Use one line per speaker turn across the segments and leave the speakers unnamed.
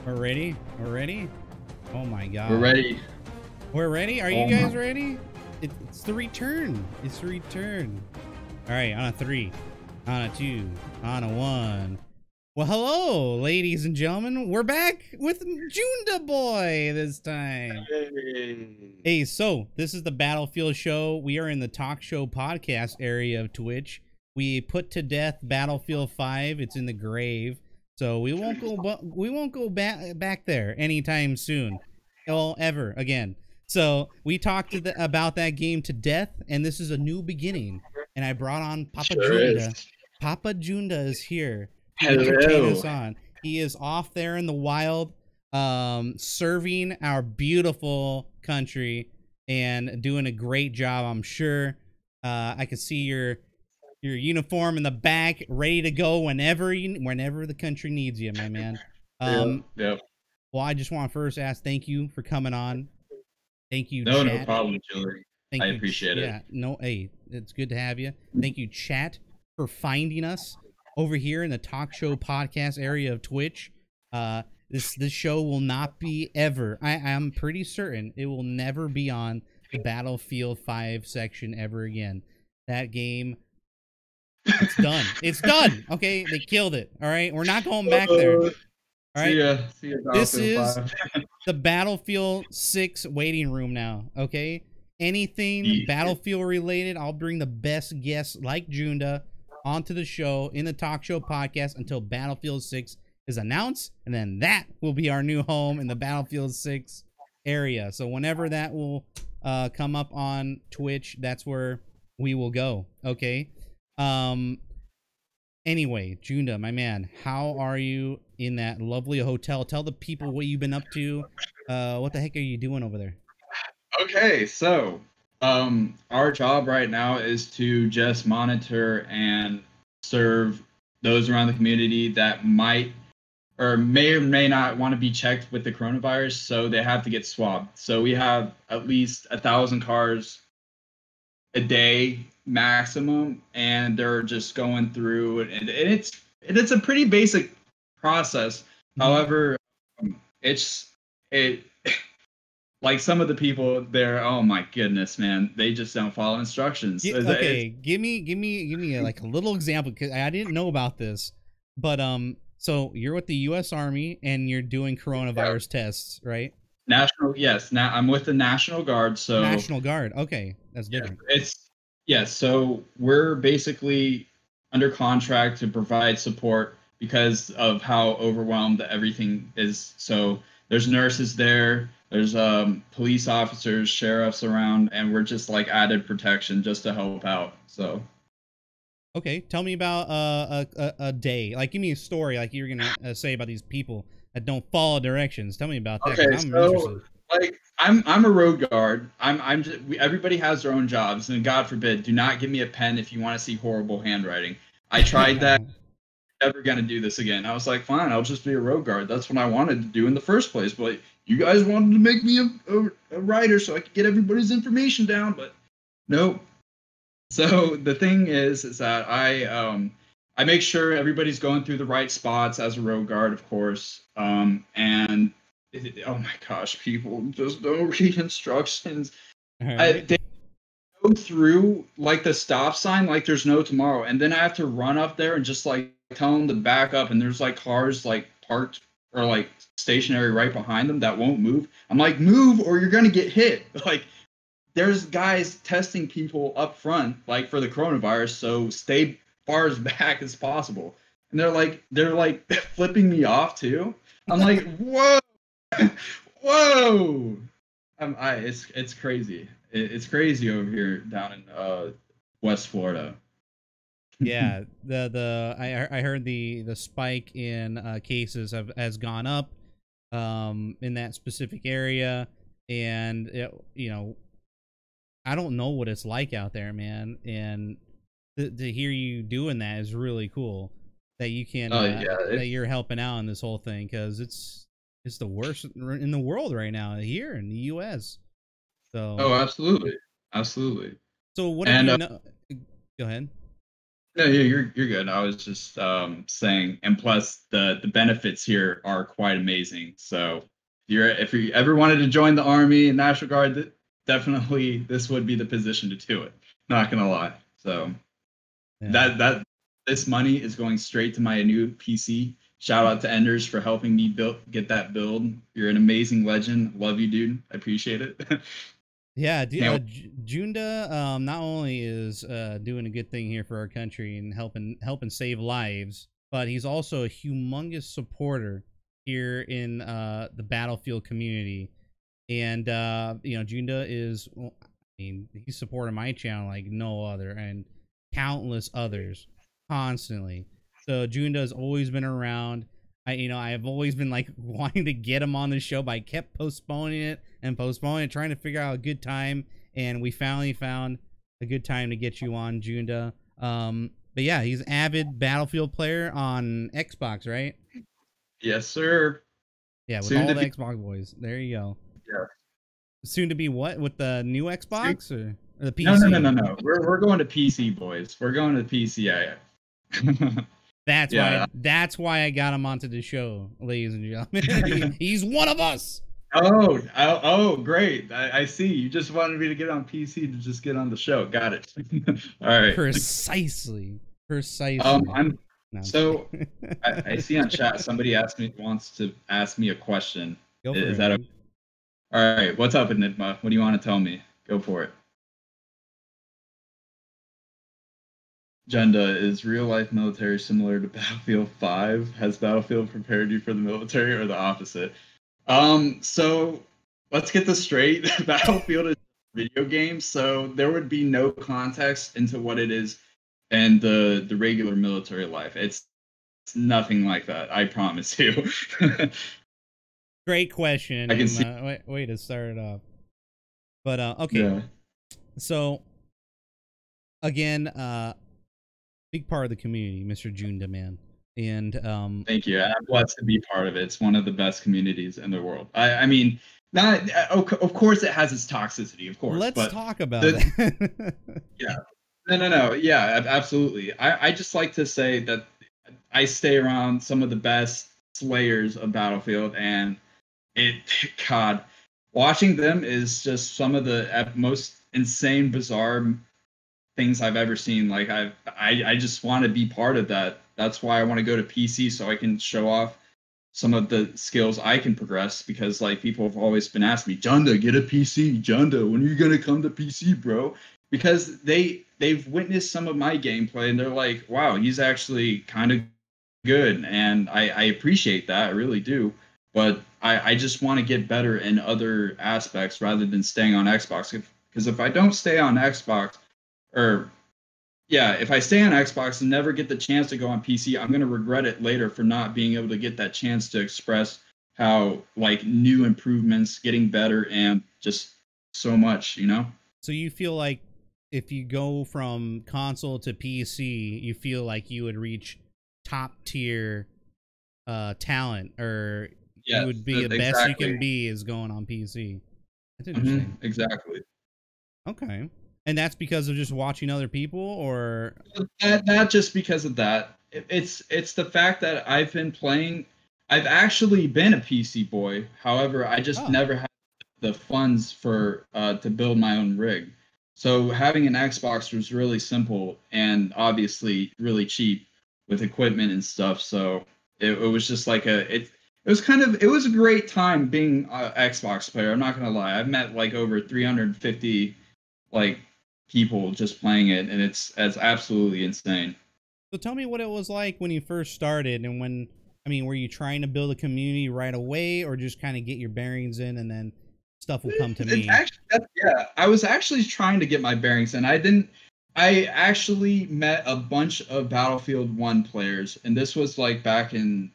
We're ready? We're ready? Oh my god.
We're ready.
We're ready? Are you guys ready? It's the return. It's the return. Alright, on a 3. On a 2. On a 1. Well, hello, ladies and gentlemen. We're back with Junda Boy this time. Hey, so this is the Battlefield show. We are in the talk show podcast area of Twitch. We put to death Battlefield 5. It's in the grave. So we won't go back there anytime soon. Well, ever again. So we talked about that game to death, and this is a new beginning. And I brought on Papa Junda. Papa Junda is here to entertain us on. He is off there in the wild, serving our beautiful country and doing a great job, I'm sure. I can see your uniform in the back, ready to go whenever the country needs you, my man.
Yep.
Well, I just want to first ask, thank you for coming on. Thank you,
No,
chat.
no problem, Julie. I appreciate it.
Yeah, no, hey, it's good to have you. Thank you, chat, for finding us over here in the talk show podcast area of Twitch. This show will not be ever. I am pretty certain it will never be on the Battlefield 5 section ever again. That game, it's done. It's done. Okay, they killed it. All right, we're not going back there. All right.
See ya,
This is the Battlefield 6 waiting room now. Okay, anything Battlefield related, I'll bring the best guests like Junda onto the show in the talk show podcast until Battlefield 6 is announced, and then that will be our new home in the Battlefield 6 area. So whenever that will come up on Twitch, that's where we will go. Okay. Anyway, Junda, my man, how are you in that lovely hotel? Tell the people what you've been up to. What the heck are you doing over there?
Okay, so our job right now is to just monitor and serve those around the community that might or may not want to be checked with the coronavirus, so they have to get swabbed. So we have at least 1,000 cars a day maximum, and they're just going through and it's a pretty basic process. However, it like some of the people there, oh my goodness, man, they just don't follow instructions.
Okay, give me like a little example, because I didn't know about this, but so you're with the U.S. Army and you're doing coronavirus tests, right?
Yes. Now I'm with the National Guard. So
National Guard. Okay, that's different.
So we're basically under contract to provide support because of how overwhelmed everything is. So there's nurses there, there's police officers, sheriffs around, and we're just like added protection just to help out. So.
Okay, tell me about a day. Like, give me a story, like you were gonna say about these people that don't follow directions. Tell me about that.
Okay, so like I'm a road guard. Everybody has their own jobs, and God forbid, do not give me a pen if you want to see horrible handwriting. I tried that. Never gonna do this again. I was like, fine, I'll just be a road guard. That's what I wanted to do in the first place. But you guys wanted to make me a writer so I could get everybody's information down, but nope. So the thing is that I make sure everybody's going through the right spots as a road guard, of course. Oh my gosh, people just don't read instructions.
Right.
They go through like the stop sign like there's no tomorrow, and then I have to run up there and just like tell them to back up, and there's like cars like parked or like stationary right behind them that won't move. I'm like, move or you're gonna get hit. Like, there's guys testing people up front, like for the coronavirus, so stay far as back as possible. And they're like flipping me off too. I'm like, whoa, whoa. It's crazy. It's crazy over here down in West Florida.
Yeah, I heard the spike in cases has gone up in that specific area, and I don't know what it's like out there, man, and to hear you doing that is really cool. That you can that you're helping out in this whole thing, because it's the worst in the world right now here in the U.S. So
absolutely.
So what have you know? Go ahead.
No, yeah, you're good. I was just saying, and plus the benefits here are quite amazing. So if you ever wanted to join the Army and National Guard, definitely this would be the position to do it. Not gonna lie. So
Yeah.
that this money is going straight to my new PC. Shout out to Enders for helping me get that build. You're an amazing legend. Love you, dude. I appreciate it.
Yeah,
Can't
Junda not only is doing a good thing here for our country and helping save lives, but he's also a humongous supporter here in the Battlefield community. And Junda is, well, I mean, he's supporting my channel like no other, and countless others constantly. So Junda's always been around. I have always been like wanting to get him on the show, but I kept postponing it, trying to figure out a good time, and we finally found a good time to get you on, Junda. But yeah, he's an avid Battlefield player on Xbox, right?
Yes, sir.
Yeah, with
Soon
all
to
the
be.
Xbox boys. There you go.
Yeah.
Soon to be what with the new
Soon,
Xbox or the
no, no, no, no,
PC?
no. We're going to PC, boys. We're going to PC.
That's why.
Yeah.
That's why I got him onto the show, ladies and gentlemen. He's one of us.
Oh, great. I see. You just wanted me to get on PC to just get on the show. Got it. All right.
Precisely. Precisely.
I'm
No, I'm
so I see on chat somebody wants to ask me a question.
Go for
Is
it,
that
man.
okay? All right? What's up, Enigma? What do you want to tell me? Go for it. Junda, is real life military similar to Battlefield 5? Has Battlefield prepared you for the military or the opposite? So let's get this straight. Battlefield is a video game, so there would be no context into what it is and the regular military life. It's nothing like that, I promise you.
Great question,
I can see.
Enigma. Way to start it off. But okay.
Yeah.
So again, big part of the community, Mr. Junda, man. And
Thank you. I'm blessed to be part of it. It's one of the best communities in the world. I mean, not of course it has its toxicity, of course,
let's
but
talk about
the
that.
yeah. No. Yeah, absolutely. I just like to say that I stay around some of the best slayers of Battlefield, and it, God, watching them is just some of the most insane, bizarre things I've ever seen. Like I just want to be part of that. That's why I want to go to PC so I can show off some of the skills I can progress, because like people have always been asking me, Junda, get a PC. Junda, when are you gonna come to PC, bro? Because they've witnessed some of my gameplay and they're like, wow, he's actually kind of good, and I appreciate that. I really do. But I just want to get better in other aspects rather than staying on Xbox. Because if I don't stay on Xbox, or yeah, if I stay on Xbox and never get the chance to go on PC, I'm gonna regret it later for not being able to get that chance to express how like new improvements, getting better, and just so much, you know?
So you feel like if you go from console to PC, you feel like you would reach top tier talent, or you
Yes,
would be the best you
exactly.
can be is going on PC. That's interesting.
Exactly.
Okay. And that's because of just watching other people, or
Not just because of that. It's the fact that I've been playing. I've actually been a PC boy. However, I just
oh,
never had the funds for to build my own rig. So having an Xbox was really simple and obviously really cheap with equipment and stuff. So it was just like it was a great time being an Xbox player. I'm not gonna lie. I've met like over 350 like people just playing it, and it's absolutely insane.
so tell me what it was like when you first started, and when I mean, were you trying to build a community right away, or just kind of get your bearings in, and then stuff will come to
It's
me?
actually yeah, I was actually trying to get my bearings, and I didn't. I actually met a bunch of Battlefield 1 players, and this was like back in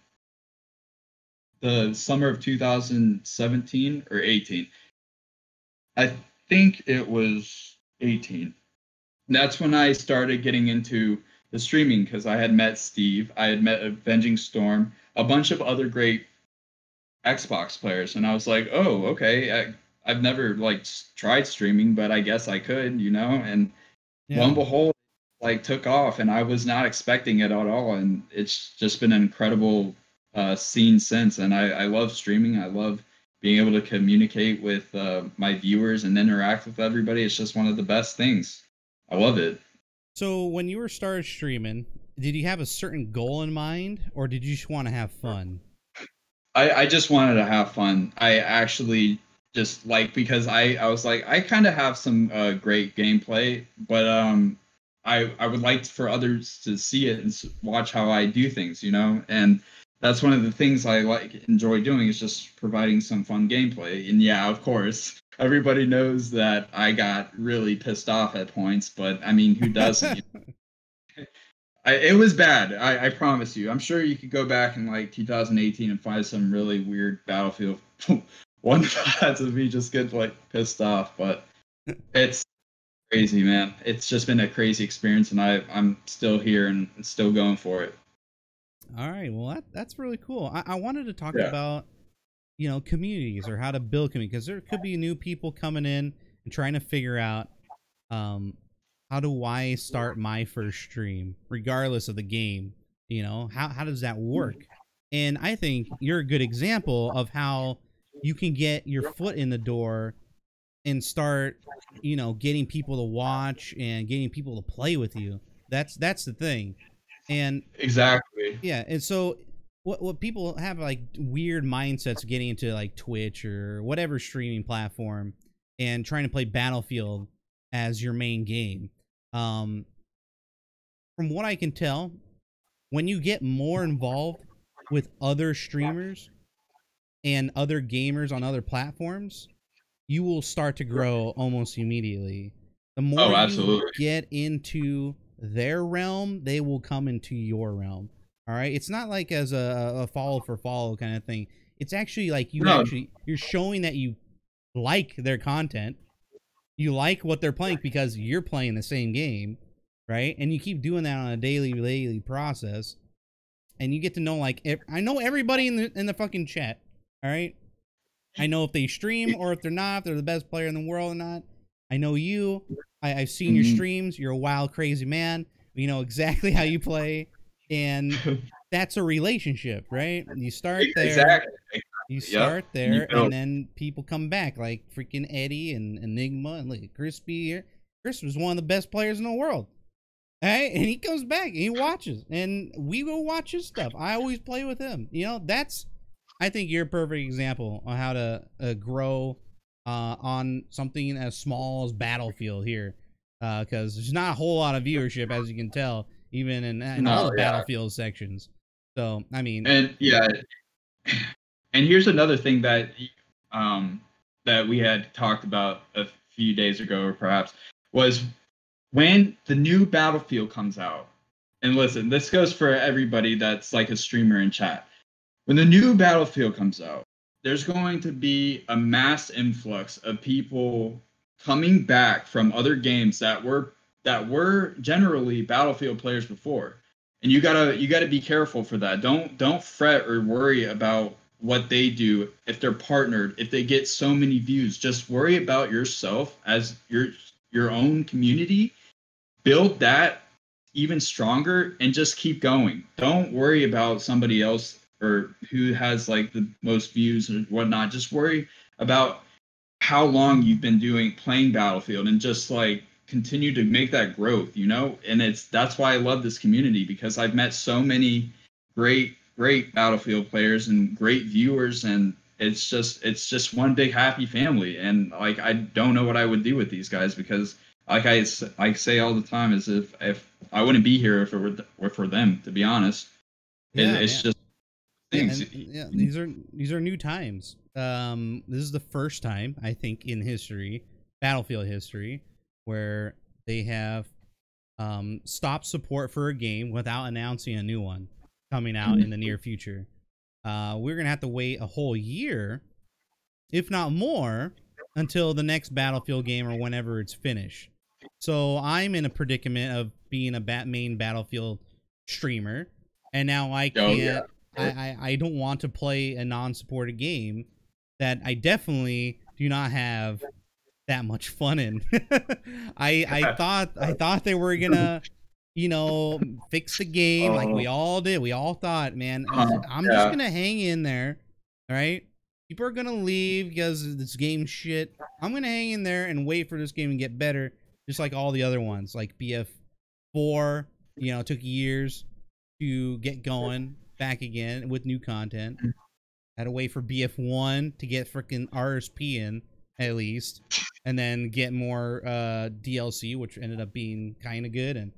the summer of 2017 or 18. I think it was 18. That's when I started getting into the streaming, because I had met Steve, I had met Avenging Storm, a bunch of other great Xbox players, and I was like, oh, okay. I've never like tried streaming, but I guess I could, you know. And lo
Yeah.
and behold, like took off, and I was not expecting it at all, and it's just been an incredible scene since. And I love streaming. I love being able to communicate with my viewers and interact with everybody. It's just one of the best things. I love it.
So when you were started streaming, did you have a certain goal in mind, or did you just want to have fun?
I just wanted to have fun. I actually just like, because I was like, I kind of have some great gameplay, but I would like for others to see it and watch how I do things, you know? And that's one of the things I enjoy doing, is just providing some fun gameplay. And yeah, of course, everybody knows that I got really pissed off at points, but I mean, who doesn't? It was bad. I promise you. I'm sure you could go back in like 2018 and find some really weird Battlefield one shots of me just get like pissed off. But it's crazy, man. It's just been a crazy experience, and I'm still here and still going for it.
All right, well that's really cool. I wanted to talk about, you know, communities, or how to build community, because there could be new people coming in and trying to figure out how do I start my first stream, regardless of the game? You know, how does that work? And I think you're a good example of how you can get your foot in the door and start, you know, getting people to watch and getting people to play with you. That's the thing. And
Exactly.
yeah, and so what people have like weird mindsets getting into like Twitch or whatever streaming platform and trying to play Battlefield as your main game. From what I can tell, when you get more involved with other streamers and other gamers on other platforms, you will start to grow almost immediately. The more you get into their realm, they will come into your realm. All right, it's not like as a follow for follow kind of thing. It's actually like you're showing that you like their content. You like what they're playing because you're playing the same game, right? And you keep doing that on a daily process, and you get to know, like, I know everybody in the fucking chat. All right, I know if they stream or if they're not, if they're the best player in the world or not. I know you. I've seen your streams. You're a wild, crazy man. We know exactly how you play, and that's a relationship, right? You start there.
Exactly.
You start there, and then people come back, like freaking Eddie and Enigma, and look at Crispy here. Chris was one of the best players in the world. Hey, and he comes back and he watches, and we will watch his stuff. I always play with him. You know, I think you're a perfect example on how to grow on something as small as Battlefield here, because there's not a whole lot of viewership, as you can tell, even in all the Battlefield sections. So, I mean,
and yeah. And here's another thing that that we had talked about a few days ago, or perhaps, was when the new Battlefield comes out. And listen, this goes for everybody that's like a streamer in chat. When the new Battlefield comes out, there's going to be a mass influx of people coming back from other games that were generally Battlefield players before. And you gotta be careful for that. Don't fret or worry about what they do if they're partnered, if they get so many views. Just worry about yourself as your own community. Build that even stronger and just keep going. Don't worry about somebody else or who has like the most views or whatnot. Just worry about how long you've been playing Battlefield, and just like continue to make that growth, you know? And that's why I love this community, because I've met so many great Battlefield players and great viewers, and it's just one big happy family. And like, I don't know what I would do with these guys, because like I say all the time, is if I wouldn't be here if it were for them, to be honest. It's just things.
These are new times. This is the first time, I think, in history, Battlefield history, where they have stopped support for a game without announcing a new one coming out in the near future. We're gonna have to wait a whole year, if not more, until the next Battlefield game or whenever it's finished. So I'm in a predicament of being a main Battlefield streamer, and now I can't. I don't want to play a non-supported game that I definitely do not have that much fun in. I thought they were gonna you know, fix the game like we all did. We all thought, man, I'm just gonna hang in there. All right, people are gonna leave because this game's shit. I'm gonna hang in there and wait for this game to get better, just like all the other ones, like BF4. You know, took years to get going back again with new content. Had to wait for BF1 to get freaking RSP in at least, and then get more DLC, which ended up being kind of good.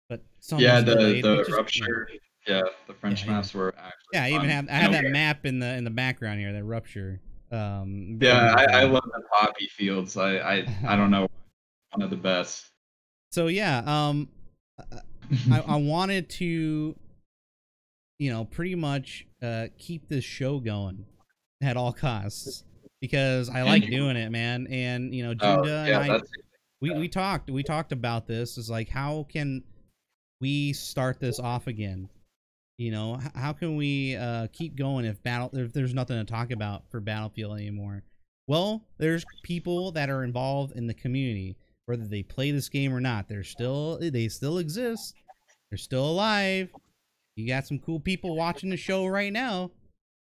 But some
the rupture. Yeah, the French maps were actually.
Yeah, I
even
have that map in the background here, that rupture.
I love the poppy fields. I don't know, one of the best.
So yeah, I wanted to, you know, pretty much keep this show going at all costs because I like doing it, man. And you know, Junda and I, we talked about this. Is like, how can we start this off again? You know, how can we keep going if there's nothing to talk about for Battlefield anymore? Well, there's people that are involved in the community, whether they play this game or not. They still exist. They're still alive. You got some cool people watching the show right now,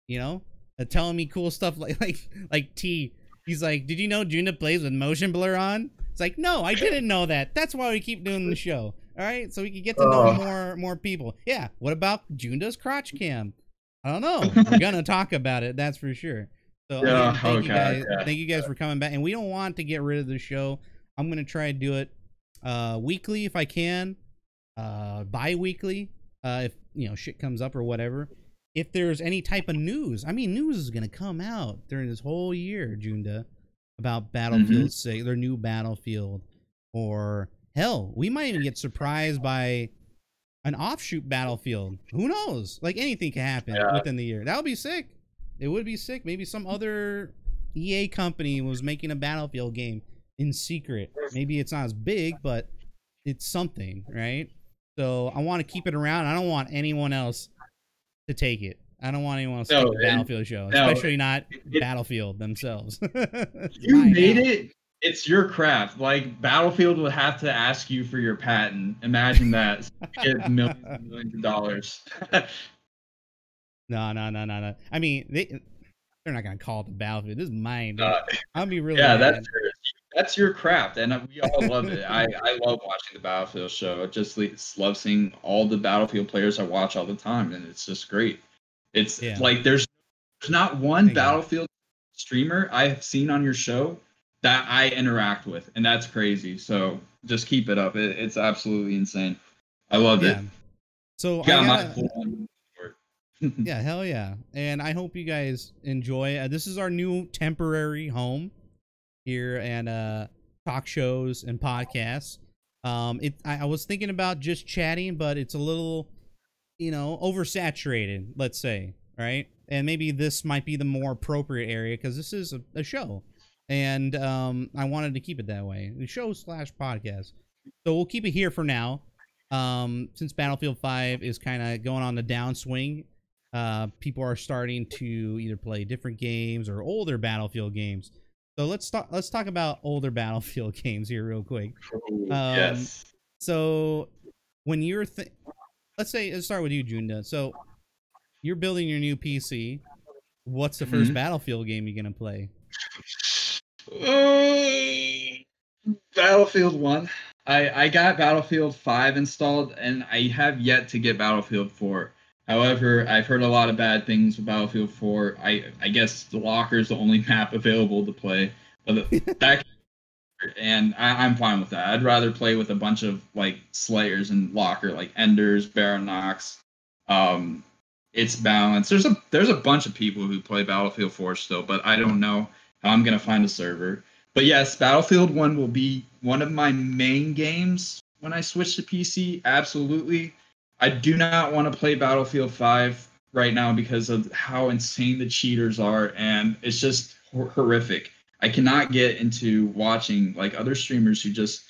you know, telling me cool stuff like T. He's like, did you know Junda plays with motion blur on? It's like, no, I didn't know that. That's why we keep doing the show. All right, so we can get to know more people. Yeah, what about Junda's crotch cam? I don't know. We're gonna talk about it. That's for sure. So again, thank you guys for coming back. And we don't want to get rid of the show. I'm gonna try to do it weekly if I can, bi-weekly if you know shit comes up or whatever. If there's any type of news, I mean, news is gonna come out during this whole year, Junda, about Battlefield 6, their new Battlefield, or hell, we might even get surprised by an offshoot Battlefield. Who knows? Like anything can happen within the year. That would be sick. It would be sick. Maybe some other EA company was making a Battlefield game in secret. Maybe it's not as big, but it's something, right? So I want to keep it around. I don't want anyone else to take it. I don't want anyone else to take the Battlefield show, especially not Battlefield themselves.
You made it. It's your craft. Like, Battlefield would have to ask you for your patent. Imagine that. Get millions and millions of dollars.
No. I mean, they're not gonna call it the Battlefield. This is mine. I'll be really
that's your craft, and we all love it. I love watching the Battlefield show. I just love seeing all the Battlefield players I watch all the time, and it's just great. It's like there's not one Battlefield streamer I have seen on your show that I interact with, and that's crazy. So just keep it up. It's absolutely insane. I love it.
So yeah, hell yeah. And I hope you guys enjoy. This is our new temporary home here, and talk shows and podcasts. I was thinking about just chatting, but it's a little, you know, oversaturated, let's say, right? And maybe this might be the more appropriate area because this is a show. And I wanted to keep it that way. The show / podcast. So we'll keep it here for now. Since Battlefield 5 is kind of going on the downswing, people are starting to either play different games or older Battlefield games. So let's talk about older Battlefield games here real quick.
Yes.
So when you're let's start with you, Junda. So you're building your new PC. What's the first Battlefield game you're gonna play?
Battlefield 1. I got Battlefield 5 installed, and I have yet to get Battlefield 4. However, I've heard a lot of bad things with Battlefield 4. I guess the locker is the only map available to play. But and I'm fine with that. I'd rather play with a bunch of like Slayers and locker, like Enders, Baron Knox. It's balanced. There's a bunch of people who play Battlefield 4 still, but I don't know how I'm gonna find a server. But yes, Battlefield 1 will be one of my main games when I switch to PC. Absolutely. I do not want to play Battlefield 5 right now because of how insane the cheaters are, and it's just horrific. I cannot get into watching like other streamers who just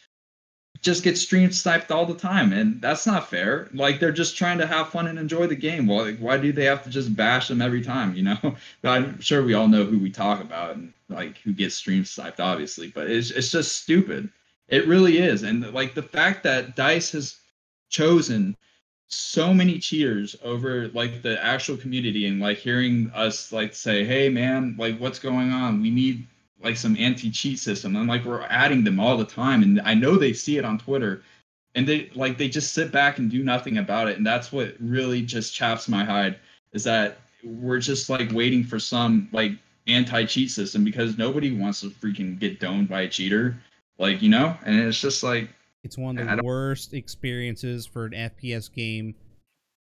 get stream sniped all the time, and that's not fair. Like, they're just trying to have fun and enjoy the game. Well, like, why do they have to just bash them every time, you know? But I'm sure we all know who we talk about and like who gets stream sniped, obviously, but it's just stupid. It really is. And like the fact that DICE has chosen so many cheaters over like the actual community, and like hearing us like say, hey man, like what's going on? We need like some anti-cheat system. And like we're adding them all the time. And I know they see it on Twitter, and they just sit back and do nothing about it. And that's what really just chaps my hide, is that we're just like waiting for some like anti-cheat system, because nobody wants to freaking get domed by a cheater. Like, you know, and it's just like,
it's one of the worst experiences for an FPS game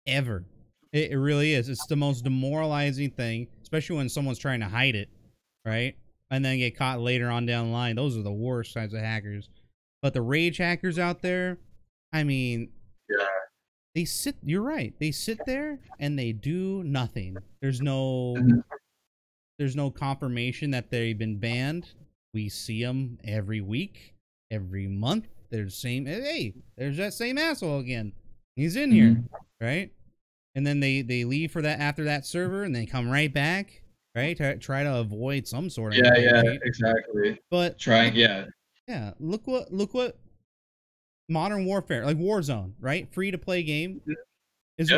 ever. It really is. It's the most demoralizing thing, especially when someone's trying to hide it, right? And then get caught later on down the line. Those are the worst kinds of hackers. But the rage hackers out there, I mean,
yeah,
they sit. You're right. They sit there and they do nothing. There's no confirmation that they've been banned. We see them every week, every month. There's hey, there's that same asshole again. He's in here, right? And then they leave for that after that server, and they come right back, right? Try to avoid some sort of
exactly.
But
yeah.
Look what Modern Warfare, like Warzone, right? Free to play game is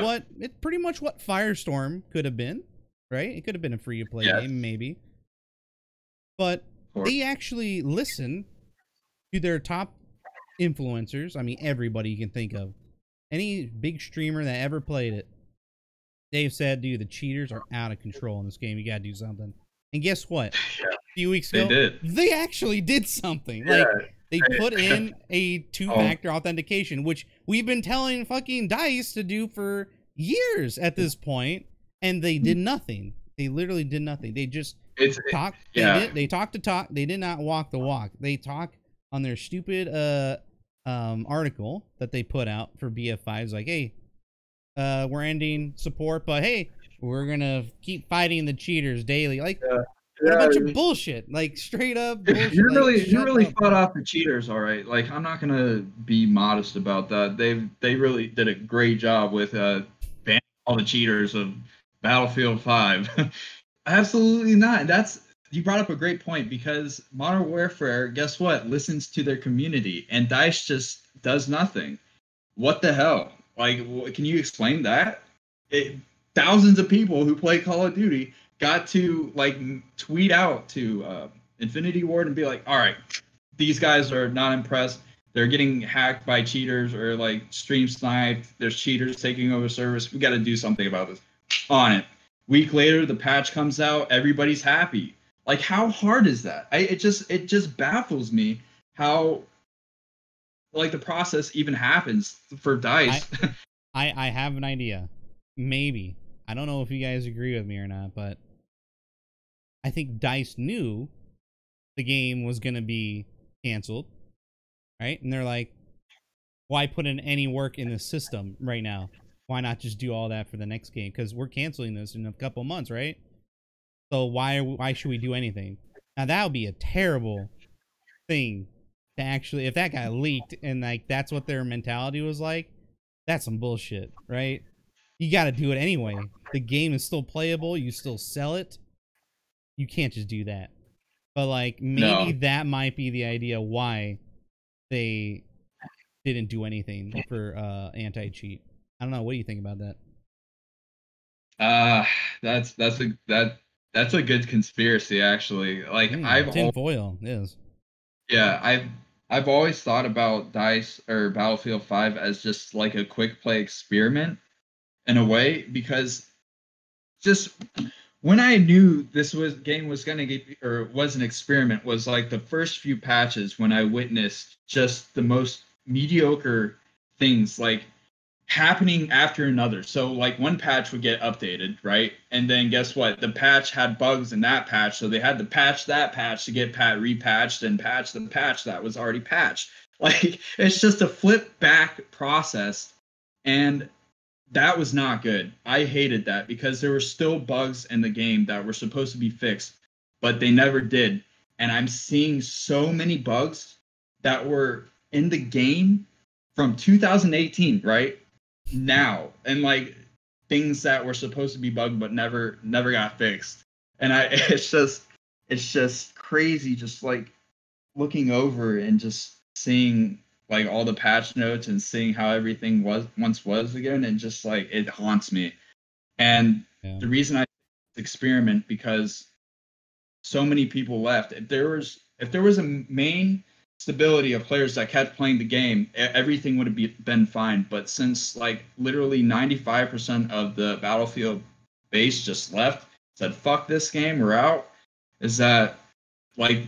pretty much what Firestorm could have been, right? It could have been a free to play game, maybe. But they actually listen to their top influencers. I mean, everybody you can think of. Any big streamer that ever played it, they've said, dude, the cheaters are out of control in this game. You gotta do something. And guess what? A few weeks ago, they actually did something. Like, they put in a two-factor authentication, which we've been telling fucking DICE to do for years at this point, and they did nothing. They literally did nothing. They just talked. They talked to talk. They did not walk the walk. They talk on their stupid article that they put out for BF5s, like, hey, we're ending support, but hey, we're gonna keep fighting the cheaters daily. Like, what a bunch of bullshit. Like, straight up bullshit.
You really fought off the cheaters, all right. Like, I'm not gonna be modest about that. They really did a great job with banning all the cheaters of Battlefield 5. Absolutely not. You brought up a great point, because Modern Warfare, guess what, listens to their community, and DICE just does nothing. What the hell? Like, can you explain that? Thousands of people who play Call of Duty got to like tweet out to Infinity Ward and be like, all right, these guys are not impressed. They're getting hacked by cheaters, or like stream sniped. There's cheaters taking over service. We got to do something about this. On it. Week later, the patch comes out. Everybody's happy. Like, how hard is that? It just baffles me how like the process even happens for DICE.
I have an idea. Maybe. I don't know if you guys agree with me or not, but I think DICE knew the game was going to be canceled, right? And they're like, why put in any work in the system right now? Why not just do all that for the next game? Because we're canceling this in a couple months, right? So why should we do anything? Now, that would be a terrible thing to actually, if that got leaked and like that's what their mentality was like, that's some bullshit, right? You got to do it anyway. The game is still playable. You still sell it. You can't just do that. But like, maybe that might be the idea why they didn't do anything for anti-cheat. I don't know. What do you think about that?
That's a good conspiracy, actually. Like,
tinfoil is.
Yeah, I've always thought about DICE or Battlefield 5 as just like a quick play experiment in a way, because just when I knew this game was gonna get, or was an experiment, was like the first few patches when I witnessed just the most mediocre things like happening after another. So like one patch would get updated, right? And then guess what? The patch had bugs in that patch, so they had to patch that patch to get repatched and patch the patch that was already patched. Like, it's just a flip back process, and that was not good. I hated that, because there were still bugs in the game that were supposed to be fixed, but they never did. And I'm seeing so many bugs that were in the game from 2018, right? Now, and like things that were supposed to be bugged but never got fixed. And it's just crazy, just like looking over and just seeing like all the patch notes and seeing how everything was again, and just like it haunts me. And the reason I experiment because so many people left. If there was a main stability of players that kept playing the game, everything would have been fine. But since like literally 95% of the Battlefield base just left, said fuck this game, we're out, is that like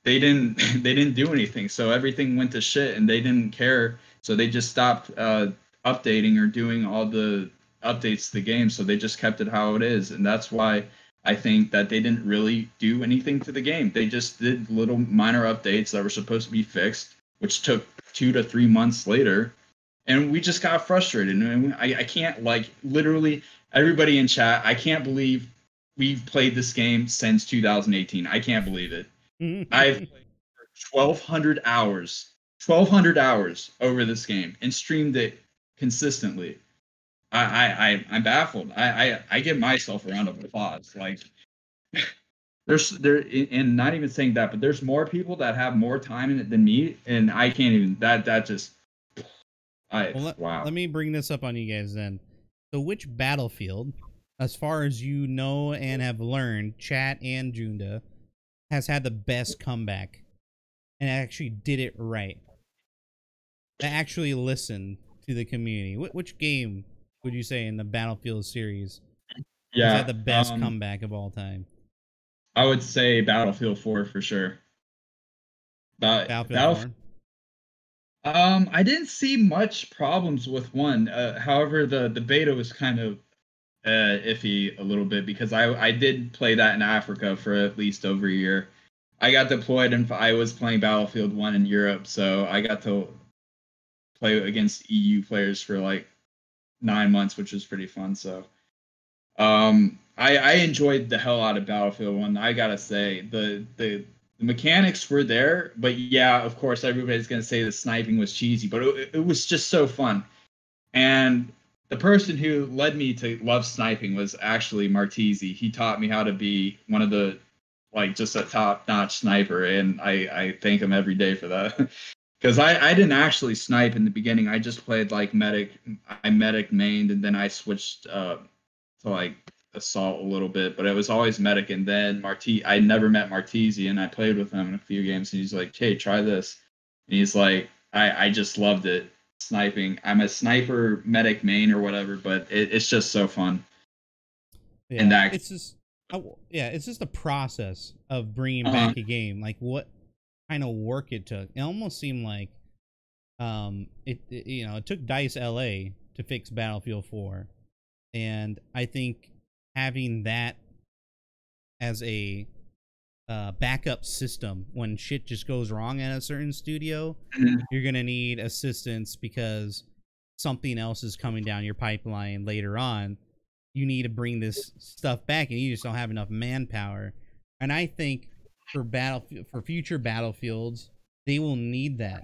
they didn't they didn't do anything. So everything went to shit and they didn't care. So they just stopped updating or doing all the updates to the game. So they just kept it how it is. And that's why I think that they didn't really do anything to the game. They just did little minor updates that were supposed to be fixed, which took 2 to 3 months later. And we just got frustrated. And I can't, like, literally everybody in chat, I can't believe we've played this game since 2018. I can't believe it. I've played 1,200 hours over this game and streamed it consistently. I'm baffled. I give myself a round of applause. Like and not even saying that, but there's more people that have more time in it than me, and I can't even wow.
Let me bring this up on you guys then. So which Battlefield, as far as you know and have learned, Chat and Junda, has had the best comeback and actually did it right? That actually listened to the community. Which game would you say in the Battlefield series has had the best comeback of all time?
I would say Battlefield 4 for sure.
Battlefield 4?
I didn't see much problems with one. However, the beta was kind of iffy a little bit because I did play that in Africa for at least over a year. I got deployed and I was playing Battlefield 1 in Europe, so I got to play against EU players for like 9 months, which was pretty fun. So I enjoyed the hell out of Battlefield 1. I gotta say the mechanics were there, but yeah, of course everybody's gonna say the sniping was cheesy, but it was just so fun. And the person who led me to love sniping was actually Martese. He taught me how to be one of the, like, just a top-notch sniper, and I thank him every day for that. Because I didn't actually snipe in the beginning. I just played like medic. I medic mained, and then I switched to like assault a little bit. But it was always medic. And then I never met Martese, and I played with him in a few games. And he's like, "Hey, try this." And he's like, I just loved it, sniping. I'm a sniper medic main or whatever, but it's just so fun.
Yeah, and that it's just the process of bringing back a game. Like what kind of work it took. It almost seemed like it took DICE LA to fix Battlefield 4, and I think having that as a backup system when shit just goes wrong at a certain studio, you're gonna need assistance because something else is coming down your pipeline later on. You need to bring this stuff back, and you just don't have enough manpower. And I think for future Battlefields, they will need that.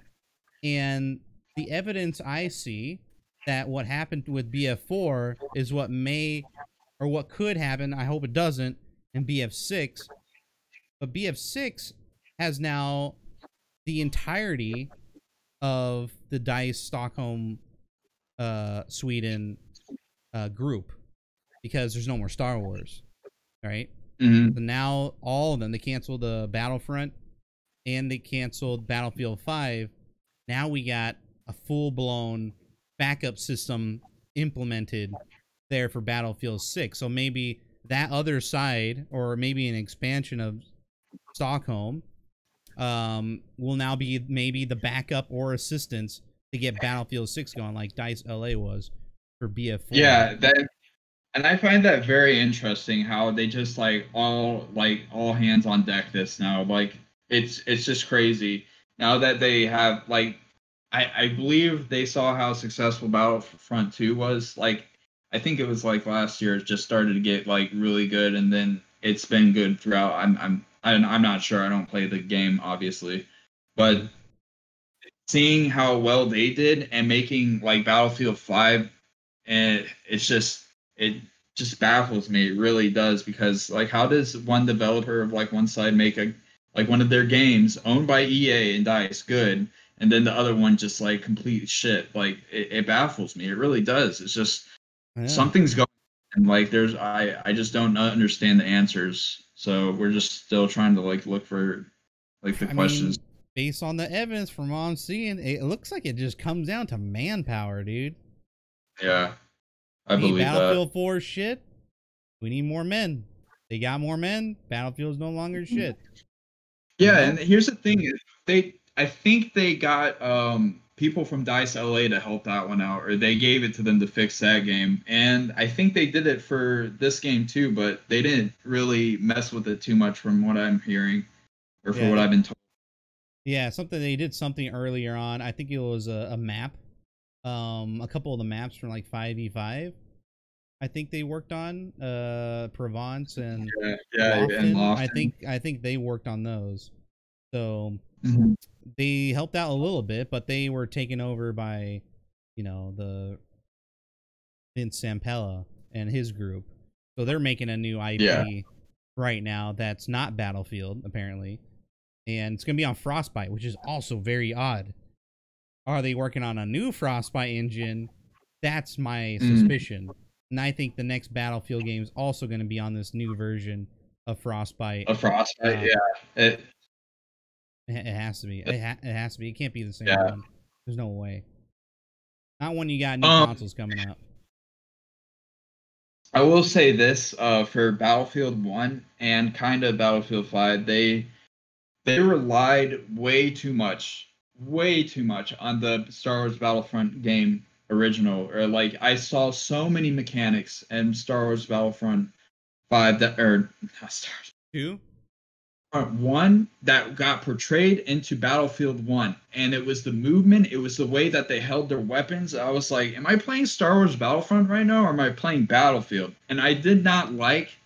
And the evidence I see that what happened with BF4 is what may or what could happen, I hope it doesn't, in BF6. But BF6 has now the entirety of the DICE Stockholm Sweden group, because there's no more Star Wars, right? So now all of them, they canceled the Battlefront and they canceled Battlefield 5. Now we got a full-blown backup system implemented there for Battlefield 6. So maybe that other side, or maybe an expansion of Stockholm, will now be maybe the backup or assistance to get Battlefield 6 going, like DICE LA was for BF4.
Yeah, and I find that very interesting how they just all hands on deck this now. Like it's just crazy now that they have I believe they saw how successful Battlefront 2 was. Like I think it was like last year it just started to get like really good, and then it's been good throughout. I'm not sure. I don't play the game obviously, but seeing how well they did and making like Battlefield 5, and it just baffles me. It really does, because like how does one developer of like one side make one of their games owned by EA and DICE good, and then the other one just like complete shit. Like it baffles me. It really does. It's just something's going on, and like there's I just don't understand the answers. So we're just still trying to like look for like the questions.
Mean, based on the evidence from what I'm seeing, it looks like it just comes down to manpower, dude.
Yeah, I believe
Battlefield
that.
4 shit. We need more men. They got more men. Battlefield's no longer shit.
Yeah, and here's the thing: I think they got people from Dice LA to help that one out, or they gave it to them to fix that game, and I think they did it for this game too, but they didn't really mess with it too much, from what I'm hearing, or for what I've been told.
Yeah, they did something earlier on. I think it was a map. A couple of the maps from like 5v5. I think they worked on Provence and
and
Lofton. I think they worked on those. So they helped out a little bit, but they were taken over by, you know, the Vince Zampella and his group. So they're making a new IP right now that's not Battlefield apparently, and it's gonna be on Frostbite, which is also very odd. Are they working on a new Frostbite engine? That's my suspicion. And I think the next Battlefield game is also going to be on this new version of Frostbite.
It
has to be. It has to be. It can't be the same one. There's no way. Not when you got new consoles coming out.
I will say this for Battlefield 1 and kind of Battlefield 5, they relied way too much on the Star Wars Battlefront game original. Or like I saw so many mechanics in Star Wars Battlefront 5 that not Star Wars
2
1 that got portrayed into Battlefield 1, and it was the movement, it was the way that they held their weapons. I was like, am I playing Star Wars Battlefront right now, or am I playing Battlefield? And I did not like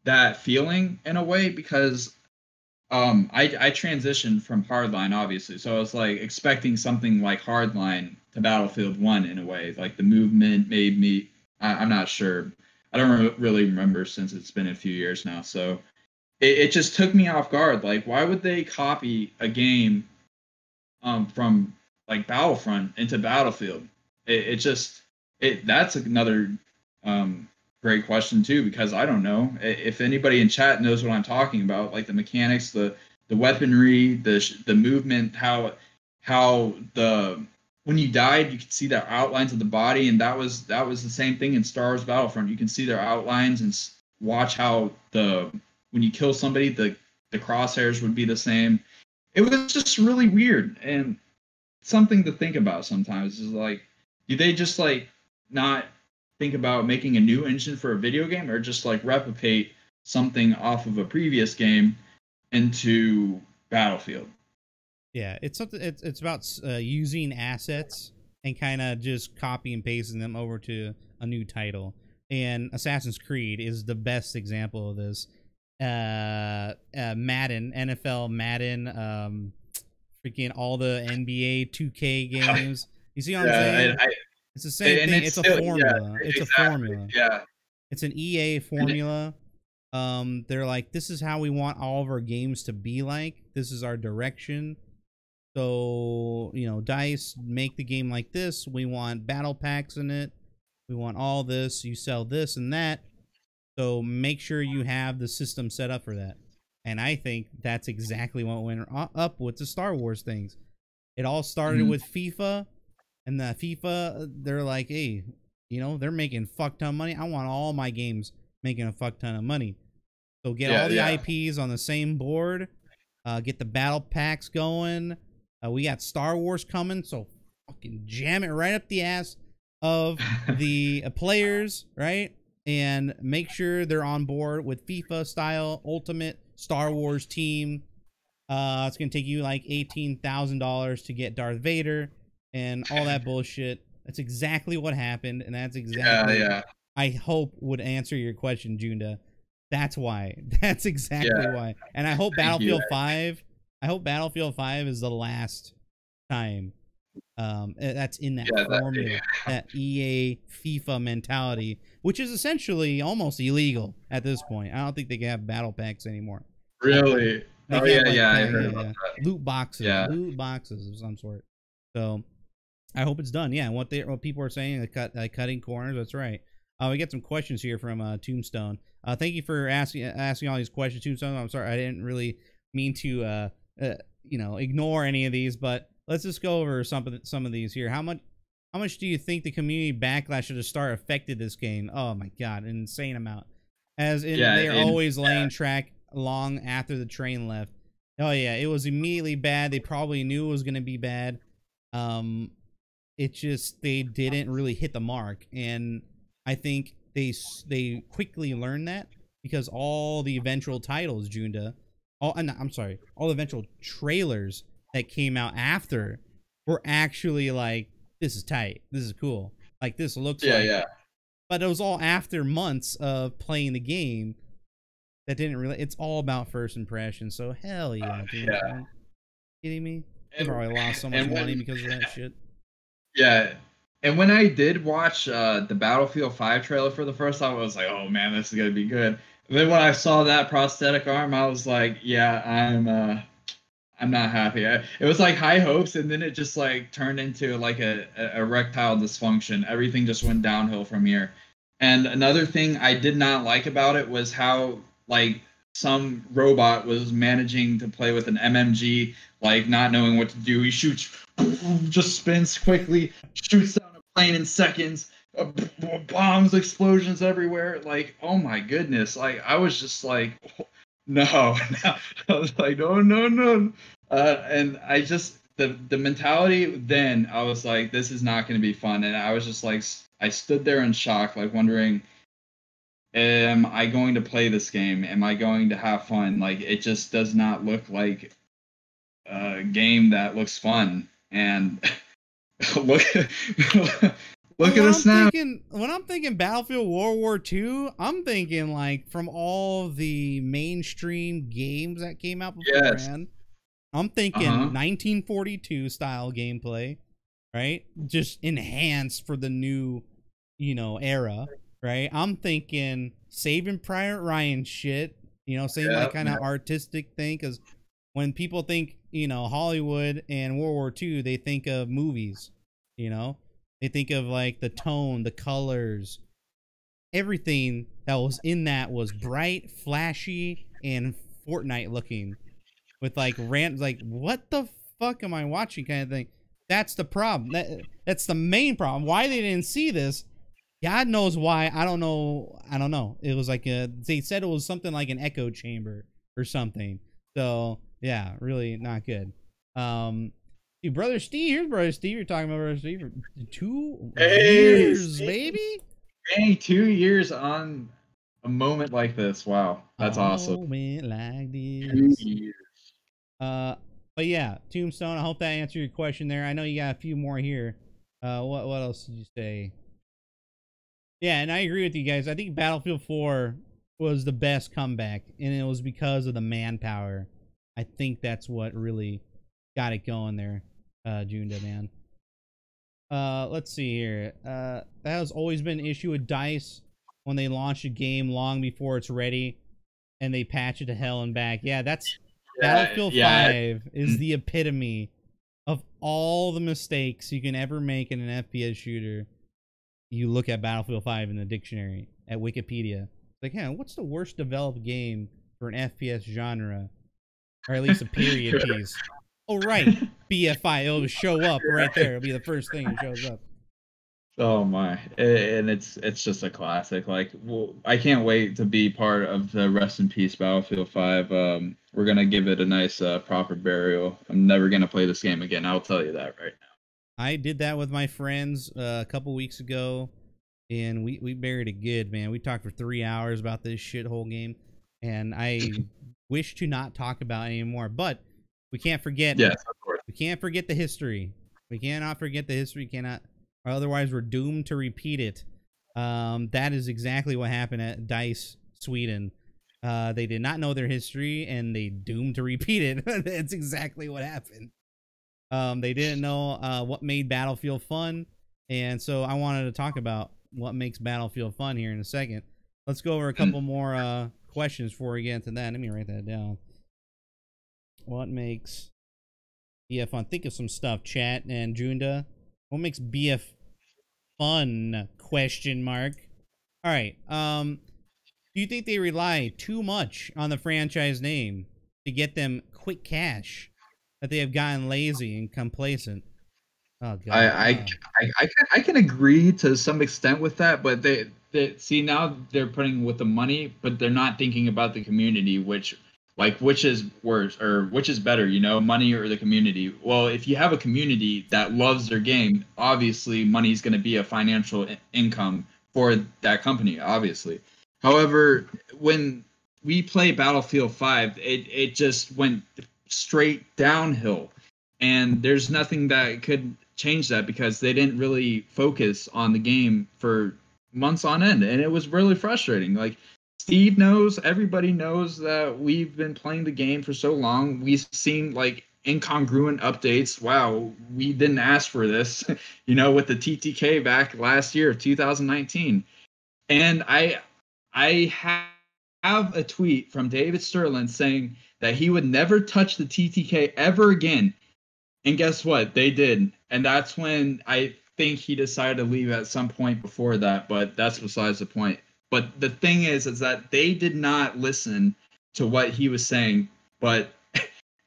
that feeling in a way, because I transitioned from Hardline, obviously, so I was like expecting something like Hardline to Battlefield 1 in a way. Like the movement made me, I'm not sure. I don't really remember, since it's been a few years now. So it just took me off guard. Like, why would they copy a game from like Battlefront into Battlefield? That's another great question too, because I don't know if anybody in chat knows what I'm talking about, like the mechanics, the weaponry, the movement, how the when you died you could see the outlines of the body, and that was the same thing in Star Wars Battlefront. You can see their outlines and watch how when you kill somebody, the crosshairs would be the same. It was just really weird, and something to think about sometimes is like, do they just like not think about making a new engine for a video game, or just like replicate something off of a previous game into Battlefield?
Yeah, it's something. It's about using assets and kind of just copy and pasting them over to a new title. And Assassin's Creed is the best example of this. Madden, NFL Madden, freaking all the NBA 2K games. You see what I'm saying? It's the same thing. It's a formula. It's a formula.
Yeah.
It's an EA formula. They're like, this is how we want all of our games to be like. This is our direction. So, you know, DICE, make the game like this. We want battle packs in it. We want all this. You sell this and that. So make sure you have the system set up for that. And I think that's exactly what went up with the Star Wars things. It all started with FIFA. And the FIFA, they're like, hey, you know, they're making fuck ton of money. I want all my games making a fuck ton of money. So get all the IPs on the same board. Get the battle packs going. We got Star Wars coming, so fucking jam it right up the ass of the players, right? And make sure they're on board with FIFA style Ultimate Star Wars team. It's gonna take you like $18,000 to get Darth Vader and all that bullshit. That's exactly what happened, and that's exactly I hope would answer your question, Junda. That's why. That's exactly why. And I hope Battlefield 5. I hope Battlefield 5 is the last time that's in that formula, that EA FIFA mentality, which is essentially almost illegal at this point. I don't think they can have battle packs anymore.
Really?
I heard about that. Loot boxes of some sort. So I hope it's done. Yeah, what people are saying, cutting corners. That's right. We get some questions here from Tombstone. Thank you for asking all these questions, Tombstone. I'm sorry I didn't really mean to ignore any of these, but let's just go over some of these here. How much do you think the community backlash at the start affected this game? Oh my god, an insane amount. As in, they are always laying track long after the train left. Oh yeah, it was immediately bad. They probably knew it was gonna be bad. It just, they didn't really hit the mark, and I think they quickly learned that, because all the eventual titles, Junda, all the eventual trailers that came out after were actually like, this is tight, this is cool, like this looks but it was all after months of playing the game that didn't really. It's all about first impressions. So hell yeah, dude. Are you kidding me? They probably lost so much money because of that shit.
Yeah. And when I did watch the Battlefield 5 trailer for the first time, I was like, oh man, this is gonna be good. And then when I saw that prosthetic arm, I was like, yeah, I'm not happy. It was like high hopes, and then it just like turned into like a erectile dysfunction. Everything just went downhill from here. And another thing I did not like about it was how like some robot was managing to play with an MMG, like not knowing what to do. He shoots, just spins quickly, shoots down a plane in seconds, bombs, explosions everywhere. Like, oh my goodness! Like, I was just like, no. I was like, no. And I just the mentality then, I was like, this is not going to be fun. And I was just like, I stood there in shock, like wondering, am I going to play this game? Am I going to have fun? Like, it just does not look like a game that looks fun. And look at us now.
When I'm thinking Battlefield World War II, I'm thinking like from all the mainstream games that came out beforehand. I'm thinking 1942 style gameplay, right? Just enhanced for the new, era, right? I'm thinking Saving Private Ryan shit, same like kind of artistic thing, because when people think, Hollywood and World War II, they think of movies, they think of like the tone, the colors, everything that was in that was bright, flashy, and Fortnite looking, with like what the fuck am I watching kind of thing. That's the problem. That's the main problem. Why they didn't see this, God knows why. I don't know. It was like they said it was something like an echo chamber or something. So yeah, really not good. Dude, Brother Steve, here's Brother Steve. You're talking about Brother Steve for 2 years, baby.
Dang, 2 years on a moment like this. Wow, that's awesome.
Moment like this.
2 years.
But yeah, Tombstone, I hope that answered your question there. I know you got a few more here. What else did you say? Yeah, and I agree with you guys. I think Battlefield 4 was the best comeback, and it was because of the manpower. I think that's what really got it going there, Junda, man. Let's see here. That has always been an issue with DICE when they launch a game long before it's ready, and they patch it to hell and back. Yeah, that's... Battlefield 5 is the epitome of all the mistakes you can ever make in an FPS shooter. You look at Battlefield 5 in the dictionary at Wikipedia. It's like, what's the worst developed game for an FPS genre? Or at least a period piece. Oh, right. BFI. It'll show up right there. It'll be the first thing that shows up.
Oh my, and it's just a classic. Like, well, I can't wait to be part of the rest in peace Battlefield 5. We're gonna give it a nice proper burial. I'm never gonna play this game again, I'll tell you that right now.
I did that with my friends a couple weeks ago, and we buried it good, man. We talked for 3 hours about this shithole game, and I wish to not talk about it anymore, but we can't forget.
Yes, of course.
We can't forget the history. We cannot forget the history. Or otherwise we're doomed to repeat it. That is exactly what happened at DICE Sweden. They did not know their history, and they doomed to repeat it. That's exactly what happened. They didn't know what made Battlefield fun, and so I wanted to talk about what makes Battlefield fun here in a second. Let's go over a couple more questions before we get into that. Let me write that down. What makes BF fun. Think of some stuff, chat and Junda. What makes BF fun? Question mark. All right. Do you think they rely too much on the franchise name to get them quick cash? That they have gotten lazy and complacent? Oh god.
I can agree to some extent with that, but they see now they're putting with the money, but they're not thinking about the community, which is worse or which is better, money or the community. Well, if you have a community that loves their game, obviously money is going to be a financial income for that company, obviously. However, when we play Battlefield 5, it just went straight downhill. And there's nothing that could change that because they didn't really focus on the game for months on end. And it was really frustrating. Like, Steve knows, everybody knows that we've been playing the game for so long. We've seen like incongruent updates. Wow, we didn't ask for this, with the TTK back last year of 2019. And I have a tweet from David Sterling saying that he would never touch the TTK ever again. And guess what? They did. And that's when I think he decided to leave at some point before that, but that's besides the point. But the thing is that they did not listen to what he was saying. But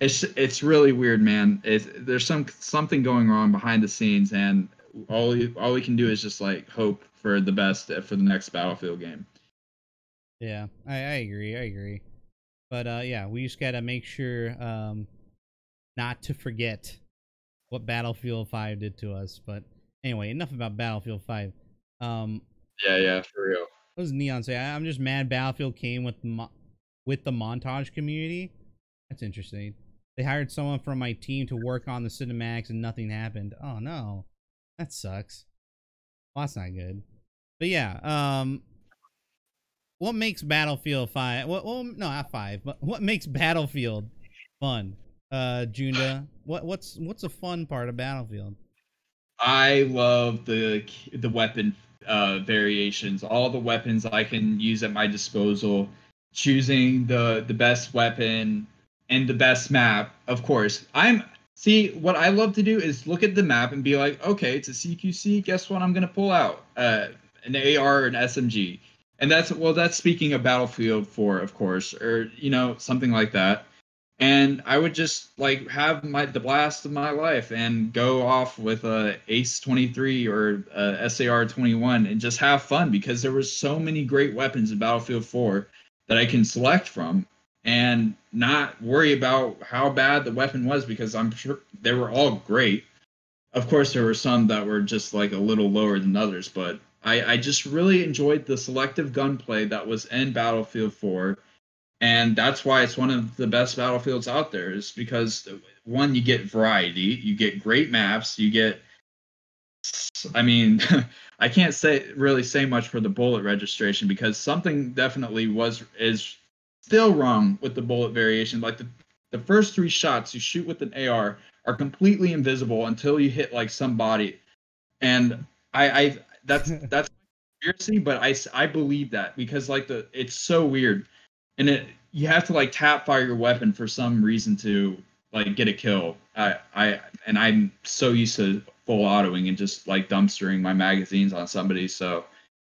it's really weird, man. There's something going on behind the scenes, and all we can do is just like hope for the best for the next Battlefield game.
Yeah, I agree. But yeah, we just gotta make sure not to forget what Battlefield 5 did to us. But anyway, enough about Battlefield 5.
Yeah, for real.
What does Neon say? I'm just mad Battlefield came with the montage community. That's interesting. They hired someone from my team to work on the cinematics and nothing happened. Oh no, that sucks. Well, that's not good. But yeah, what makes Battlefield 5? Well, no, not 5. But what makes Battlefield fun? Junda, what's a fun part of Battlefield?
I love the weapon variations, all the weapons I can use at my disposal, choosing the best weapon and the best map. Of course, what I love to do is look at the map and be like, okay, it's a CQC. Guess what? I'm gonna pull out an AR or an SMG, and that's speaking of Battlefield 4, of course, or something like that. And I would just like have the blast of my life and go off with a Ace 23 or a SAR 21 and just have fun because there were so many great weapons in Battlefield 4 that I can select from and not worry about how bad the weapon was because I'm sure they were all great. Of course, there were some that were just like a little lower than others, but I just really enjoyed the selective gunplay that was in Battlefield 4. And that's why it's one of the best Battlefields out there, is because, one, you get variety, you get great maps, I mean, I can't really say much for the bullet registration because something definitely is still wrong with the bullet variation. Like the first 3 shots you shoot with an AR are completely invisible until you hit like somebody. And that's conspiracy, but I believe that because like it's so weird. And you have to like tap fire your weapon for some reason to like get a kill. I'm so used to full autoing and just like dumpstering my magazines on somebody. So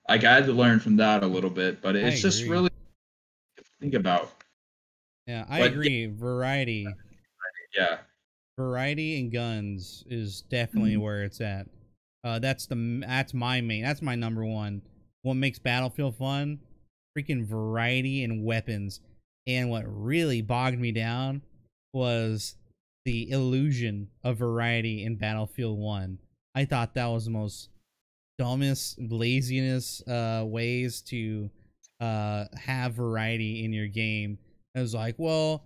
like I had to learn from that a little bit, but it's just really to think about.
Yeah, I agree. Variety.
Yeah.
Variety in guns is definitely where it's at. That's my number one. What makes Battlefield fun? Freaking variety in weapons. And what really bogged me down was the illusion of variety in Battlefield 1. I thought that was the most dumbest, laziness ways to have variety in your game. It was like, well,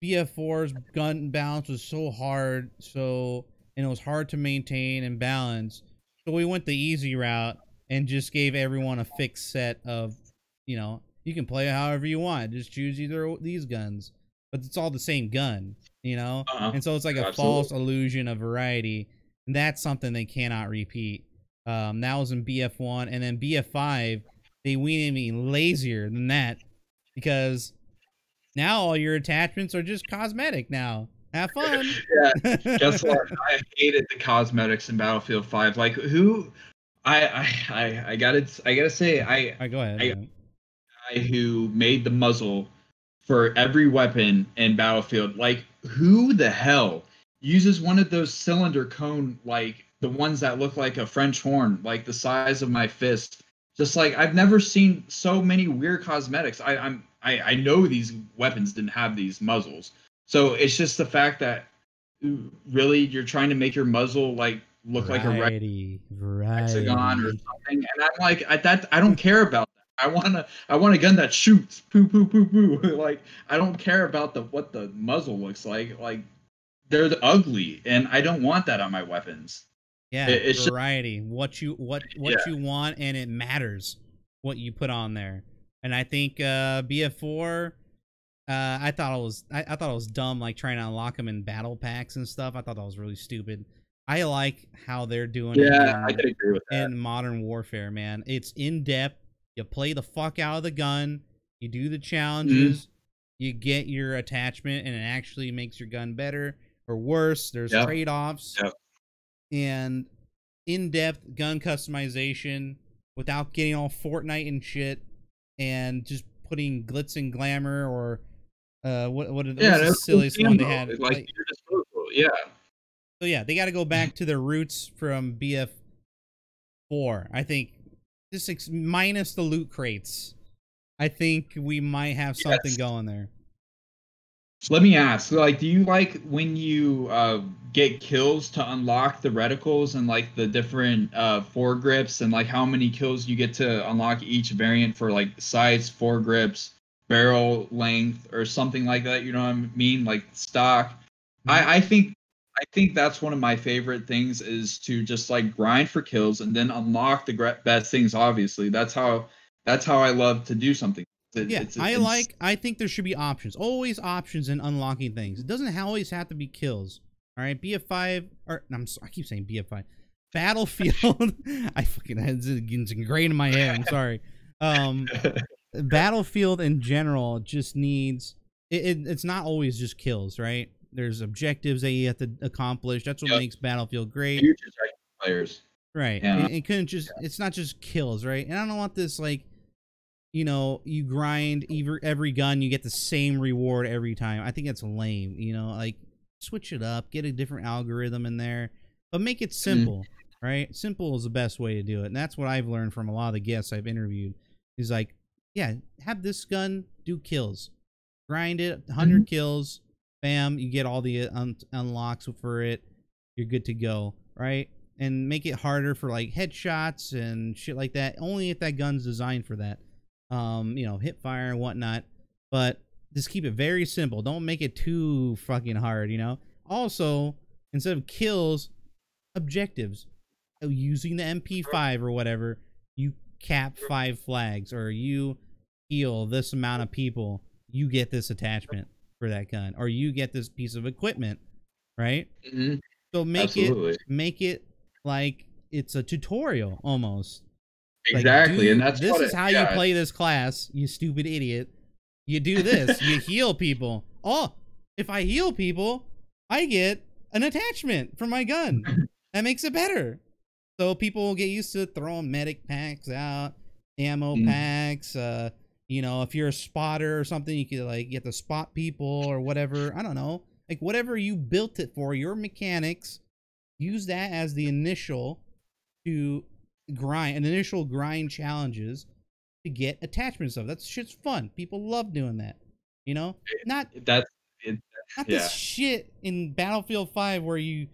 BF4's gun balance was so hard, and it was hard to maintain and balance. So we went the easy route and just gave everyone a fixed set of, you can play it however you want. Just choose either of these guns, but it's all the same gun, And so it's like a false illusion of variety, and that's something they cannot repeat. That was in BF1, and then BF5, they went even lazier than that because now all your attachments are just cosmetic now. Have fun.
Yeah. Guess what? I hated the cosmetics in Battlefield 5. Like who I gotta say
All right, go ahead.
I guy who made the muzzle for every weapon in Battlefield. Like, who the hell uses one of those cylinder cone, like the ones that look like a French horn, like the size of my fist? Just like I've never seen so many weird cosmetics. I know these weapons didn't have these muzzles, so it's just the fact that really you're trying to make your muzzle like look like a hexagon or something, and I'm like, I don't care about that. I want a gun that shoots, poo poo poo poo. Like I don't care about what the muzzle looks like. Like they're ugly, and I don't want that on my weapons.
Yeah,
It's
variety. What you want, and it matters what you put on there. And I think BF4, I thought it was dumb, like trying to unlock them in battle packs and stuff. I thought that was really stupid. I like how they're doing it
I could agree with that.
in Modern Warfare, man. It's in depth. You play the fuck out of the gun. You do the challenges. You get your attachment, and it actually makes your gun better or worse. There's trade-offs. And in-depth gun customization without getting all Fortnite and shit, and just putting glitz and glamour or what's the silliest one they had?
Like your disposal, yeah.
So yeah, they got to go back to their roots from BF4. I think just minus the loot crates. I think we might have something going there.
So let me ask, like, do you like when you get kills to unlock the reticles and like the different foregrips and like how many kills you get to unlock each variant for like sights, foregrips, barrel length, or something like that? You know what I mean? Like stock. I think that's one of my favorite things is to just like grind for kills and then unlock the best things. Obviously, that's how I love to do something.
I think there should be options. Always options in unlocking things. It doesn't always have to be kills. All right, BF5 or I keep saying BF5. Battlefield. It's ingrained in my head. I'm sorry. Battlefield in general just needs it's not always just kills, right? There's objectives that you have to accomplish. That's what makes Battlefield great.
Players.
Right.
Yeah.
It couldn't just it's not just kills, right? And I don't want this like, you know, you grind every gun, you get the same reward every time. I think that's lame, you know, like switch it up, get a different algorithm in there, but make it simple, right? Simple is the best way to do it. And that's what I've learned from a lot of the guests I've interviewed is like, yeah, have this gun do kills, grind it 100 kills, bam, you get all the unlocks for it. You're good to go, right? And make it harder for like headshots and shit like that. Only if that gun's designed for that. You know, hip fire and whatnot, but just keep it very simple. Don't make it too fucking hard, you know. Also, instead of kills, objectives. Using the MP5 or whatever, you cap 5 flags, or you heal this amount of people. You get this attachment for that gun, or you get this piece of equipment, right? So make it like it's a tutorial almost.
Exactly,
like,
and that's
this is how you play this class, you stupid idiot. You do this, you heal people. Oh, if I heal people, I get an attachment for my gun. That makes it better. So people will get used to throwing medic packs out, ammo packs. You know, if you're a spotter or something, you could like get to spot people or whatever. I don't know, like whatever you built it for, your mechanics. Use that as the initial to initial grind challenges to get attachments of. That shit's fun. People love doing that. You know, not this shit in Battlefield 5 where you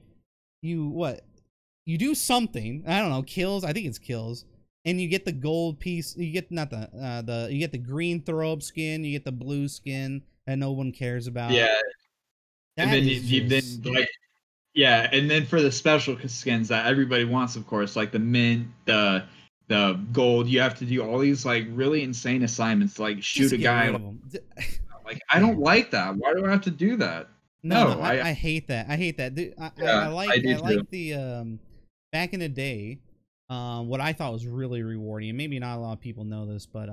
do something. I don't know, kills. I think it's kills, and you get the gold piece. You get not you get the green throw up skin. You get the blue skin that no one cares about.
Yeah, and then and then for the special skins that everybody wants, of course, like the mint, the gold, you have to do all these like really insane assignments, like shoot a guy. Like I don't like that. Why do I have to do that?
No, I hate that. I hate that. I like the back in the day, what I thought was really rewarding, and maybe not a lot of people know this, but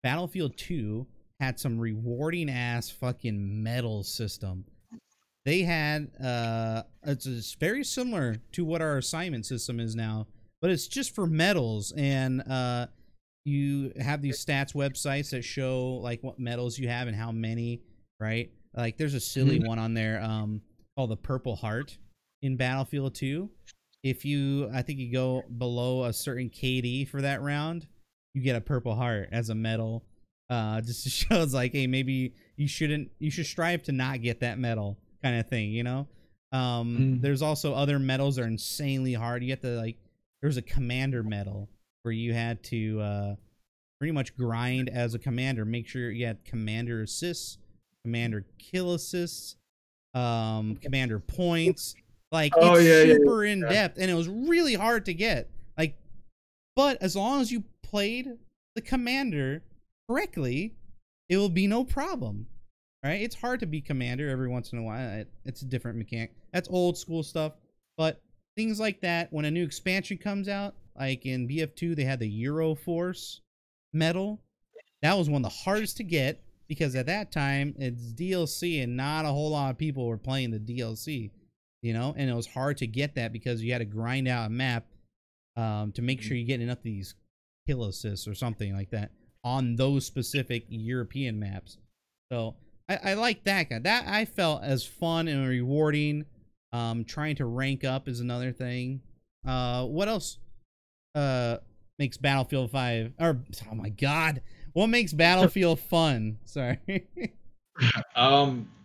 Battlefield 2 had some rewarding ass fucking medal system. they had it's very similar to what our assignment system is now, but it's just for medals. And you have these stats websites that show like what medals you have and how many, right? Like there's a silly one on there called the Purple Heart in Battlefield 2. If you, I think you go below a certain KD for that round, you get a Purple Heart as a medal. Just shows like, hey, maybe you should strive to not get that medal kind of thing, you know? There's also other medals that are insanely hard. You have to like, there's a commander medal where you had to pretty much grind as a commander, make sure you had commander assists, commander kill assists, commander points. Like it's super in depth, and it was really hard to get. Like, but as long as you played the commander correctly, it will be no problem. Right? It's hard to be commander every once in a while. It's a different mechanic. That's old school stuff. But things like that, when a new expansion comes out, like in BF2, they had the Euro Force medal. That was one of the hardest to get because at that time it's DLC and not a whole lot of people were playing the DLC, you know, and it was hard to get that because you had to grind out a map to make sure you get enough of these kill assists or something like that on those specific European maps. So I like that guy. That I felt as fun and rewarding. Trying to rank up is another thing. What else makes Battlefield 5 or oh my god, what makes Battlefield fun? Sorry.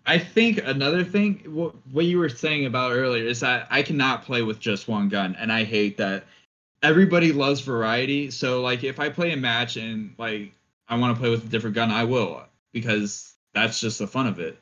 I think another thing what you were saying about earlier is that I cannot play with just one gun, and I hate that. Everybody loves variety, so like if I play a match and like I want to play with a different gun, I will, because that's just the fun of it.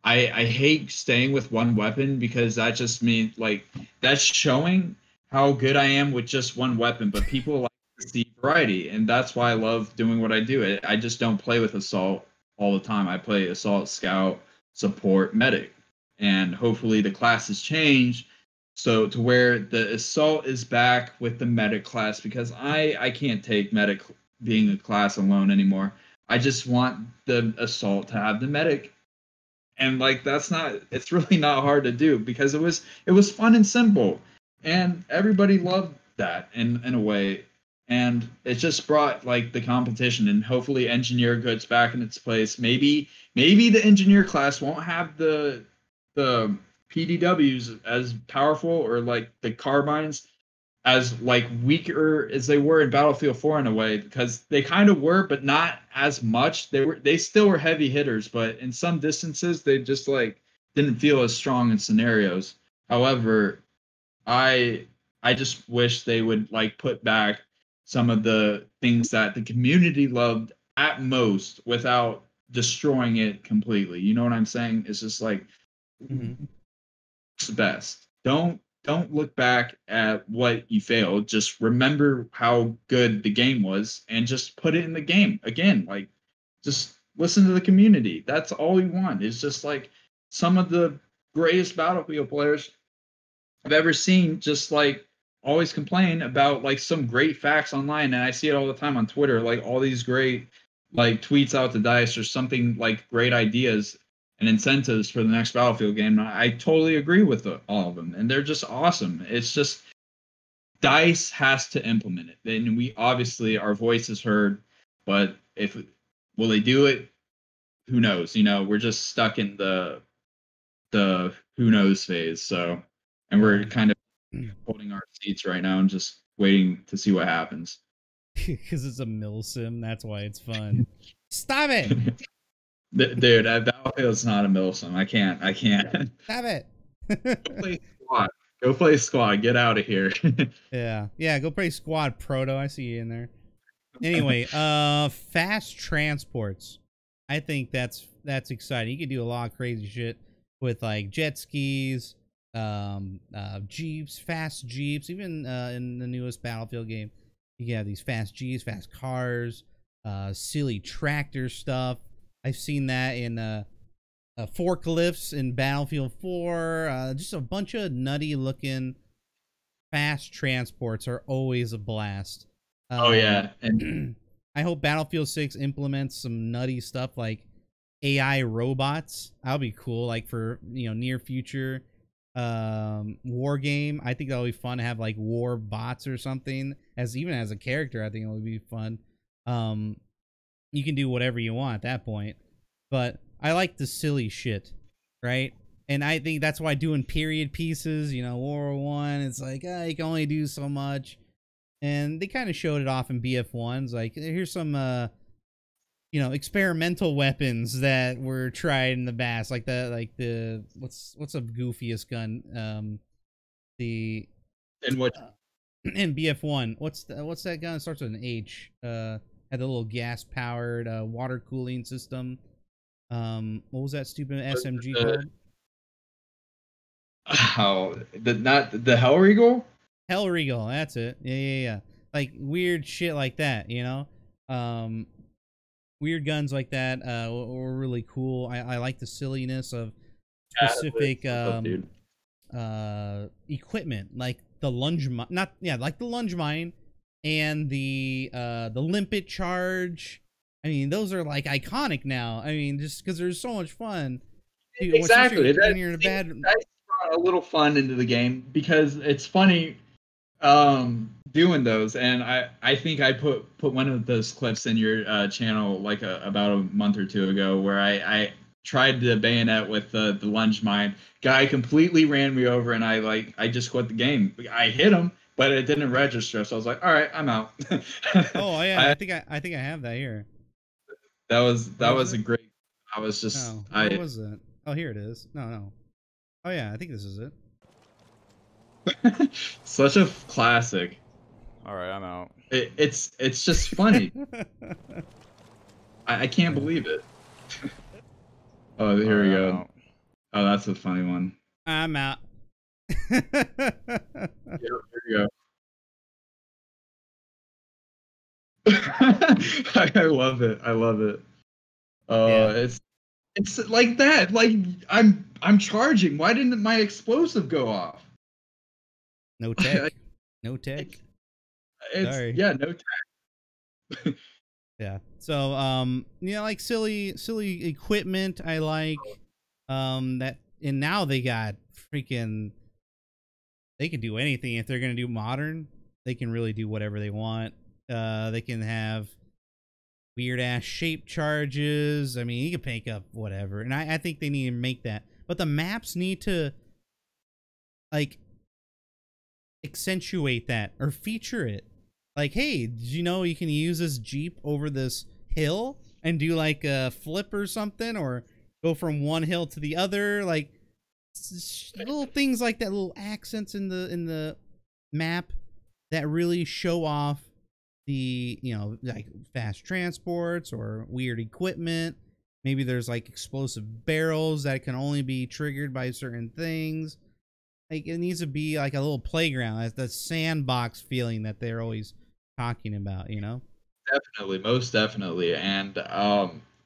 I hate staying with one weapon because that just means like that's showing how good I am with just one weapon, but people like to see variety, and that's why I love doing what I do. I just don't play with assault all the time. I play assault, scout, support, medic, and hopefully the classes change so to where the assault is back with the medic class, because I can't take medic being a class alone anymore. I just want the assault to have the medic, and like that's not, it's really not hard to do because it was fun and simple, and everybody loved that in a way, and it just brought like the competition, and hopefully engineer goods back in its place. Maybe the engineer class won't have the PDWs as powerful, or like the carbines as like weaker as they were in Battlefield 4 in a way, because they kind of were, but not as much. They still were heavy hitters, but in some distances they just like didn't feel as strong in scenarios. However, I I just wish they would like put back some of the things that the community loved at most without destroying it completely. You know what I'm saying? It's just like it's the best. Don't look back at what you failed. Just remember how good the game was and just put it in the game again. Like just listen to the community. That's all we want. It's just like some of the greatest Battlefield players I've ever seen just like always complain about like some great facts online, and I see it all the time on Twitter, like all these great like tweets out to DICE or something, like great ideas and incentives for the next Battlefield game. I totally agree with all of them, and they're just awesome. It's just DICE has to implement it, and we obviously our voice is heard, but if will they do it? Who knows? You know, we're just stuck in the who knows phase. So, and we're kind of holding our seats right now and just waiting to see what happens.
Because it's a mill sim, that's why it's fun. Stop it,
dude! Battlefield's not a mill sim. I can't.
Stop it.
Go play squad. Go play squad. Get out of here.
yeah. Go play squad, Proto. I see you in there. Anyway, fast transports. I think that's exciting. You can do a lot of crazy shit with like jet skis, jeeps, fast jeeps. Even in the newest Battlefield game, you can have these fast jeeps, fast cars, silly tractor stuff. I've seen that in forklifts in Battlefield 4. Just a bunch of nutty looking fast transports are always a blast.
Oh yeah, and
I hope Battlefield 6 implements some nutty stuff like AI robots. That'll be cool, like for near future war game. I think that'll be fun to have like war bots or something. Even as a character, I think it would be fun. You can do whatever you want at that point. But I like the silly shit, right? And I think that's why doing period pieces, World War One, it's like you can only do so much. And they kind of showed it off in BF1s. Like, here's some experimental weapons that were tried in the past, like the what's the goofiest gun? The
And what
in BF1, what's that gun? It starts with an H. Had the little gas powered water cooling system. What was that stupid SMG called?
Not the Hellregal?
Hellregal, that's it. Yeah. Like weird shit like that, weird guns like that were really cool. I like the silliness of specific equipment, like the lunge mine, like the lunge mine and the limpet charge. I mean, those are like iconic now. I mean, just because they're so much fun.
Exactly.
When you're in a bad,
that brought a little fun into the game because it's funny doing those, and I think I put one of those clips in your channel like about a month or two ago where I tried the bayonet with the lunge mine. Guy completely ran me over, and I just quit the game. I hit him, but it didn't register, so I was like, all right, I'm out.
Oh yeah, I think I have that here.
That was a great. I was just
where was it? Oh, here it is. No. Oh yeah, I think this is it.
Such a classic.
All right, I'm out.
It's just funny. I can't believe it. Oh, here we go. Oh, that's a funny one.
I'm out.
Yeah, here we go. I love it. I love it. It's like that. Like I'm charging. Why didn't my explosive go off?
No tech. No tech.
Sorry. Yeah, no tech.
Yeah. So like silly equipment I like. That, and now they got freaking, they can do anything. If they're gonna do modern, they can really do whatever they want. They can have weird ass shape charges. I mean, you can make up whatever, and I think they need to make that. But the maps need to like accentuate that or feature it. Like, hey, did you know you can use this Jeep over this hill and do like a flip or something, or go from one hill to the other? Like little things like that, little accents in the map that really show off the, like fast transports or weird equipment. Maybe there's like explosive barrels that can only be triggered by certain things. Like, it needs to be like a little playground. That's the sandbox feeling that they're always talking about,
Definitely, most definitely. And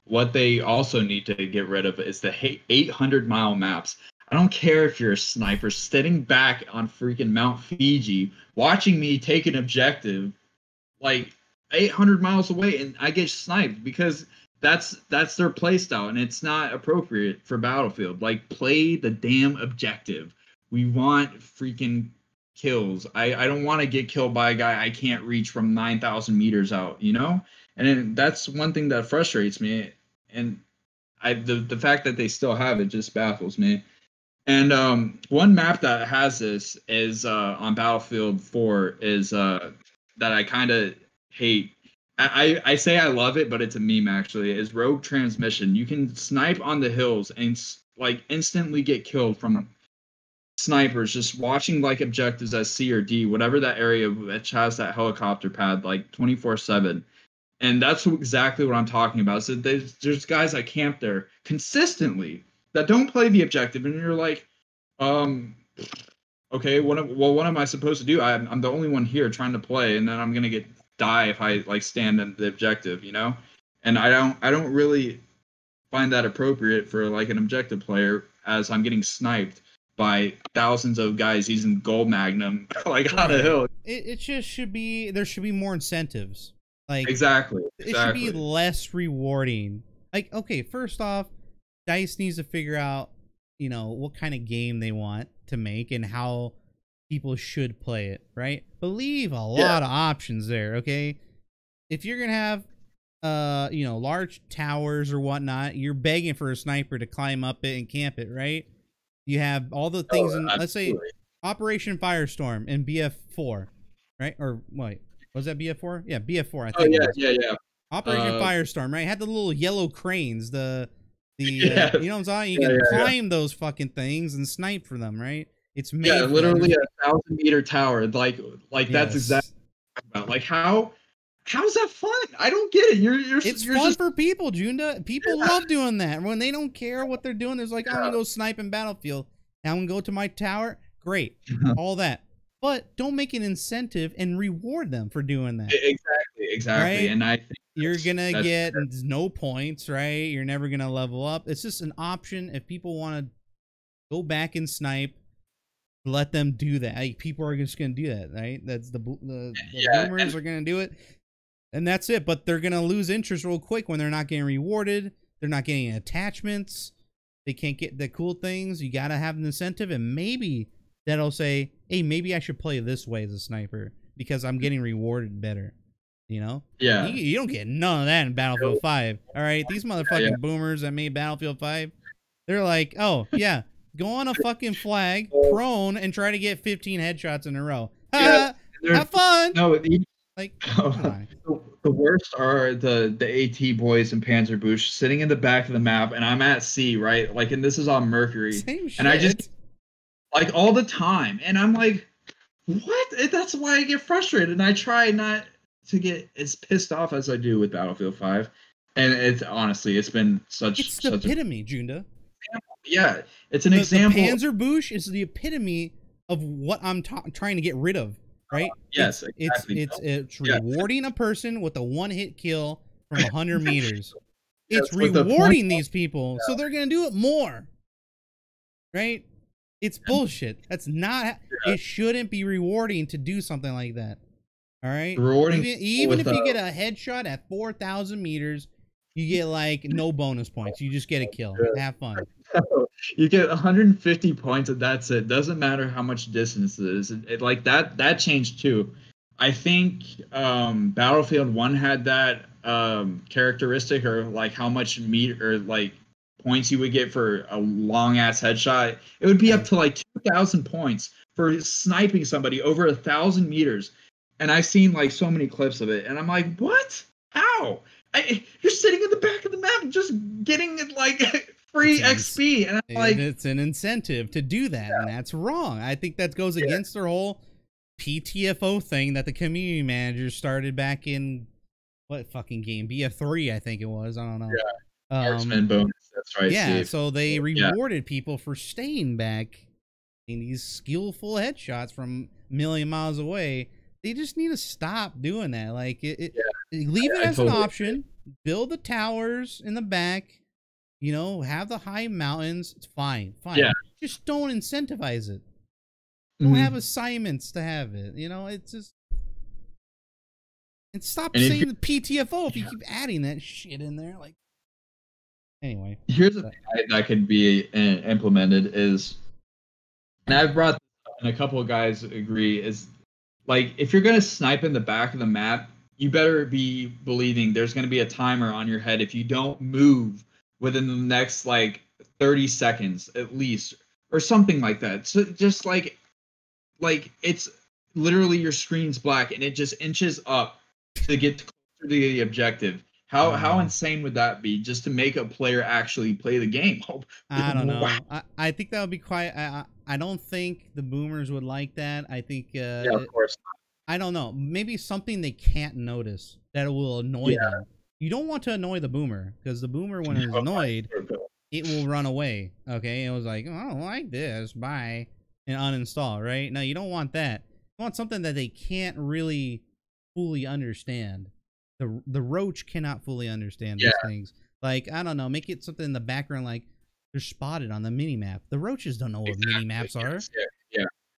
what they also need to get rid of is the 800-mile maps. I don't care if you're a sniper sitting back on freaking Mount Fiji watching me take an objective like 800 miles away and I get sniped, because that's their play style, and it's not appropriate for Battlefield. Like, play the damn objective. We want freaking kills. I don't want to get killed by a guy I can't reach from 9,000 meters out, And that's one thing that frustrates me. And the fact that they still have it just baffles me. And one map that has this is on Battlefield 4 is that I kind of hate. I say I love it, but it's a meme actually. Is Rogue Transmission. You can snipe on the hills and like instantly get killed from snipers just watching like objectives at C or D, whatever that area which has that helicopter pad, like 24/7. And that's exactly what I'm talking about. So there's guys that camp there consistently that don't play the objective, and you're like, okay, what am I supposed to do? I'm the only one here trying to play, and then I'm gonna die if I like stand in the objective, And I don't really find that appropriate for like an objective player, as I'm getting sniped by thousands of guys using gold magnum like on a hill.
It just should be, there should be more incentives. Like,
Exactly.
It should be less rewarding Like, okay, first off, DICE needs to figure out, you know, what kind of game they want to make and how people should play it, right? But leave a lot of options there, okay? If you're gonna have, you know, large towers or whatnot, you're begging for a sniper to climb up it and camp it, right? You have all the things in, let's say, Operation Firestorm in BF4, right? Or wait, was that BF4? Yeah, BF4. I think.
Yeah.
Operation Firestorm, right? Had the little yellow cranes, you know what I'm saying? You can climb those fucking things and snipe for them, right? It's made for
literally
them.
1,000-meter tower. Like that's exactly about. Like how's that fun? I don't get it.
It's fun just for people, Junda. People love doing that. When they don't care what they're doing, there's like, I'm gonna go snipe in Battlefield. Now I'm gonna go to my tower. Great, all that. But don't make an incentive and reward them for doing that.
Exactly. Right? And I think
you're gonna get no points, right? You're never gonna level up. It's just an option. If people want to go back and snipe, let them do that. Like, people are just gonna do that, right? That's the boomers are gonna do it, and that's it. But they're gonna lose interest real quick when they're not getting rewarded. They're not getting attachments. They can't get the cool things. You gotta have an incentive, and maybe that'll say, hey, maybe I should play this way as a sniper because I'm getting rewarded better. You know?
Yeah.
You don't get none of that in Battlefield 5. All right? These motherfucking boomers that made Battlefield 5, they're like, oh, yeah, go on a fucking flag, prone, and try to get 15 headshots in a row. Have fun!
No,
like,
the worst are the AT boys in Panzerbusch sitting in the back of the map, and I'm at C, right? Like, and this is on Mercury.
Same shit.
And I just, like, all the time. And I'm like, what? That's why I get frustrated. And I try not to get as pissed off as I do with Battlefield 5. And it's honestly, it's been such
the epitome, Junda.
Yeah, it's an example.
The Panzerbusch is the epitome of what I'm trying to get rid of, right?
Yes, exactly.
It's rewarding a person with a one-hit kill from 100 meters. It's rewarding these people, so they're gonna do it more, right? It's bullshit. That's not. It shouldn't be rewarding to do something like that. All right.
Rewarding
even if you get a headshot at 4,000 meters, you get like no bonus points. You just get a kill. Have fun.
You get 150 points, and that's it. Doesn't matter how much distance it is. Like that changed too. I think Battlefield 1 had that characteristic, or like how much or like points you would get for a long ass headshot. It would be up to like 2,000 points for sniping somebody over 1,000 meters. And I've seen like so many clips of it, and I'm like, what? How? You're sitting in the back of the map just getting like free XP, and I'm like,
it's an incentive to do that, and that's wrong. I think that goes against their whole PTFO thing that the community managers started back in what fucking game? BF3, I think it was. I don't know.
Yeah, marksman bonus. That's right.
Yeah,
Steve.
So they rewarded people for staying back in these skillful headshots from a million miles away. They just need to stop doing that. Like, leave it as an option. Build the towers in the back. You know, have the high mountains. It's fine.
Yeah.
Just don't incentivize it. Don't have assignments to have it. You know, it's just. And stop saying the PTFO if you keep adding that shit in there. Like, anyway.
Here's a thing that could be implemented is, and I've brought this up, and a couple of guys agree, is like, if you're going to snipe in the back of the map, you better be believing there's going to be a timer on your head if you don't move within the next like 30 seconds at least, or something like that. So just like it's literally your screen's black and it just inches up to get closer to the objective. How insane would that be, just to make a player actually play the game?
I don't know. I think that would be quite. I don't think the boomers would like that. I think.
Yeah, of course not.
I don't know. Maybe something they can't notice that will annoy them. You don't want to annoy the boomer, because the boomer, when it's annoyed, it will run away. Okay, it was like, oh, I don't like this. Bye, and uninstall. Right? No, you don't want that. You want something that they can't really fully understand. The roach cannot fully understand these things. Like, I don't know, make it something in the background, like they're spotted on the mini map. The roaches don't know what mini maps are.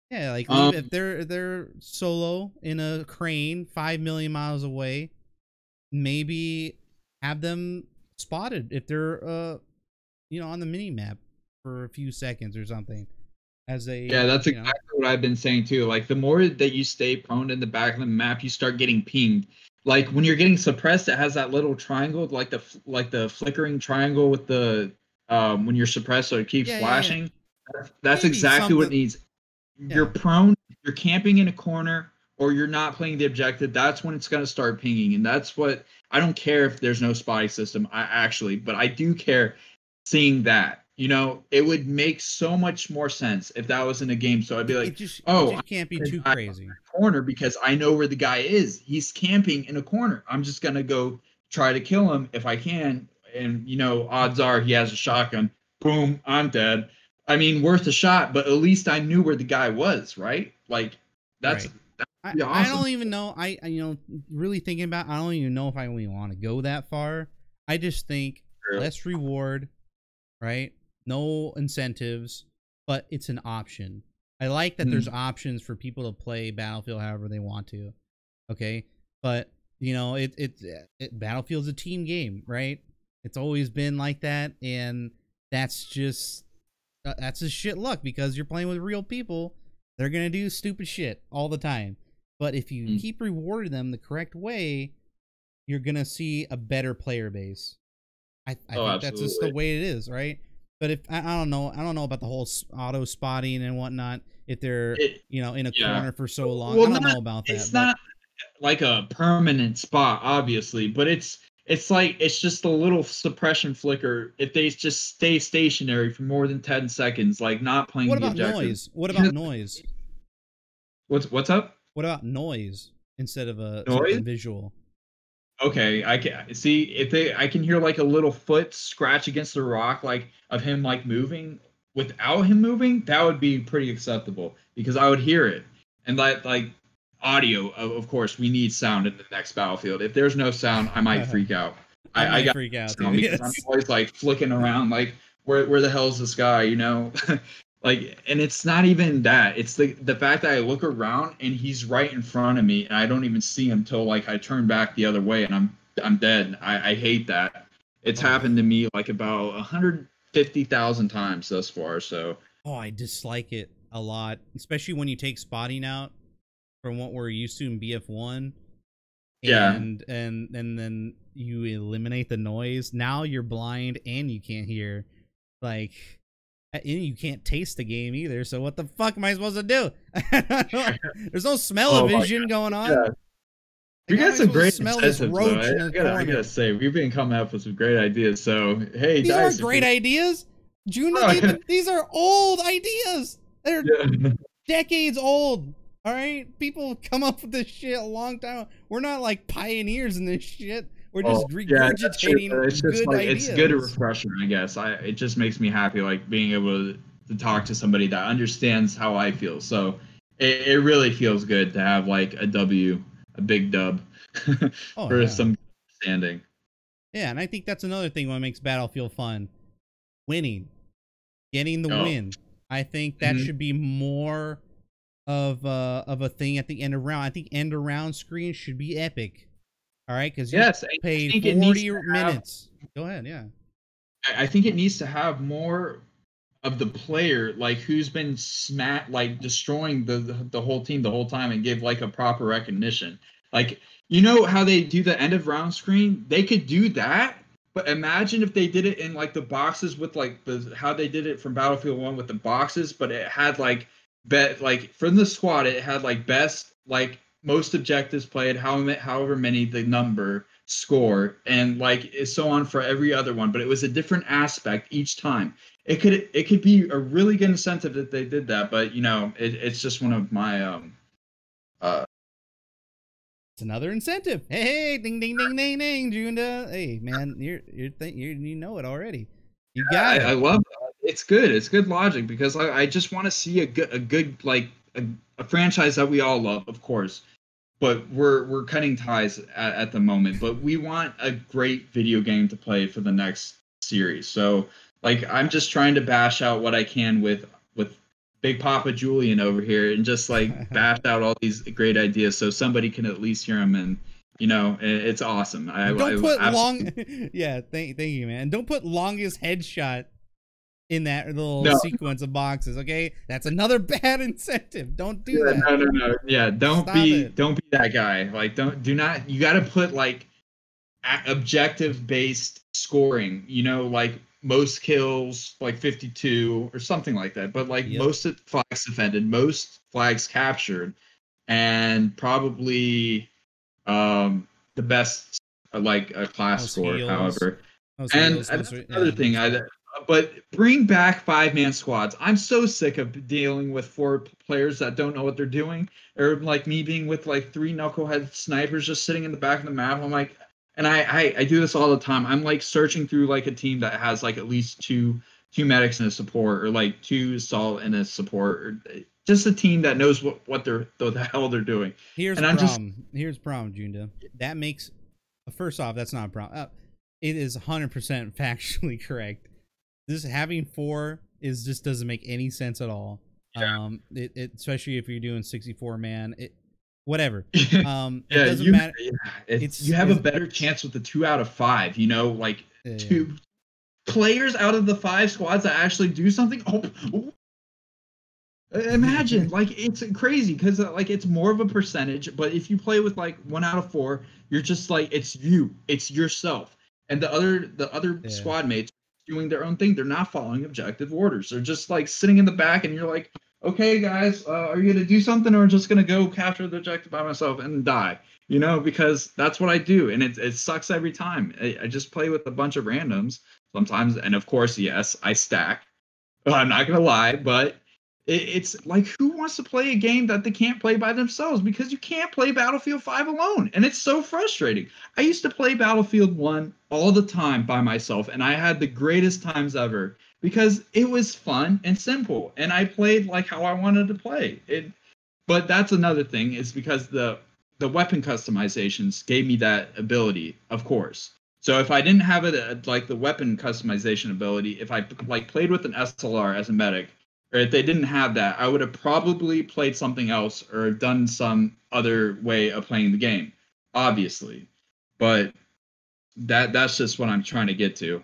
Yeah, like if they're solo in a crane 5 million miles away, maybe have them spotted if they're on the mini map for a few seconds or something.
Yeah, that's exactly what I've been saying too. Like the more that you stay prone in the back of the map, you start getting pinged. Like when you're getting suppressed, it has that little triangle, like the flickering triangle with the when you're suppressed, so it keeps flashing. That's
Maybe
exactly what
something.
it needs. You're prone, you're camping in a corner, or you're not playing the objective. That's when it's gonna start pinging, and that's what I don't care if there's no spy system. But I do care seeing that. It would make so much more sense if that was in a game. So I'd be like,
It just
oh,
can't be too crazy.
Corner because I know where the guy is. He's camping in a corner. I'm just gonna go try to kill him if I can. And odds are he has a shotgun. Boom, I'm dead. I mean, worth a shot, but at least I knew where the guy was, right? Like that's awesome.
I don't even know. Really thinking about, I don't even know if I really want to go that far. I just think less reward, right? No incentives, but it's an option. I like that there's options for people to play Battlefield however they want to. Okay, but Battlefield's a team game, right? It's always been like that, and that's just shit luck because you're playing with real people. They're gonna do stupid shit all the time. But if you keep rewarding them the correct way, you're gonna see a better player base. I think that's just the way it is, right? But if I don't know about the whole auto spotting and whatnot. If they're in a corner for so long, I don't know about that.
It's not like a permanent spot, obviously, but it's like it's just a little suppression flicker if they just stay stationary for more than 10 seconds, like not playing the objective.
Noise? What about noise?
What's up?
What about noise instead of
something
visual?
Okay, I can see I can hear like a little foot scratch against the rock, like of him like moving. Without him moving, that would be pretty acceptable because I would hear it. And like audio, of course, we need sound in the next Battlefield. If there's no sound, I might freak out. I got freak out too, because I'm always like flicking around, like where the hell is this guy? Like, and it's not even that. It's the fact that I look around and he's right in front of me, and I don't even see him till like I turn back the other way, and I'm dead. I hate that. It's happened to me like about 150,000 times thus far. So
I dislike it a lot, especially when you take spotting out from what we're used to in BF1. And then you eliminate the noise. Now you're blind and you can't hear, and you can't taste the game either. So what the fuck am I supposed to do? There's no smell-o-vision going on.
Yeah. We got some great incentives, I gotta say, we've been coming up with some great ideas. So hey,
these aren't great ideas. Junda, these are old ideas. They're decades old. All right, people come up with this shit a long time. We're not like pioneers in this shit. We're just regurgitating good ideas. It's good a refresher,
I guess. It just makes me happy, like being able to talk to somebody that understands how I feel. So it really feels good to have like a big dub for some understanding.
Yeah, and I think that's another thing what makes Battlefield fun. Winning. Getting the win. I think that should be more of a thing at the end of round. I think end of round screens should be epic. All right, because you paid 40 minutes. Go ahead, yeah.
I think it needs to have more of the player, like who's been destroying the whole team the whole time, and give like a proper recognition. Like, how they do the end of round screen? They could do that, but imagine if they did it in like the boxes with like how they did it from Battlefield 1 with the boxes, but it had like from the squad, it had like best, like most objectives played, however many the number score, and like so on for every other one, but it was a different aspect each time. It could be a really good incentive that they did that, but it's just one of my
it's another incentive. Hey, ding ding ding ding ding, Junda. Hey man, you know it already. You got it.
I love that. It's good. It's good logic because I just want to see a good like a franchise that we all love, of course. But we're cutting ties at the moment. But we want a great video game to play for the next series. So like I'm just trying to bash out what I can with Big Papa Julian over here and just like bash out all these great ideas so somebody can at least hear them You know, it's awesome.
Don't put long.
absolutely
Yeah, thank you, man. Don't put longest headshot in that little
no.
sequence of boxes. Okay, that's another bad incentive. Don't do
Yeah,
that.
no. Yeah,
Stop it.
don't be that guy. Like, do not. You got to put like objective based scoring. You know, like most kills, like 52 or something like that. But like
Yep.
most flags defended, most flags captured, and probably the best like a class
Most
score.
heals.
However,
Most
and
heals.
that's
Most,
another
yeah,
thing.
most heals.
But bring back 5-man squads. I'm so sick of dealing with 4 players that don't know what they're doing, or like me being with like 3 knucklehead snipers just sitting in the back of the map. I'm like, and I do this all the time. I'm like searching through like a team that has like at least two medics and a support, or like 2 assault and a support, or just a team that knows what they're the hell they're doing.
Here's
And
the
I'm just
problem. Here's the problem, Junda. That makes. First off, that's not a problem. It is 100% factually correct. This having 4 is just doesn't make any sense at all.
yeah.
Especially if you're doing 64 man. Whatever. It
Yeah,
doesn't matter.
yeah,
It's
you have a better chance with the 2 out of 5. You know, like
yeah.
2 players out of the 5 squads that actually do something. Imagine, like, it's crazy because like it's more of a percentage. But if you play with like 1 out of 4, you're just like it's yourself, and the other
Yeah.
squad mates doing their own thing. They're not following objective orders. They're just like sitting in the back, and you're like, okay, guys, are you gonna do something, or just gonna go capture the objective by myself and die? You know, because that's what I do, and it sucks every time. I just play with a bunch of randoms sometimes, and of course, yes, I stack. I'm not gonna lie, but it's like, who wants to play a game that they can't play by themselves? Because you can't play Battlefield 5 alone, and it's so frustrating. I used to play Battlefield 1 all the time by myself, and I had the greatest times ever because it was fun and simple, and I played like how I wanted to play it. But that's another thing, is because the weapon customizations gave me that ability, of course. So if I didn't have it, like the weapon customization ability, if I like played with an SLR as a medic, or if they didn't have that, I would have probably played something else or done some other way of playing the game, obviously. But that's just what I'm trying to get to.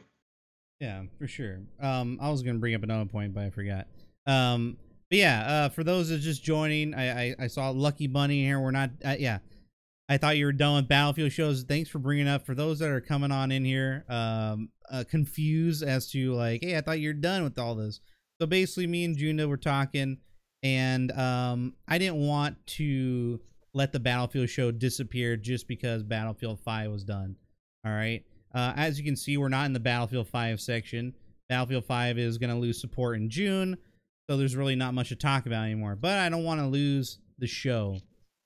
Yeah, for sure. I was gonna bring up another point, but I forgot. But yeah, for those that are just joining, I saw Lucky Bunny here. We're not. Yeah, I thought you were done with Battlefield shows. Thanks for bringing up. For those that are coming on in here, confused as to like, hey, I thought you're done with all this. So basically, me and Junda were talking, and I didn't want to let the Battlefield show disappear just because Battlefield 5 was done. All right. As you can see, we're not in the Battlefield 5 section. Battlefield 5 is going to lose support in June, so there's really not much to talk about anymore. But I don't want to lose the show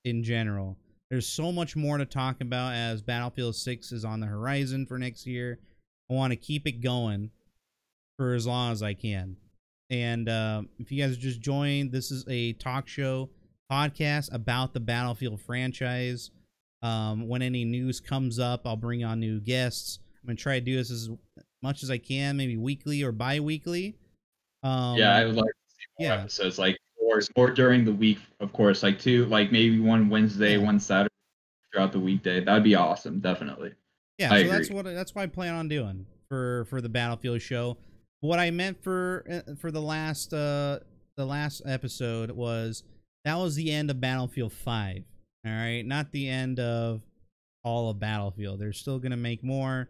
in general. There's so much more to talk about as Battlefield 6 is on the horizon for next year. I want to keep it going for as long as I can. And if you guys just joined, this is a talk show podcast about the Battlefield franchise. When any news comes up, I'll bring on new guests. I'm going to try to do this as much as I can, maybe weekly or bi-weekly.
Yeah, I would like to see more episodes, like more during the week, of course, like 2, like maybe one Wednesday, one Saturday throughout the weekday. That'd be awesome, definitely.
Yeah,
I
so
agree.
that's what I plan on doing for the Battlefield show. What I meant for the last episode was that was the end of Battlefield 5. All right, not the end of all of Battlefield. They're still gonna make more,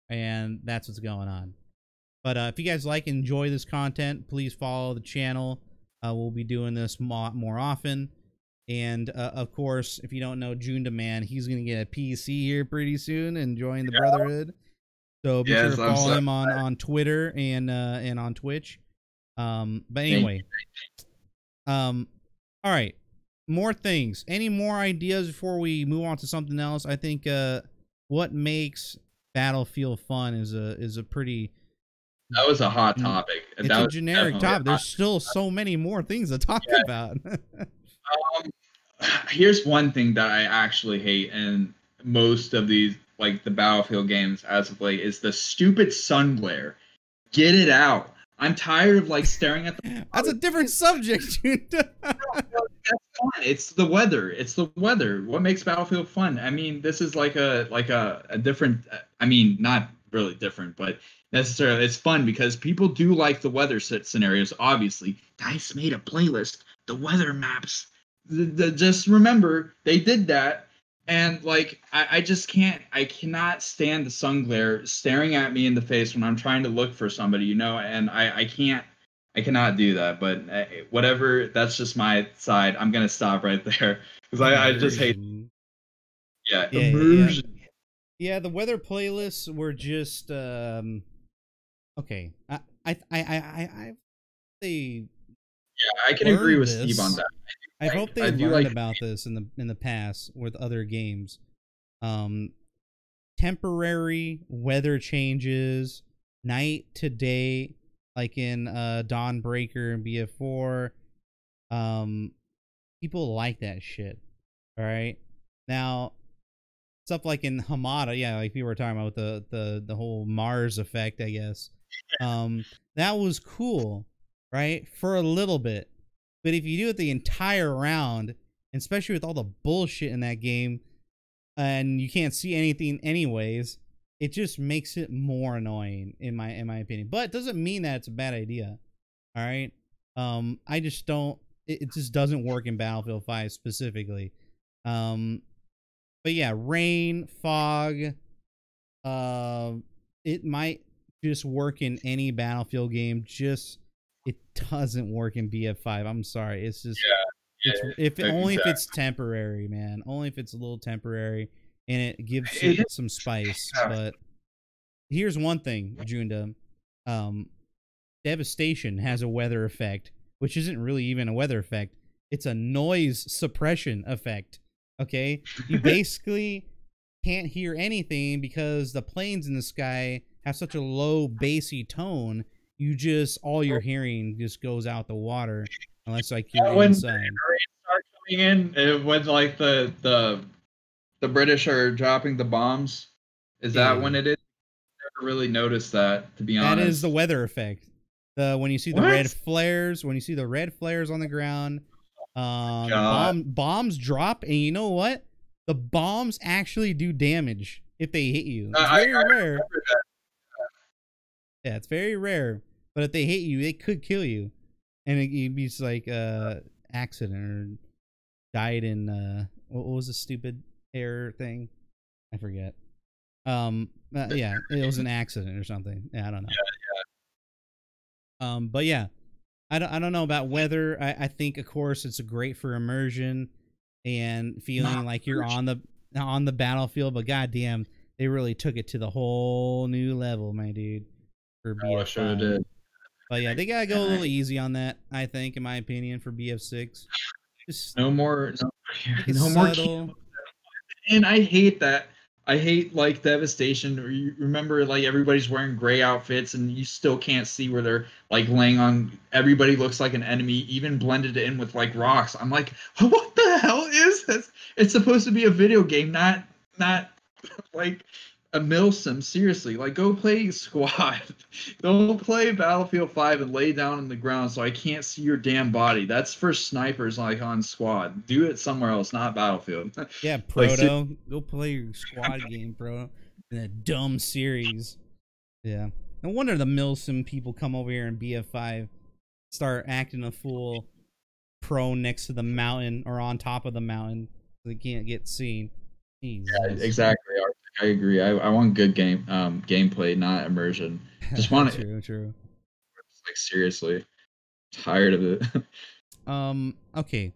and that's what's going on. But if you guys enjoy this content, please follow the channel. We'll be doing this more often. And of course, if you don't know Junda, man, he's gonna get a PC here pretty soon and join the Brotherhood. So be sure to follow him on Twitter and on Twitch. But anyway, all right, more things. Any more ideas before we move on to something else? I think what makes Battlefield fun is a pretty.
That was a hot topic.
It's a generic topic. There's still so many more things to talk about.
Here's one thing that I actually hate in most of these, like the Battlefield games as of late, is the stupid sun glare. Get it out. I'm tired of like staring at the.
That's a different subject, Junda.
That's fun. It's the weather. It's the weather. What makes Battlefield fun? I mean, this is like a different. I mean, not really different, but necessarily it's fun because people do like the weather scenarios. Obviously, Dice made a playlist. The weather maps. Just remember they did that, and like I just can't. I cannot stand the sun glare staring at me in the face when I'm trying to look for somebody. You know, and I can't. I cannot do that, but whatever. That's just my side. I'm gonna stop right there because I just hate. Yeah, immersion.
Yeah, the weather playlists were just okay. They
Yeah, I can agree with Steve on that.
I hope they learned about this in the past with other games. Temporary weather changes, night to day, like in Dawnbreaker and BF4. People like that shit. All right. Now, stuff like in Hamada, yeah, like people were talking about the whole Mars effect, I guess. That was cool, right? For a little bit. But if you do it the entire round, and especially with all the bullshit in that game, and you can't see anything anyways, it just makes it more annoying in my opinion. But it doesn't mean that it's a bad idea. All right. I just don't. It just doesn't work in Battlefield 5 specifically. But yeah, rain, fog. It might just work in any Battlefield game. Just it doesn't work in BF5. I'm sorry. It's just if it's temporary, man. Only if it's a little temporary and it gives it some spice. But here's one thing, Junda. Devastation has a weather effect, which isn't really even a weather effect. It's a noise suppression effect. Okay? You basically can't hear anything because the planes in the sky have such a low bassy tone. You just all you're hearing just goes out the water unless like you're inside.
When rain starts coming in, when like the British are dropping the bombs, is that when it is? I never really noticed that, to be honest.
That is the weather effect. When you see the red flares, on the ground, bombs drop, and you know what? The bombs actually do damage if they hit you. It's very rare. Yeah, it's very rare. But if they hit you, it could kill you, and it'd be just like accident or died in what was the stupid air thing? I forget. Yeah, it was an accident or something. Yeah, I don't know. But yeah, I don't know about weather. I think of course it's great for immersion and feeling like you're on the battlefield. But goddamn, they really took it to the whole new level, my dude. For BF5.
I sure did.
But yeah, they gotta go a little easy on that. I think, in my opinion, for BF6. Just
no more.
Subtle.
And I hate that. I hate like devastation. You remember like everybody's wearing gray outfits and you still can't see where they're like laying on. Everybody looks like an enemy, even blended in with like rocks. I'm like, what the hell is this? It's supposed to be a video game, not like a milsim. Seriously, like go play Squad. Don't play Battlefield 5 and lay down on the ground so I can't see your damn body. That's for snipers like on Squad. Do it somewhere else, not Battlefield.
Yeah, Proto. Go play your Squad game, bro. In a dumb series. Yeah. No wonder the milsim people come over here in BF5, start acting a fool, prone next to the mountain or on top of the mountain so they can't get seen. Jesus.
Yeah, exactly. I agree. I want good gameplay, not immersion. Just want it.
True.
Like seriously, tired of it.
Okay.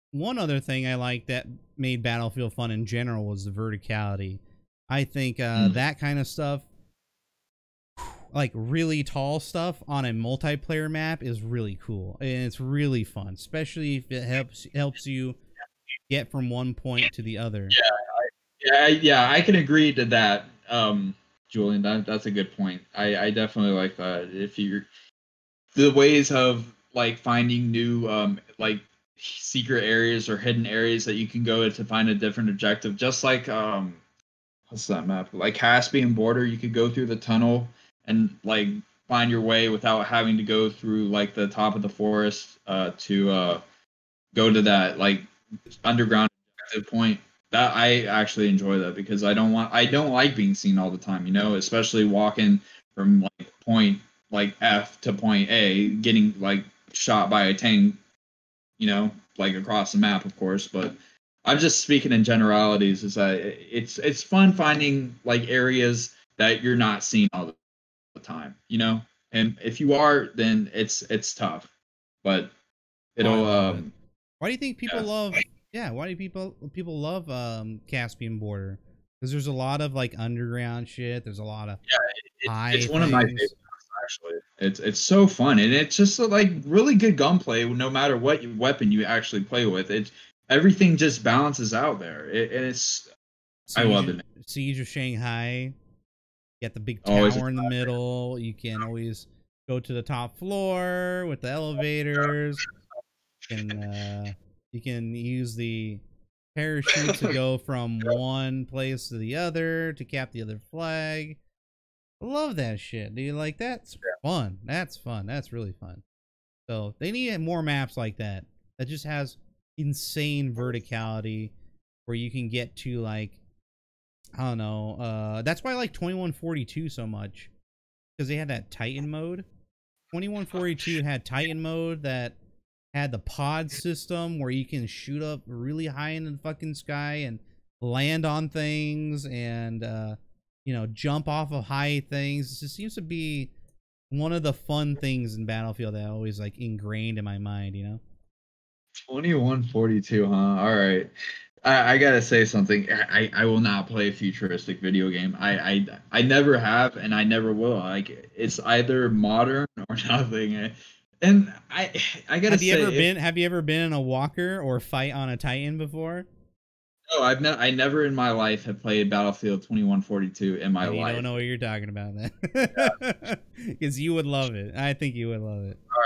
One other thing I like that made Battlefield fun in general was the verticality. I think that kind of stuff, like really tall stuff on a multiplayer map, is really cool and it's really fun, especially if it helps you get from one point to the other.
Yeah, I can agree to that, Julian. That's a good point. I definitely like that. If you're the ways of like finding new like secret areas or hidden areas that you can go to find a different objective, just like what's that map? Like Caspian border, you could go through the tunnel and like find your way without having to go through like the top of the forest to go to that like underground objective point. That I actually enjoy that because I don't like being seen all the time, you know, especially walking from like point like F to point A, getting like shot by a tank, you know, like across the map, of course. But I'm just speaking in generalities. Is that it's fun finding like areas that you're not seeing all the time, you know. And if you are, then it's tough. But
Oh, I
it'll
love it. Why do you think people
yeah.
love? Yeah, why do people love Caspian Border? Because there's a lot of like underground shit. There's a lot of high
It's one
things.
of my favorites actually. It's so fun and it's just like really good gunplay no matter what weapon you actually play with. It's everything just balances out there. And it's I love it.
Siege of Shanghai. You got the big
Always
tower in the middle. You can always go to the top floor with the elevators. You can use the parachute to go from one place to the other to cap the other flag. I love that shit. Do you like that? It's fun. That's fun. That's really fun. So they need more maps like that. That just has insane verticality where you can get to like I don't know. That's why I like 2142 so much because they had that Titan mode. 2142 had Titan mode that had the pod system where you can shoot up really high in the fucking sky and land on things and you know, jump off of high things. It seems to be one of the fun things in Battlefield that I always like ingrained in my mind, you know.
2142, huh? All right. I gotta say something. I will not play a futuristic video game. I never have and I never will. Like it's either modern or nothing. And I gotta say,
have you ever been in a walker or fight on a Titan before?
no, I never in my life have played Battlefield 2142 in my
And you
life.
don't know what you're talking about then. Because you would love it. I think you would love it.
All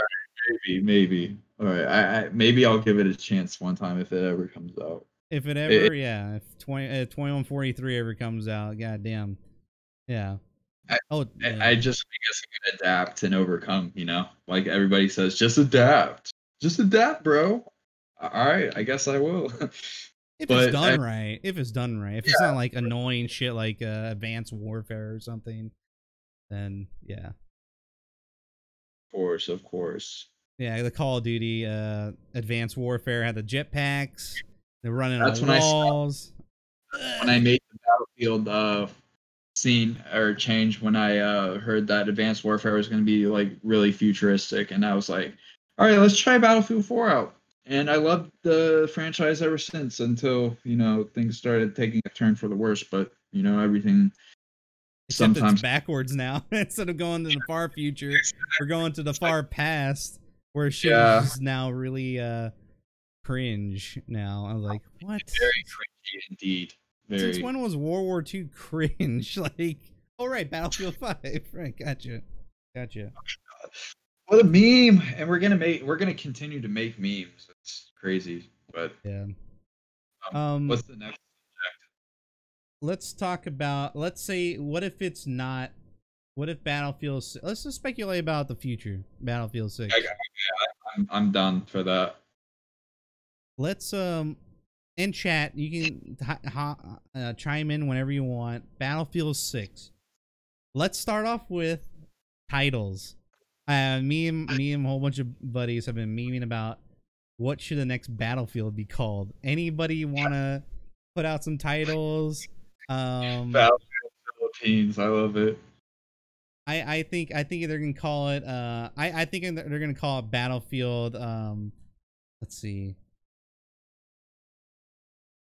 right, maybe. All right, I maybe I'll give it a chance one time if it ever comes out.
If it ever, yeah, if 2143 ever comes out, goddamn, yeah.
I
Yeah.
just guess I can adapt and overcome. You know, like everybody says, just adapt, bro. All right, I guess I will.
If
But
it's done right, if it's
yeah,
not like annoying shit like Advanced Warfare or something, then yeah.
of course.
Yeah, the Call of Duty Advanced Warfare had the jetpacks. They're running
That's
on
when
walls.
when I made the Battlefield scene or change when I heard that Advanced Warfare was going to be like really futuristic, and I was like, all right, let's try Battlefield 4 out. And I loved the franchise ever since until, you know, things started taking a turn for the worse. But, you know, everything
Except
sometimes.
it's backwards now. Instead of going to the far future, we're going to the far past where shit is just now really cringe now. I was like, what?
Very cringy indeed. Very.
Since when was World War II cringe? Like, oh right, Battlefield 5. Right, gotcha.
What a meme! And we're gonna continue to make memes. It's crazy, but
yeah.
What's the next subject?
Let's talk about. Let's say, what if it's not? What if Battlefield? Let's just speculate about the future. Battlefield 6.
I'm done for that.
Let's in chat you can chime in whenever you want. Battlefield 6. Let's start off with titles. Me and a whole bunch of buddies have been memeing about what should the next Battlefield be called. Anybody want to put out some titles?
Battlefield Philippines, I love it.
I think they're gonna call it. I think they're gonna call it Battlefield. Let's see.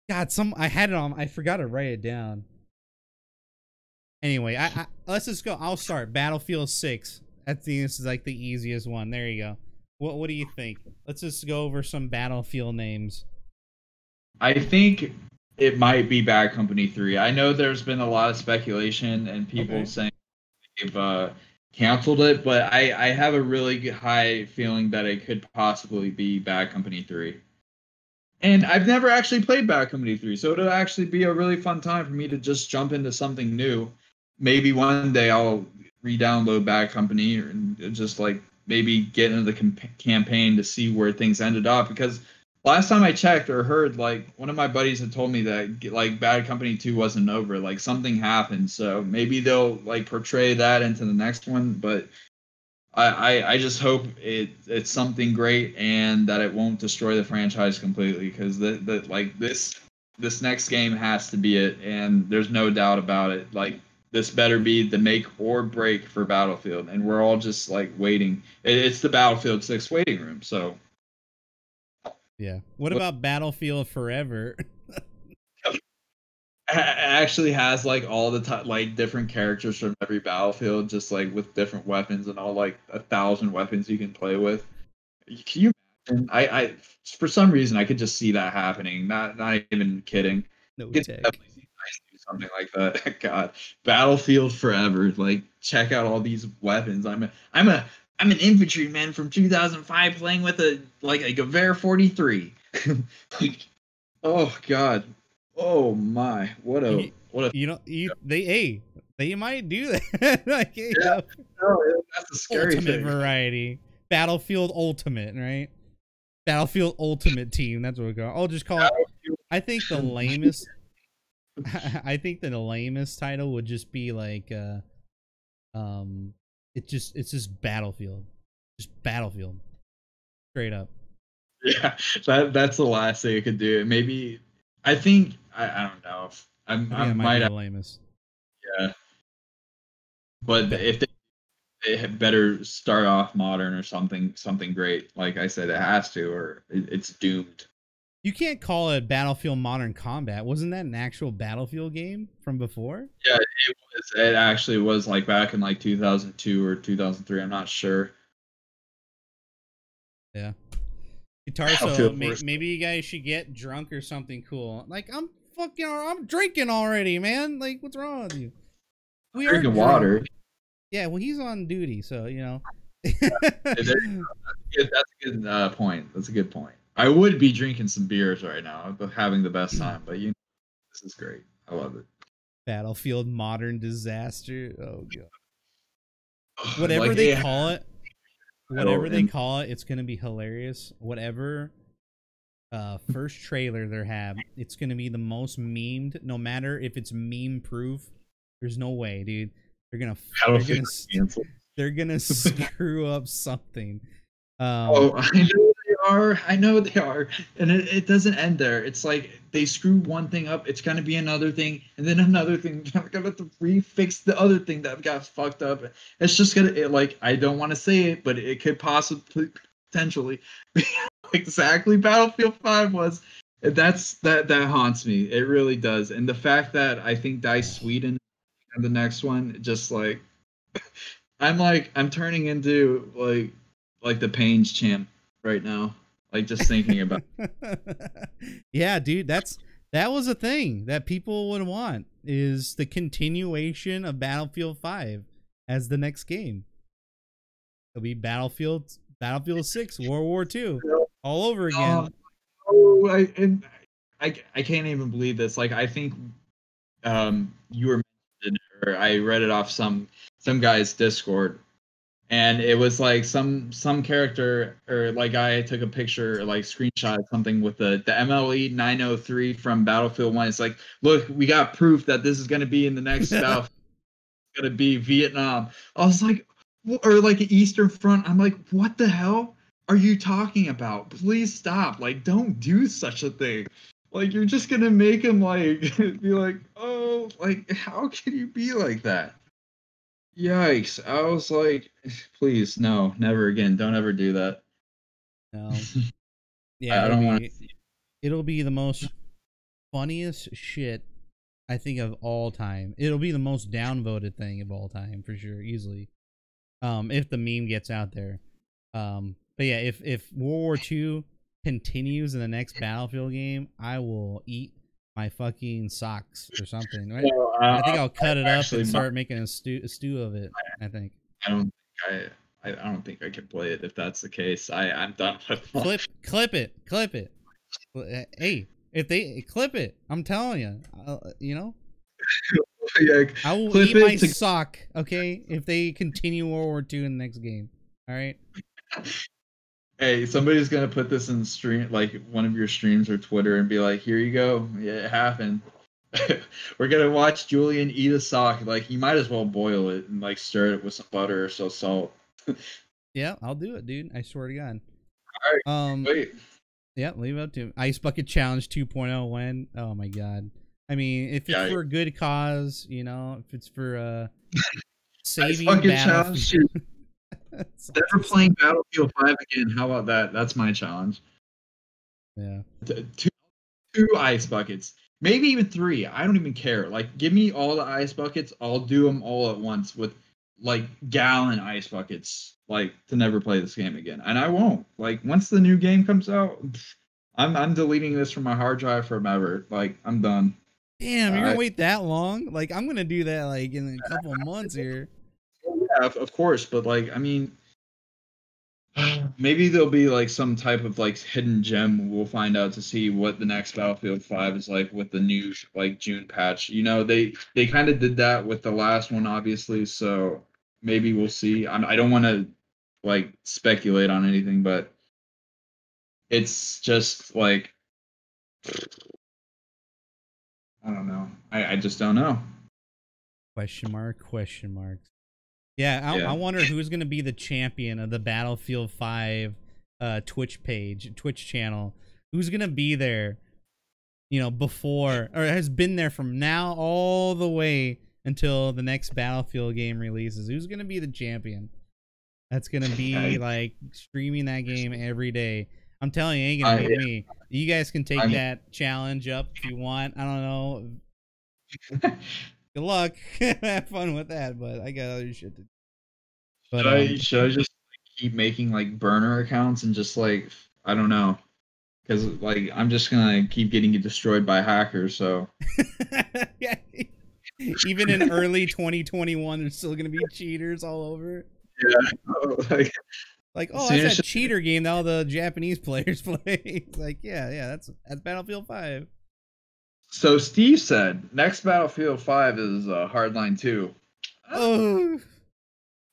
God, I had it on. I forgot to write it down. Anyway, let's just go. I'll start Battlefield 6. I think this is like the easiest one. There you go. What do you think? Let's just go over some Battlefield names.
I think it might be Bad Company 3. I know there's been a lot of speculation and people saying they've canceled it, but I have a really high feeling that it could possibly be Bad Company 3. And I've never actually played Bad Company 3, so it'll actually be a really fun time for me to just jump into something new. Maybe one day I'll re-download Bad Company and just like maybe get into the campaign to see where things ended up, because last time I checked or heard, like one of my buddies had told me that like Bad Company 2 wasn't over, like something happened, so maybe they'll like portray that into the next one. But I just hope it's something great and that it won't destroy the franchise completely, because the like this next game has to be it, and there's no doubt about it. Like this better be the make or break for Battlefield, and we're all just like waiting. It's the Battlefield 6 waiting room. So
yeah. What about Battlefield Forever?
actually has like all the like different characters from every Battlefield, just like with different weapons and all, like 1,000 weapons you can play with. Can you imagine? I for some reason I could just see that happening. Not even kidding.
No
It's
tech.
definitely nice to do something like that. God, Battlefield Forever. Like check out all these weapons. I'm an infantryman from 2005 playing with a Gewehr 43. Like, oh God. Oh my,
They might do that. Like,
yeah, no, that's a scary
Ultimate
thing.
variety. Battlefield Ultimate, right? Battlefield Ultimate Team. That's what we call. I'll just call it. I think the lamest. I think the lamest title would just be like, it's just Battlefield, straight up.
Yeah, that's the last thing I could do. Maybe I think I don't know. If I
That might
might
be
have,
the lamest.
yeah. But if they had better start off modern or something great. Like I said, it has to, or it's doomed.
You can't call it Battlefield Modern Combat. Wasn't that an actual Battlefield game from before?
Yeah, it was. It actually was like back in like 2002 or 2003. I'm not sure.
Yeah. Guitar Solo. Maybe you guys should get drunk or something cool. Like I'm drinking already, man. Like what's wrong with you? We are
drinking water.
Yeah, well he's on duty, so you know.
That's a good point. That's a good point. I would be drinking some beers right now, but having the best time. But this is great. I love it.
Battlefield Modern Disaster. Oh god. Whatever they call it. Whatever they call it, it's gonna be hilarious. Whatever first trailer they have, it's gonna be the most memed. No matter if it's meme proof, there's no way, dude. They're gonna screw up something.
Oh, I know they are, and it doesn't end there. It's like they screw one thing up, it's gonna be another thing, and then another thing. They're gonna have to refix the other thing that got fucked up. It's just like I don't want to say it, but it could potentially be exactly Battlefield 5 was. That haunts me. It really does, and the fact that I think Dice Sweden and the next one, just like I'm turning into like the Pains champ right now. Like just thinking about
yeah, dude, that was a thing that people would want, is the continuation of Battlefield 5 as the next game. It'll be Battlefield 6, World War II, all over again.
I can't even believe this. Like I think you were mentioned, or I read it off some guy's Discord. And it was like some character or like guy took a picture, like screenshot something with the MLE 903 from Battlefield 1. It's like, look, we got proof that this is going to be in the next Battlefield. It's going to be Vietnam. I was like, or like an Eastern Front. I'm like, what the hell are you talking about? Please stop. Like, don't do such a thing. Like, you're just going to make him like be like, oh, like, how can you be like that? Yikes. I was like, please, no, never again. Don't ever do that.
No. Yeah,
I don't want to.
It'll be the most funniest shit, I think, of all time. It'll be the most downvoted thing of all time, for sure, easily. If the meme gets out there. But yeah, if World War II continues in the next Battlefield game, I will eat my fucking socks or something, right? No, I think I'll cut it up and start making a stew of it. I think.
I don't think I can play it if that's the case. I'm done with
clip it. Hey, if they clip it, I'm telling you, you know.
Yeah,
I will
clip
eat
it
my
to-
sock, okay, if they continue World War II in the next game. All right.
Hey, somebody's gonna put this in stream, like one of your streams or Twitter, and be like, "Here you go. Yeah, it happened." We're gonna watch Julian eat a sock. Like, you might as well boil it and like stir it with some butter or some salt.
Yeah, I'll do it, dude. I swear to God.
All right, wait.
Yeah, leave it up to him. Ice Bucket Challenge 2.0 when? Oh my God. I mean, if it's
Yeah,
for a good cause, you know, if it's for
Ice
saving
bucket challenge.
Battlefield.
Never playing Battlefield 5 again. How about that? That's my challenge.
Yeah.
Two ice buckets, maybe even three. I don't even care. Like, give me all the ice buckets. I'll do them all at once with like gallon ice buckets. Like, to never play this game again, and I won't. Like, once the new game comes out, I'm deleting this from my hard drive forever. Like, I'm done.
Damn, you're gonna wait that long? Like, I'm gonna do that like in a couple of months here.
Yeah, of course, but like, I mean, maybe there'll be like some type of like hidden gem we'll find out to see what the next Battlefield 5 is like with the new like June patch. You know, they kind of did that with the last one, obviously, so maybe we'll see. I don't want to like speculate on anything, but it's just like, I don't know. I just don't know.
Question mark, question marks. Yeah, I wonder who's gonna be the champion of the Battlefield 5 Twitch page, Twitch channel. Who's gonna be there, you know, before, or has been there from now all the way until the next Battlefield game releases? Who's gonna be the champion? That's gonna be like streaming that game every day. I'm telling you, it ain't gonna be me. You guys can take that challenge up if you want. I don't know. Good luck. Have fun with that, but I got other shit to do. But
should I just keep making like burner accounts and just like, I don't know, because like I'm just gonna keep getting it destroyed by hackers. So
yeah, even in early 2021, there's still gonna be cheaters all over.
Yeah,
like oh, that's that cheater game that all the Japanese players play. It's like yeah, that's Battlefield 5.
So Steve said next Battlefield 5 is Hardline 2.
Oh.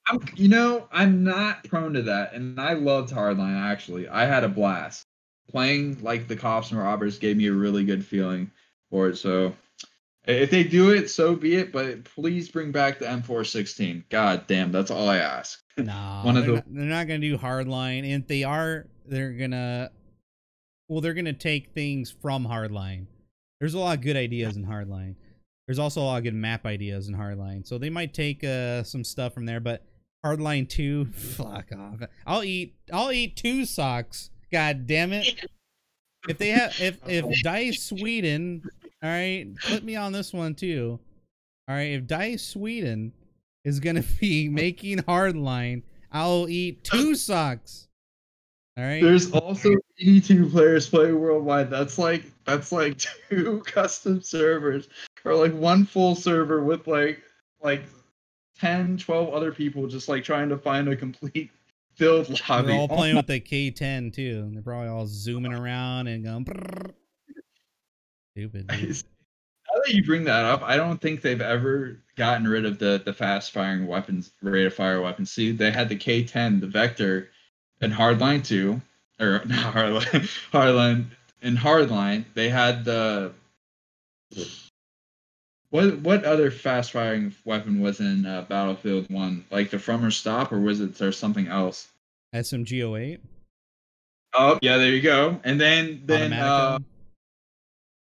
I'm not prone to that, and I loved Hardline. Actually, I had a blast playing. Like, the cops and robbers gave me a really good feeling for it. So, if they do it, so be it. But please bring back the M416. God damn, that's all I ask.
Nah, they're not gonna do Hardline, and if they are, they're gonna take things from Hardline. There's a lot of good ideas in Hardline. There's also a lot of good map ideas in Hardline, so they might take some stuff from there, but Hardline 2, fuck off. I'll eat 2 socks. God damn it. If they have if DICE Sweden, all right, put me on this one too. All right, if DICE Sweden is going to be making Hardline, I'll eat 2 socks. All right.
There's also 82 players play worldwide. That's like 2 custom servers, or like 1 full server with like 10, 12 other people just like trying to find a complete filled lobby.
They're all playing with the K10 too. They're probably all zooming around and going. Brrr. Stupid. Dude.
Now that you bring that up, I don't think they've ever gotten rid of the fast firing weapons, rate of fire weapons. See, they had the K10, the Vector, and Hardline 2, or not Hardline. In Hardline, they had the what other fast firing weapon was in Battlefield 1? Like the From or Stop, or was it there something else?
SMG08.
Oh yeah, there you go. And then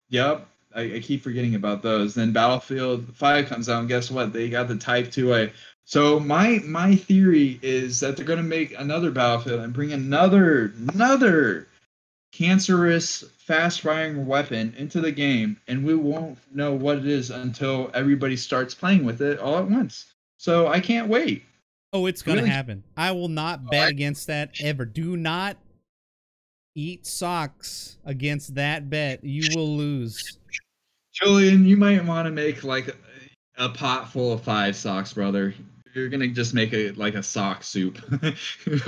yep. I keep forgetting about those. Then Battlefield 5 comes out, and guess what? They got the Type 2A. So my theory is that they're going to make another Battlefield and bring another cancerous, fast-firing weapon into the game, and we won't know what it is until everybody starts playing with it all at once. So I can't wait.
Oh, it's going to happen. I will not bet against that ever. Do not eat socks against that bet. You will lose.
Julian, you might want to make like a pot full of 5 socks, brother. You're gonna just make a sock soup.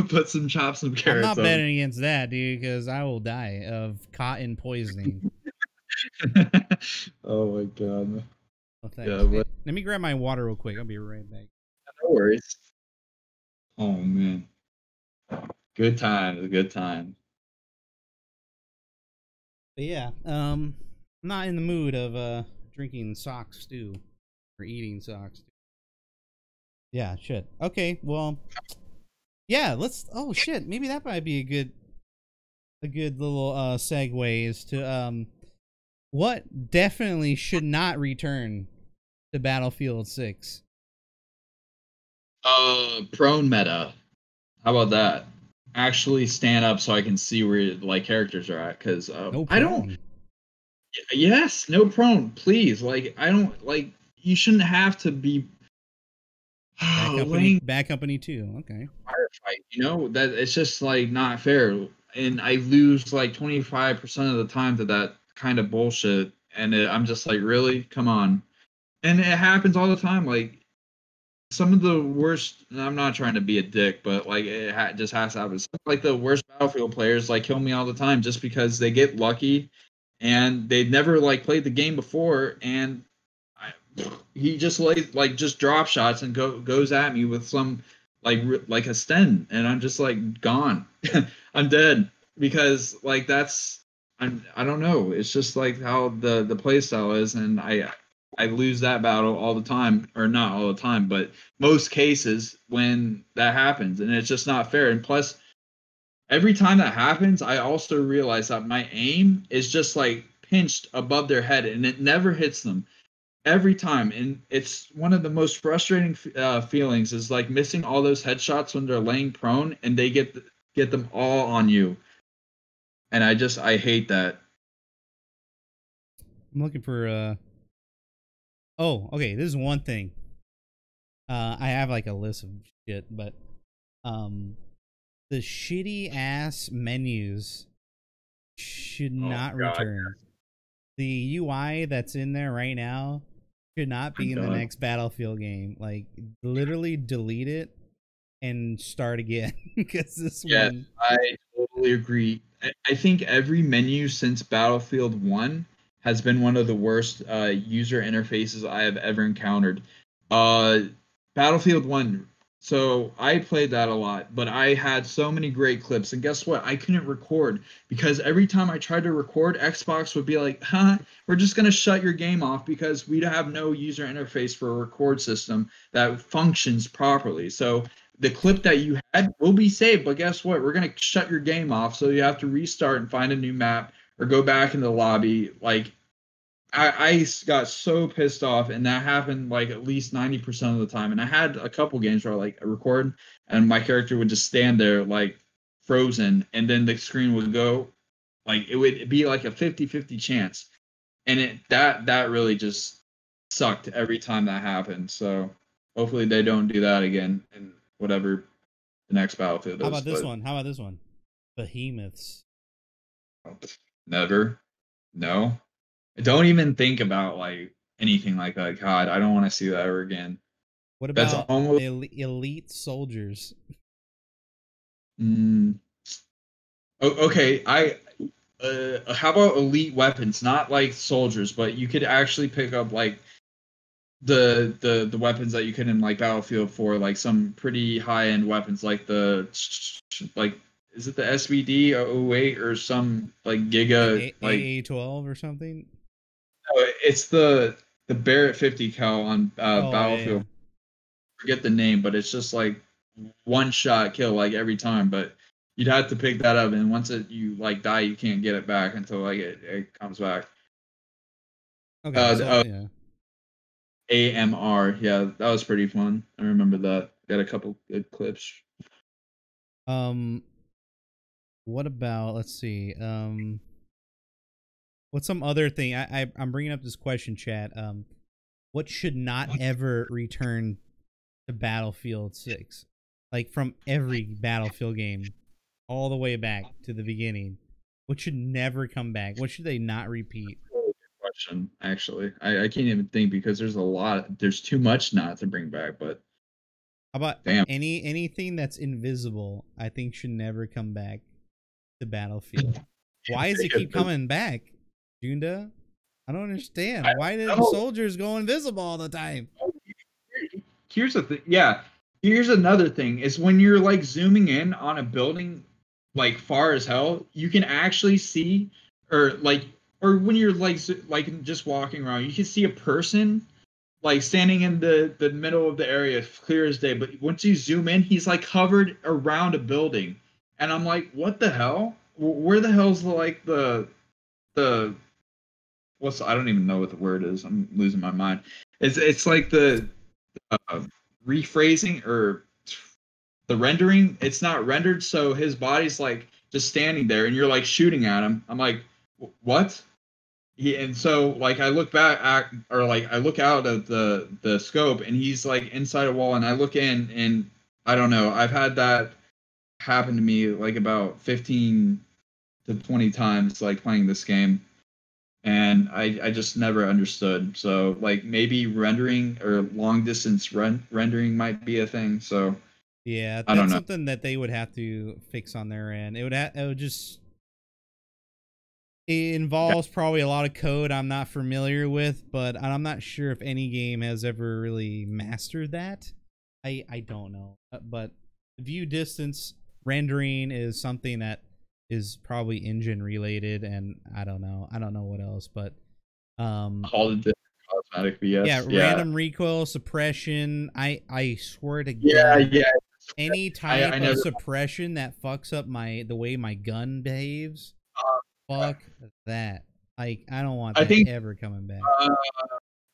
Put some chops, some carrots.
I'm not betting against that, dude, because I will die of cotton poisoning.
Oh my god.
Oh, thanks.
Yeah,
Hey,
but
let me grab my water real quick. I'll be right back.
no worries. Oh man, good time, good time.
But yeah, I'm not in the mood of drinking sock stew or eating sock stew. Yeah, shit. Okay, well, yeah, let's. Oh shit, maybe that might be a good little segue is to what definitely should not return to Battlefield 6.
Prone meta. How about that? Actually stand up so I can see where like characters are at, because
No
I don't.
prone.
Yes, no prone, please. Like I don't like. You shouldn't have to be laying
Bad company 2. Okay.
firefight. You know that it's just like not fair, and I lose like 25% of the time to that kind of bullshit, and I'm just like, really, come on. And it happens all the time. Like some of the worst. And I'm not trying to be a dick, but like just has to happen. Some, like the worst Battlefield players like kill me all the time just because they get lucky, and they've never like played the game before, and I, he just just drop shots and goes at me with some like a sten, and I'm just like gone. I'm dead because like that's I don't know. It's just like how the play style is, and I lose that battle all the time, or not all the time, but most cases when that happens, and it's just not fair. And plus, every time that happens, I also realize that my aim is just like pinched above their head, and it never hits them every time. And it's one of the most frustrating feelings is like missing all those headshots when they're laying prone, and they get them all on you. And I hate that.
I'm looking for oh, okay, this is one thing. I have like a list of shit, but um the shitty ass menus should
Oh
not
God,
return. The UI that's in there right now should not
my
be in the
God.
next Battlefield game. Like literally delete it and start again because this
Yes,
one.
I totally agree. I think every menu since Battlefield 1 has been one of the worst user interfaces I have ever encountered. Uh, Battlefield 1, so I played that a lot, but I had so many great clips, and guess what? I couldn't record because every time I tried to record, Xbox would be like, huh, we're just going to shut your game off because we have no user interface for a record system that functions properly. So the clip that you had will be saved, but guess what? We're gonna shut your game off, so you have to restart and find a new map or go back in the lobby. Like I got so pissed off, and that happened like at least 90% of the time. And I had a couple games where like I record and my character would just stand there like frozen, and then the screen would go like it would be like a 50-50 chance. And that really just sucked every time that happened. So hopefully they don't do that again in whatever the next Battlefield
How
is.
about this
But
one? How about this one? Behemoths.
never, no. Don't even think about like anything like that. God, I don't want to see that ever again.
What
That's
about
almost.
elite soldiers?
Mm, okay, I. How about elite weapons? Not like soldiers, but you could actually pick up like the weapons that you could in like Battlefield 4, like some pretty high end weapons, like the like is it the SVD 08 or some like Giga like
AA-12 or something?
no, it's the Barrett 50 cal on
Oh yeah.
Battlefield. Forget the name, but it's just like one shot kill like every time. But you'd have to pick that up, and once you like die, you can't get it back until like it comes back.
Okay, so
The
yeah.
AMR, yeah, that was pretty fun. I remember that. Got a couple good clips.
Um, what about let's see. What's some other thing? I'm bringing up this question, chat. What should not ever return to Battlefield 6? Like from every Battlefield game, all the way back to the beginning. What should never come back? What should they not repeat?
Question, actually. I can't even think because there's too much not to bring back, but
How about
damn.
anything that's invisible? I think should never come back to Battlefield. Why does it keep coming back, Junda? I don't understand. Why did soldiers go invisible all the time?
Here's the thing. Yeah, here's another thing. Is when you're like zooming in on a building, like far as hell, you can actually see, or when you're like just walking around, you can see a person like standing in the middle of the area, clear as day. But once you zoom in, he's like hovered around a building, and I'm like, what the hell? Where the hell's the what's I don't even know what the word is. I'm losing my mind. It's like the uh, rephrasing or the rendering. It's not rendered, so his body's like just standing there, and you're like shooting at him. I'm like, what? And so like I look back at, or like I look out of the scope, and he's like inside a wall, and I look in, and I don't know. I've had that happen to me like about 15 to 20 times, like playing this game. And I just never understood. So like maybe rendering or long distance rendering might be a thing. So
Yeah,
I don't
that's
know.
something that they would have to fix on their end. It would just it involves probably a lot of code I'm not familiar with, but I'm not sure if any game has ever really mastered that. I don't know, but view distance rendering is something that is probably engine related, and I don't know what else, but
All the cosmetic
yeah,
BS. Yeah.
random recoil suppression. I swear to
Yeah.
God,
Yeah.
any type
I
of
never.
suppression that fucks up the way my gun behaves, fuck that. I don't want
I
that
think
ever coming back.
uh,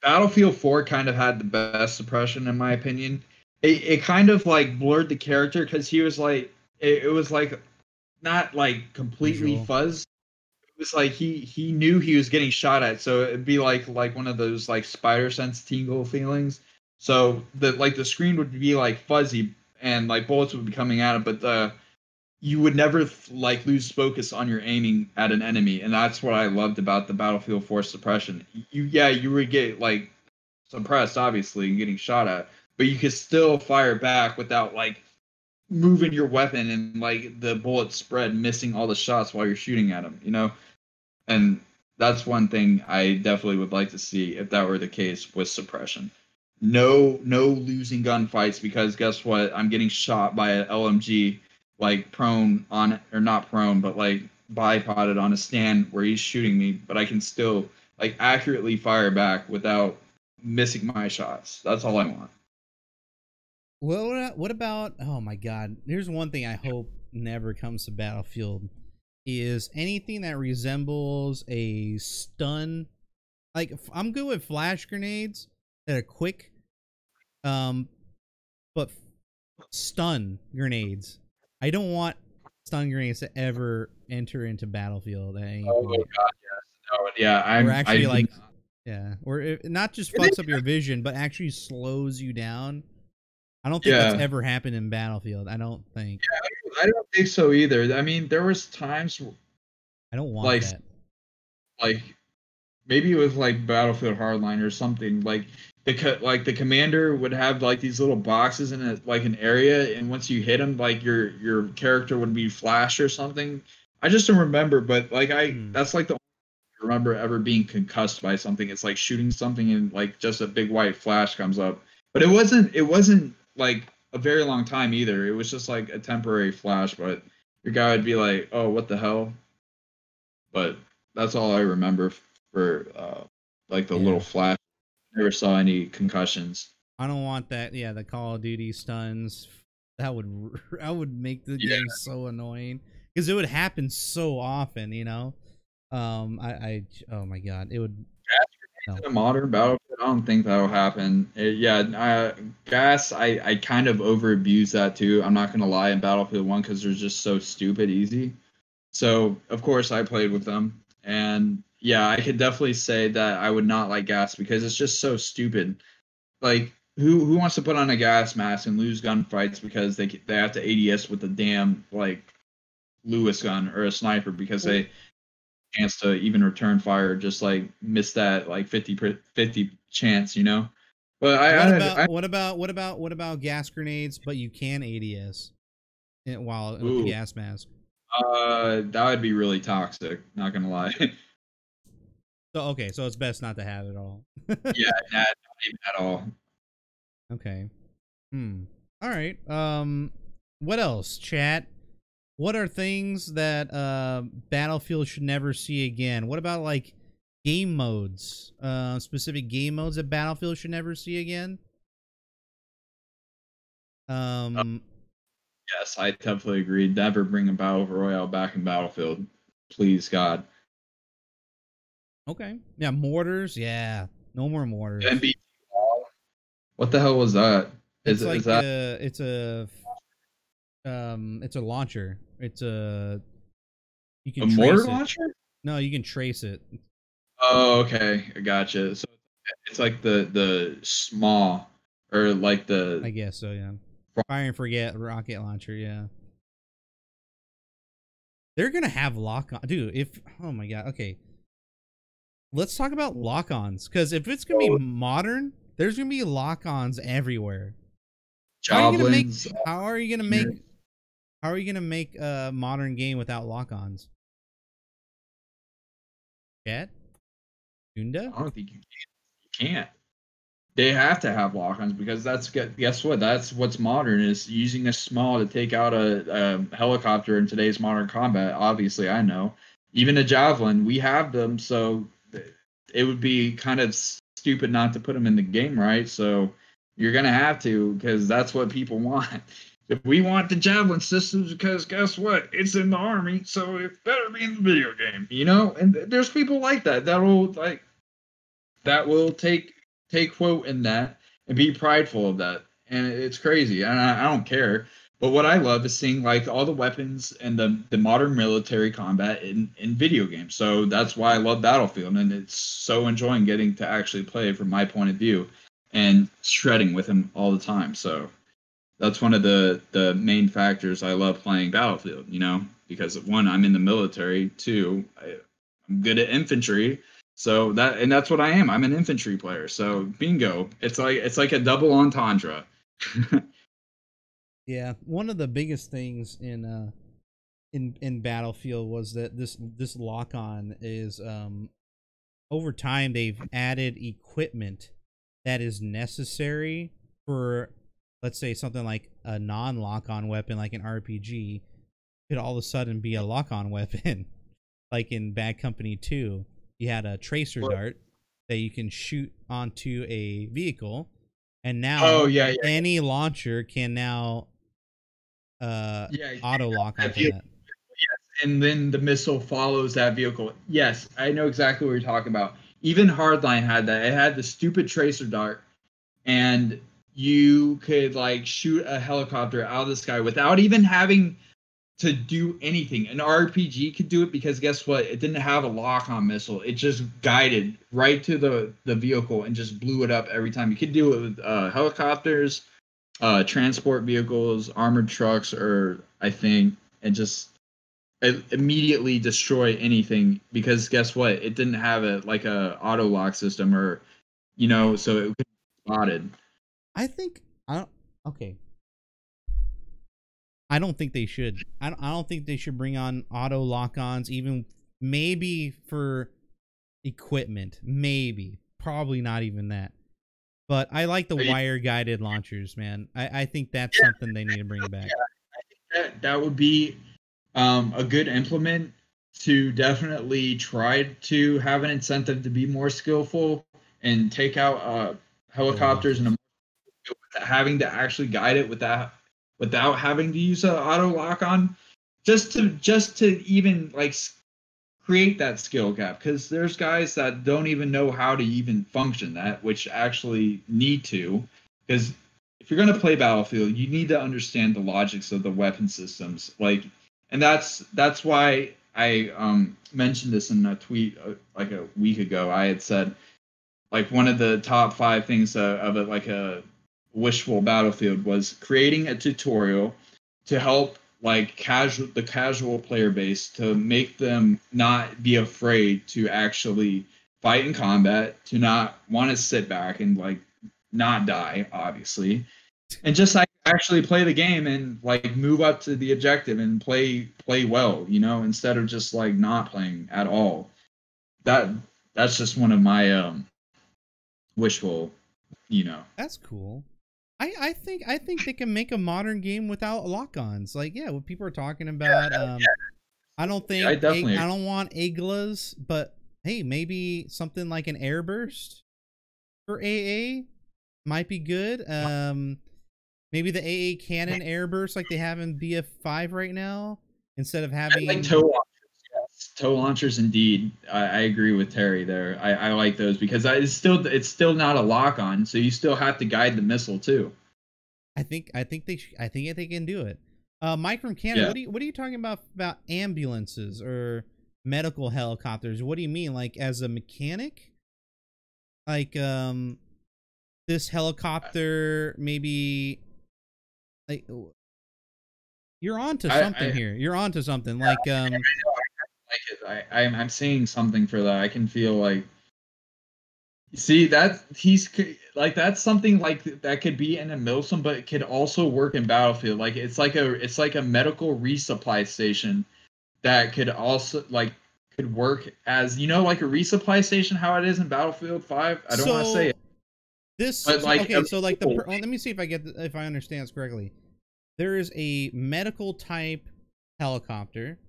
Battlefield 4 kind of had the best suppression in my opinion. It kind of like blurred the character because he was like it was like not like completely
Visual.
fuzz. It was like he knew he was getting shot at, so it'd be like one of those like spider sense tingle feelings. So the screen would be like fuzzy and like bullets would be coming at him, but you would never like lose focus on your aiming at an enemy, and that's what I loved about the Battlefield 4 suppression. You would get like suppressed obviously and getting shot at, but you could still fire back without like moving your weapon and like the bullet spread missing all the shots while you're shooting at them, you know? And that's one thing I definitely would like to see if that were the case with suppression. No losing gunfights because guess what? I'm getting shot by an LMG like prone on or not prone, but like bipoded on a stand where he's shooting me, but I can still like accurately fire back without missing my shots. That's all I want.
Well, what about? Oh my God! Here's one thing I hope never comes to Battlefield: is anything that resembles a stun. Like I'm good with flash grenades that are quick, but stun grenades. I don't want stun grenades to ever enter into Battlefield at any
Oh
point.
god, yes. No, yeah,
Or
I
actually,
would
like, yeah, or it not just fucks up your vision, but actually slows you down. I don't think that's
yeah.
ever happened in Battlefield. I don't think.
I don't think so either. I mean, there was times
I don't want
like
that.
like maybe it was like Battlefield Hardline or something. Like the commander would have like these little boxes in a, like an area, and once you hit them, like your character would be flashed or something. I just don't remember, but like that's like the only thing I remember ever being concussed by something. It's like shooting something and like just a big white flash comes up. But it wasn't like a very long time either. It was just like a temporary flash, but your guy would be like, "Oh, what the hell?" But that's all I remember for like the little
Yeah.
flash. Never saw any concussions.
I don't want that. Yeah, the Call of Duty stuns. That would make the
Yeah,
game so annoying because it would happen so often. You know. Oh my God, it would. No.
in a modern battlefield, I don't think that'll happen. Gas. I kind of over abuse that too. I'm not gonna lie in Battlefield 1 because they're just so stupid easy. So of course I played with them, and yeah, I could definitely say that I would not like gas because it's just so stupid. Like who wants to put on a gas mask and lose gunfights because they have to ADS with a damn like Lewis gun or a sniper because they chance to even return fire just like miss that like 50 chance, you know. But
what about gas grenades? But you can ADS while with the
ooh,
gas mask.
that would be really toxic. Not gonna lie.
So okay, so it's best not to have it all.
Yeah, not even at all.
Okay. All right. What else, chat? What are things that Battlefield should never see again? What about like game modes? Specific game modes that Battlefield should never see again?
Yes, I definitely agree. Never bring a battle royale back in Battlefield, please God.
Okay. Yeah, mortars. Yeah, no more mortars.
NBT. What the hell was that?
It's
Is
like
that
it's a launcher. It's a you
a
can
mortar
trace it.
launcher?
No, you can trace it.
Oh, okay, I gotcha. So it's like the small or like
I
the
guess so. Yeah. Fire and forget rocket launcher. Yeah. They're gonna have lock on, dude. If oh my god. Okay. Let's talk about lock-ons, because if it's gonna be modern, there's gonna be lock-ons everywhere.
javelins.
How are you gonna make? How are you gonna make a modern game without lock-ons? Chat? Junda?
I don't think you can't. They have to have lock-ons because that's guess what? That's what's modern is using a small to take out a helicopter in today's modern combat. Obviously, I know. Even a javelin, we have them, so it would be kind of stupid not to put them in the game, right? So you're gonna have to because that's what people want. If we want the javelin systems, because guess what? It's in the army, so it better be in the video game, you know. And there's people like that that will take quote in that and be prideful of that, and it's crazy. And I don't care. But what I love is seeing like all the weapons and the modern military combat in video games. So that's why I love Battlefield, and it's so enjoying getting to actually play from my point of view and shredding with him all the time. So that's one of the main factors I love playing Battlefield. You know, because one, I'm in the military. Two, I'm good at infantry. So that's what I am. I'm an infantry player. So bingo. It's like a double entendre.
Yeah, one of the biggest things in Battlefield was that this lock on is over time they've added equipment that is necessary for, let's say, something like a non-lock on weapon like an RPG could all of a sudden be a lock on weapon. Like in Bad Company 2, you had a tracer dart that you can shoot onto a vehicle, and now any launcher can now auto lock onto that.
Yes, and then the missile follows that vehicle. Yes, I know exactly what you're talking about. Even Hardline had that. It had the stupid tracer dart, and you could like shoot a helicopter out of the sky without even having to do anything. An RPG could do it because guess what? It didn't have a lock-on missile. It just guided right to the vehicle and just blew it up every time. You could do it with helicopters, transport vehicles, armored trucks, or I think, and just immediately destroy anything because guess what? It didn't have a auto lock system or, you know, so it could be spotted.
I don't think they should. I don't think they should bring on auto lock-ons, even maybe for equipment. Maybe. Probably not even that. But I like the wire-guided launchers, man. I think that's something they need to bring back.
Yeah, I think that would be a good implement to definitely try to have an incentive to be more skillful and take out helicopters and having to actually guide it without having to use an auto lock on, just to even like create that skill gap, because there's guys that don't even know how to even function that, which actually need to, because if you're going to play Battlefield, you need to understand the logics of the weapon systems, like, and that's why I mentioned this in a tweet like a week ago. I had said like one of the top 5 things of it, like a wishful Battlefield, was creating a tutorial to help like the casual player base, to make them not be afraid to actually fight in combat, to not want to sit back and like not die, obviously, and just like actually play the game and like move up to the objective and play well, you know, instead of just like not playing at all. that's just one of my wishful, you know.
That's cool. I think they can make a modern game without lock-ons. Like, yeah, what people are talking about. I don't think
I definitely
I don't want Iglas, but hey, maybe something like an airburst for AA might be good. Maybe the AA cannon airburst like they have in BF5 right now, instead of having
I like tow launchers. Yes. Tow launchers, indeed. I agree with Terry there. I like those because it's still not a lock on, so you still have to guide the missile too.
I think they can do it. Mike from Canada,
Yeah.
what are you talking about ambulances or medical helicopters? What do you mean, like as a mechanic? Like this helicopter maybe, like, you're onto something here. You're onto something.
Yeah,
like
I know, I like it. I'm seeing something for that. I can feel like, see that he's like, that's something like that could be in a Milsim, but it could also work in Battlefield. Like it's like a medical resupply station that could also like could work as, you know, like a resupply station, how it is in Battlefield 5. I don't want to say it, but like
okay, so like well, let me see if if I understand this correctly. There is a medical type helicopter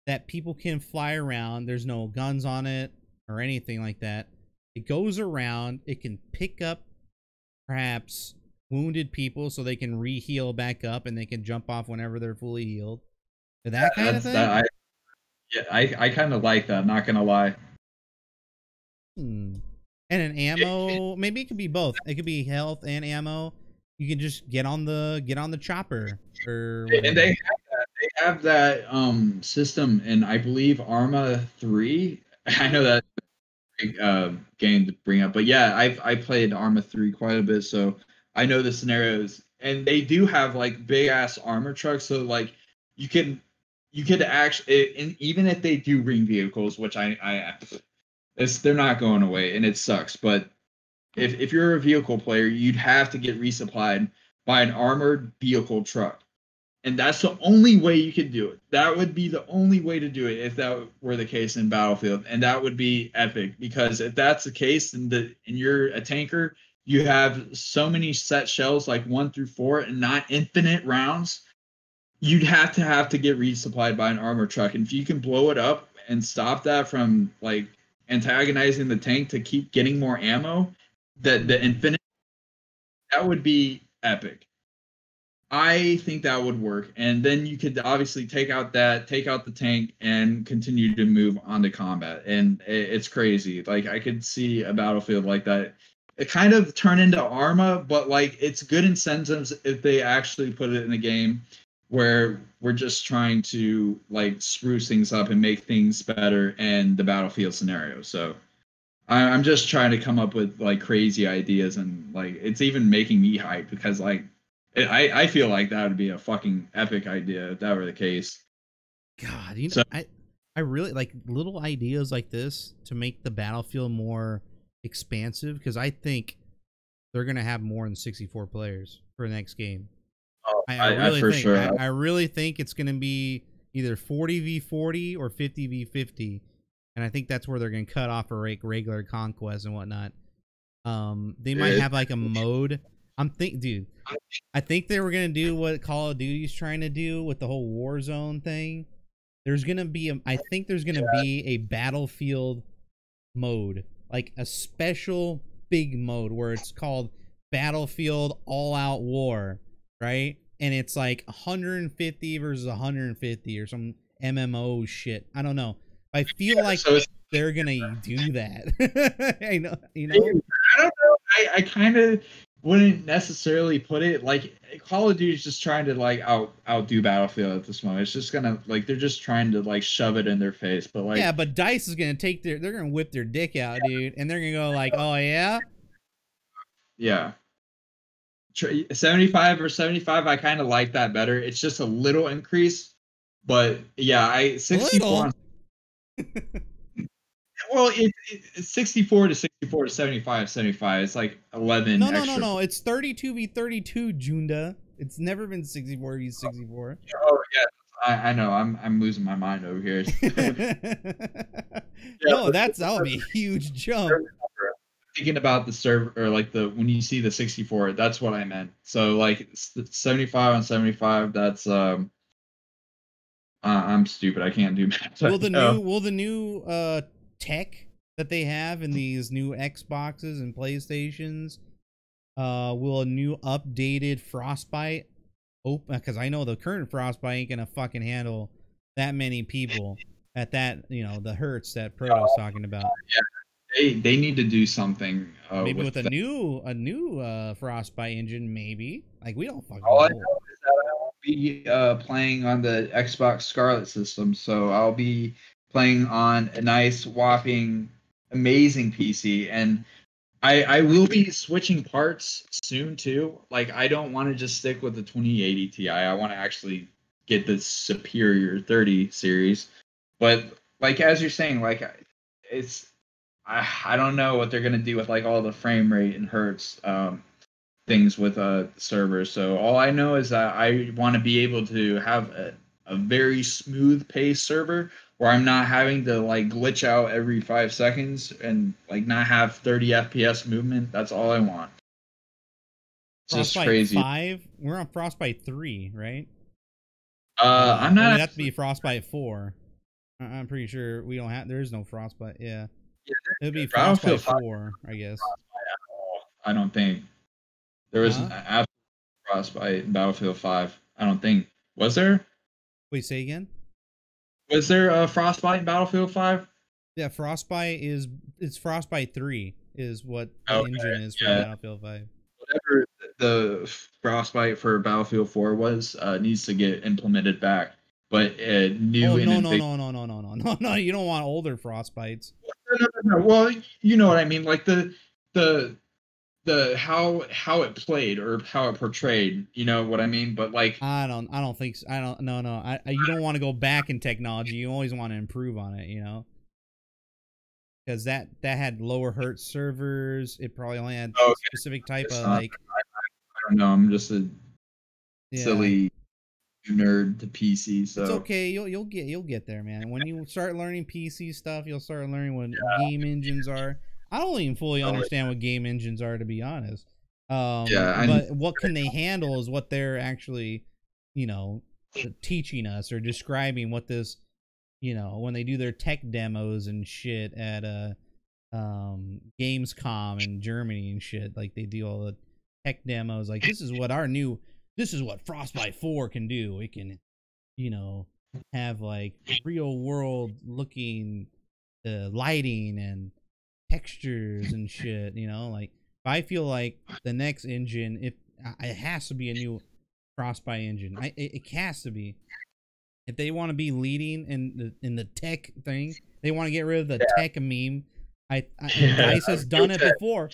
that people can fly around. There's no guns on it or anything like that. It goes around. It can pick up perhaps wounded people so they can re-heal back up and they can jump off whenever they're fully healed. That kind of thing.
I kind of like that. Not gonna lie.
And an ammo. Maybe it could be both. It could be health and ammo. You can just get on the chopper or whatever.
And they have that system in, I believe, Arma 3. I know that game to bring up, but yeah, I played Arma 3 quite a bit, so I know the scenarios. And they do have like big ass armor trucks, so like you could actually, and even if they do bring vehicles, which they're not going away, and it sucks, but if you're a vehicle player, you'd have to get resupplied by an armored vehicle truck. And that's the only way you could do it. That would be the only way to do it if that were the case in Battlefield. And that would be epic, because if that's the case and you're a tanker, you have so many set shells, like 1 through 4, and not infinite rounds. You'd have to get resupplied by an armor truck. And if you can blow it up and stop that from like antagonizing the tank to keep getting more ammo, the infinite, that would be epic. I think that would work, and then you could obviously take out the tank and continue to move on to combat. And it's crazy. Like, I could see a Battlefield like that. It kind of turn into Arma, but like, it's good incentives if they actually put it in a game where we're just trying to like spruce things up and make things better in the Battlefield scenario. So I'm just trying to come up with like crazy ideas, and like it's even making me hype, because like I feel like that would be a fucking epic idea if that were the case.
God, you know, I really like little ideas like this to make the Battlefield more expansive, because I think they're gonna have more than 64 players for the next game.
Oh,
I really think it's gonna be either 40v40 or 50v50, and I think that's where they're gonna cut off a regular conquest and whatnot. They might have like a mode. Dude, I think they were gonna do what Call of Duty's trying to do with the whole Warzone thing. There's gonna be I think there's gonna be a Battlefield mode, like a special big mode where it's called Battlefield All Out War, right? And it's like 150 versus 150 or some MMO shit. I don't know. I feel like they're gonna do that. I know, you know.
I don't know. I kind of wouldn't necessarily put it like Call of Duty is just trying to like outdo Battlefield at this moment. It's just gonna like, they're just trying to like shove it in their face. But like,
yeah, but DICE is gonna they're gonna whip their dick out, dude, and they're gonna go like, oh yeah,
75 or 75. I kind of like that better. It's just a little increase, but yeah, 64. Well, it's 64 to 64 to 75 75. It's like 11.
No. It's 32v32, Junda. It's never been 64v64.
Oh yeah, I know. I'm losing my mind over here.
No, that'll be a huge jump.
Thinking about the server, or like when you see the 64, that's what I meant. So like 75 on 75, that's I'm stupid. I can't do math.
Will the new tech that they have in these new Xboxes and PlayStations, will a new updated Frostbite open? Because I know the current Frostbite ain't gonna fucking handle that many people at that, the hertz that Proto's talking about.
They need to do something.
Maybe with a new Frostbite engine, maybe. Like, we don't fucking
All
know.
I know is that I will be playing on the Xbox Scarlet system, so I'll be playing on a nice, whopping, amazing PC, and I will be switching parts soon too. Like, I don't want to just stick with the 2080 Ti. I want to actually get the superior 30 series. But like as you're saying, like it's I don't know what they're gonna do with like all the frame rate and hertz things with servers. So all I know is that I want to be able to have a very smooth pace server where I'm not having to like glitch out every 5 seconds and like not have 30 FPS movement. That's all I want. It's just
Frostbite
crazy.
5? We're on Frostbite 3, right?
I'm not.
It'd have to be Frostbite 4. I'm pretty sure we don't have. There is no Frostbite. Yeah. It'd be Frostbite 4, I guess.
I don't think there was an absolute Frostbite in Battlefield 5. I don't think. Was there?
Wait, say again?
Was there a Frostbite in Battlefield 5?
Yeah, it's Frostbite 3 is what the engine is for Battlefield 5.
Whatever the Frostbite for Battlefield 4 was, needs to get implemented back. But new
no, you don't want older Frostbites.
No. Well, you know what I mean, like the how it played or how it portrayed, you know what I mean? But like
I don't think so. You don't want to go back in technology. You always want to improve on it, because that had lower hertz servers. It probably only had a specific type of like.
I don't know. I'm just a silly nerd to PC. So
it's okay. You'll get there, man. When you start learning PC stuff, you'll start learning what game engines are. I don't even fully understand what game engines are, to be honest. But what can they handle is what they're actually, teaching us or describing what this, when they do their tech demos and shit at Gamescom in Germany and shit. Like, they do all the tech demos. Like, this is what Frostbite 4 can do. It can, have like real world looking lighting and textures and shit, like I feel like the next engine, it has to be a new Frostbite engine. It has to be. If they want to be leading in the tech thing, they want to get rid of the tech meme. DICE has done it before.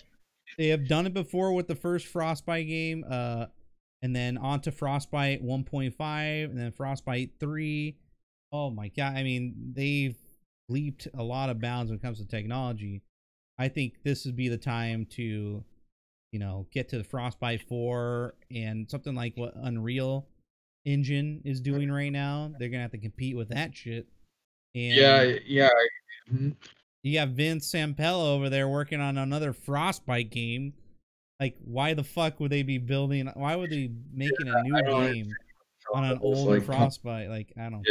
They have done it before with the first Frostbite game, and then on to Frostbite 1.5, and then Frostbite 3. Oh my god! I mean, they've leaped a lot of bounds when it comes to technology. I think this would be the time to, get to the Frostbite 4 and something like what Unreal Engine is doing right now. They're gonna have to compete with that shit. And
yeah.
You got Vince Sampello over there working on another Frostbite game. Like, why the fuck would they be building? Why would they be making a new game on an older Frostbite? Like, I don't.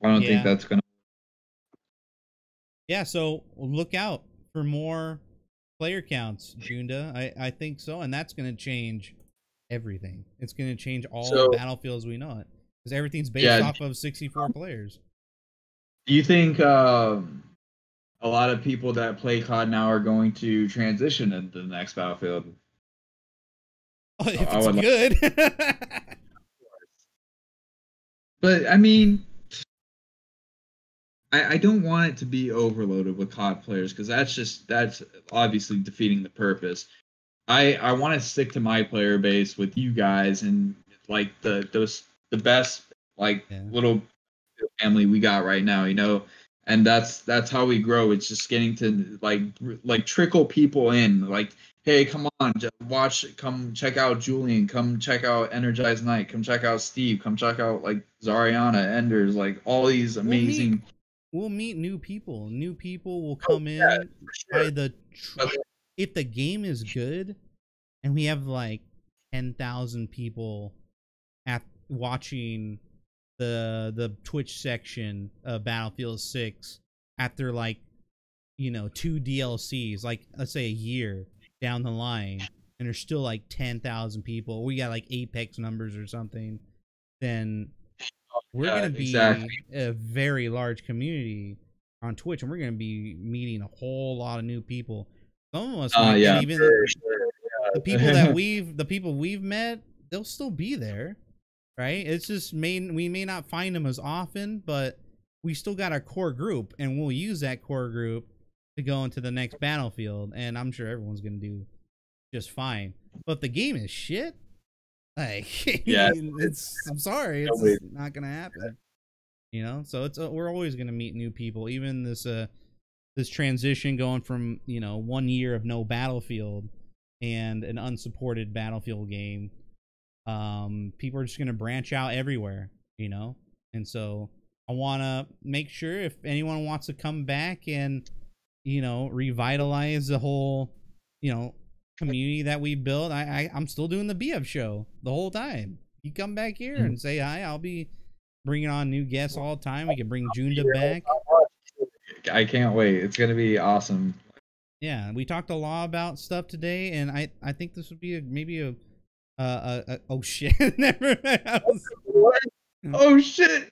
I don't think that's gonna.
Yeah, so look out for more player counts, Junda. I think so, and that's going to change everything. It's going to change all the Battlefields we know it, because everything's based off of 64 players.
Do you think a lot of people that play COD now are going to transition into the next Battlefield?
Oh, if it's good.
But I mean, I don't want it to be overloaded with COD players, because that's obviously defeating the purpose. I want to stick to my player base with you guys and like the best little family we got right now, and that's how we grow. It's just getting to like trickle people in, like, hey, come on, come check out Julian, come check out Energized Knight, come check out Steve, come check out like Zariana, Enders, like all these amazing
we'll meet new people. New people will come in by the if the game is good and we have like 10,000 people at watching the Twitch section of Battlefield 6 after like, you know, 2 DLCs, like let's say a year down the line, and there's still like 10,000 people. We got like Apex numbers or something, then we're gonna be a very large community on Twitch, and we're gonna be meeting a whole lot of new people. Some of us might even the people we've met, they'll still be there, right? It's just we may not find them as often, but we still got our core group, and we'll use that core group to go into the next Battlefield, and I'm sure everyone's gonna do just fine. But if the game is shit, like, yeah, I'm sorry, it's not gonna happen. You know, so it's we're always gonna meet new people. Even this this transition going from, you know, 1 year of no Battlefield and an unsupported Battlefield game, people are just gonna branch out everywhere, you know. And so I want to make sure if anyone wants to come back and, you know, revitalize the whole, you know, community that we built. I'm still doing the BF show the whole time. You come back here and say hi. I'll be bringing on new guests all the time. We can bring Junda back.
I can't wait. It's gonna be awesome.
Yeah, we talked a lot about stuff today, and I think this would be maybe a oh shit. Never mind.
Oh shit,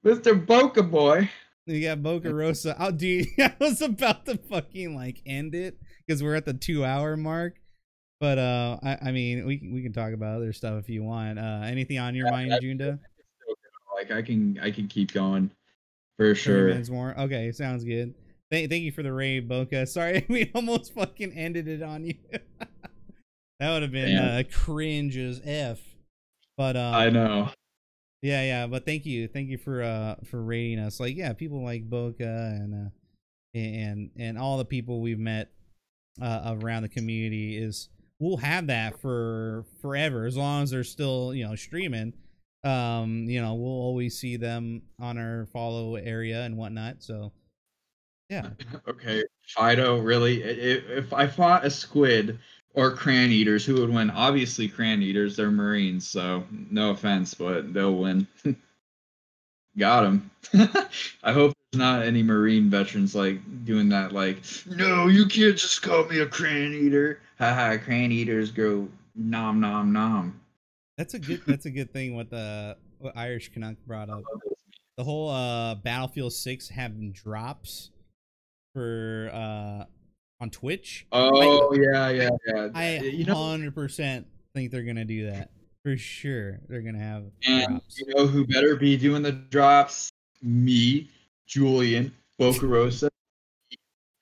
Mr. Boca Boy.
You got Boca Rosa. Oh, dude, I was about to fucking like end it because we're at the 2-hour mark. But I mean, we can talk about other stuff if you want. Anything on your mind, Junda?
Like I can keep going for sure.
30 minutes more. Okay, sounds good. Thank you for the raid, Boca. Sorry, we almost fucking ended it on you. That would have been cringe as f. But
I know.
Yeah, but thank you for rating us. Like, yeah, people like Boca and all the people we've met around the community we'll have that for forever as long as they're still, you know, streaming. You know, we'll always see them on our follow area and whatnot. So yeah.
Okay, Fido, really? If I fought a squid or cran eaters, who would win? Obviously, cran eaters. They're Marines, so no offense, but they'll win. Got him. I hope there's not any Marine veterans like doing that. Like, no, you can't just call me a cran eater. Haha, cran eaters go nom nom nom.
That's a good thing. What Irish Canuck brought up. The whole Battlefield 6 having drops for on Twitch.
Oh yeah.
I 100% think they're gonna do that for sure. They're gonna have drops.
You know who better be doing the drops? Me, Julian, Bocarosa.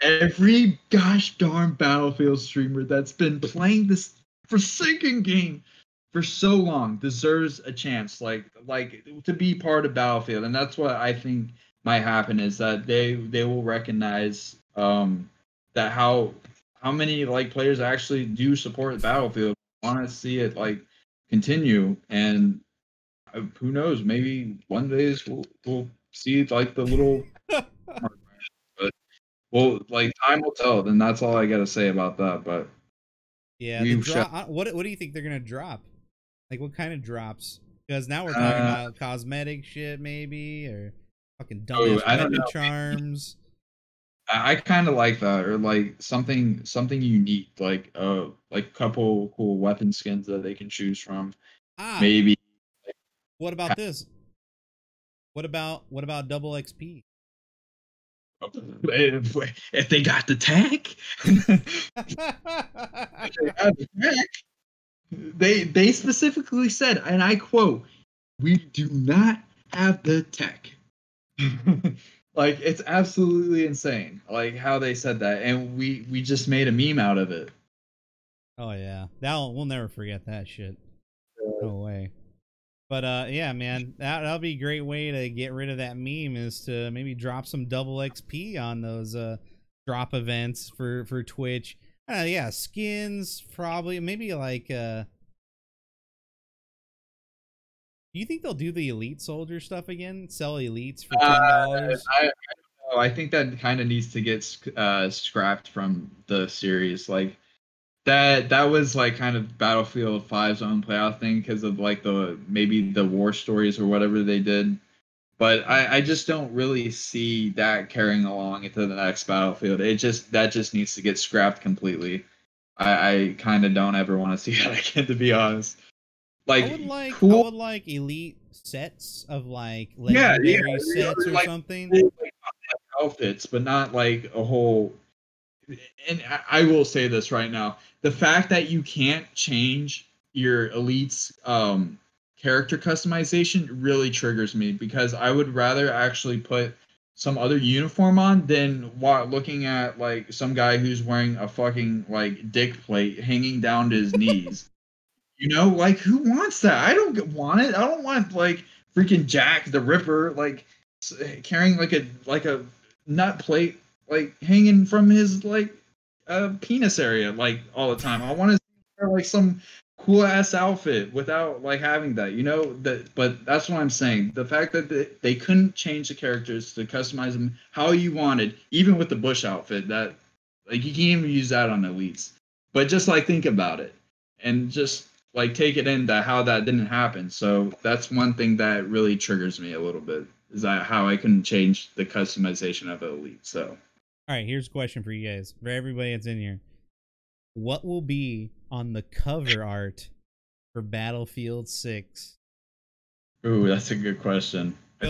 Every gosh darn Battlefield streamer that's been playing this forsaken game for so long deserves a chance, like to be part of Battlefield. And that's what I think might happen, is that they will recognize that how many like players actually do support Battlefield, want to see it like continue, and who knows, maybe one day we'll see like the little but well, like time will tell. Then that's all I gotta say about that. But
yeah, what do you think they're gonna drop? Like, what kind of drops? Because now we're talking about cosmetic shit, maybe, or fucking dumbass weapon charms.
I kind of like that, or like something unique, like couple cool weapon skins that they can choose from. Maybe.
What about this? What about double XP?
If they got the tag, they specifically said, and I quote, "We do not have the tech." Like, it's absolutely insane, like how they said that, and we just made a meme out of it.
Oh yeah, we'll never forget that shit. No way. But yeah, man, that'll be a great way to get rid of that meme, is to maybe drop some double XP on those drop events for Twitch. Yeah, skins probably, maybe like do you think they'll do the elite soldier stuff again? Sell elites for $10?
Oh, I think that kind of needs to get scrapped from the series. Like that was like kind of Battlefield 5's own playoff thing because of like maybe the war stories or whatever they did. But I just don't really see that carrying along into the next Battlefield. That just needs to get scrapped completely. I kind of don't ever want to see that again, to be honest. Like
I
cool,
would like elite sets of like
yeah,
legendary sets or
like
something.
cool, like, outfits, but not like a whole. And I will say this right now: the fact that you can't change your elites character customization really triggers me because I would rather actually put some other uniform on than while looking at like some guy who's wearing a fucking like dick plate hanging down to his knees. You know, like who wants that? I don't want it. I don't want like freaking Jack the Ripper like carrying like a nut plate like hanging from his like penis area like all the time. I want to wear like some cool ass outfit without like having that. You know that, but that's what I'm saying. The fact that they couldn't change the characters to customize them how you wanted, even with the Bush outfit, that like you can't even use that on elites. But just like think about it and just like take it in that how that didn't happen. So that's one thing that really triggers me a little bit is that how I couldn't change the customization of elite. So
All right, here's a question for you guys, for everybody that's in here. What will be on the cover art for Battlefield 6?
ooh, that's a good question.
Go.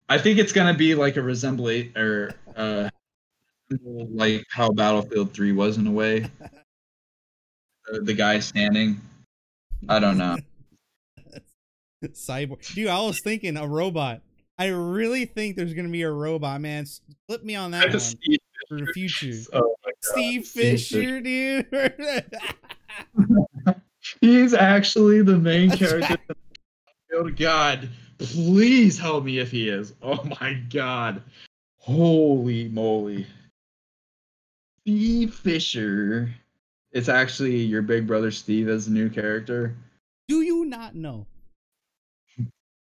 I think it's gonna be like a resemblance or like how Battlefield 3 was in a way. The guy standing. I don't know.
Cyborg. Dude, I was thinking a robot. I really think there's going to be a robot, man. Flip me on that one
Steve
for the future.
Oh my God.
Steve Fisher, dude.
He's actually the main character. Oh God, please help me if he is. Oh my God. Holy moly. Steve Fisher. It's actually your big brother Steve as the new character.
Do you not know?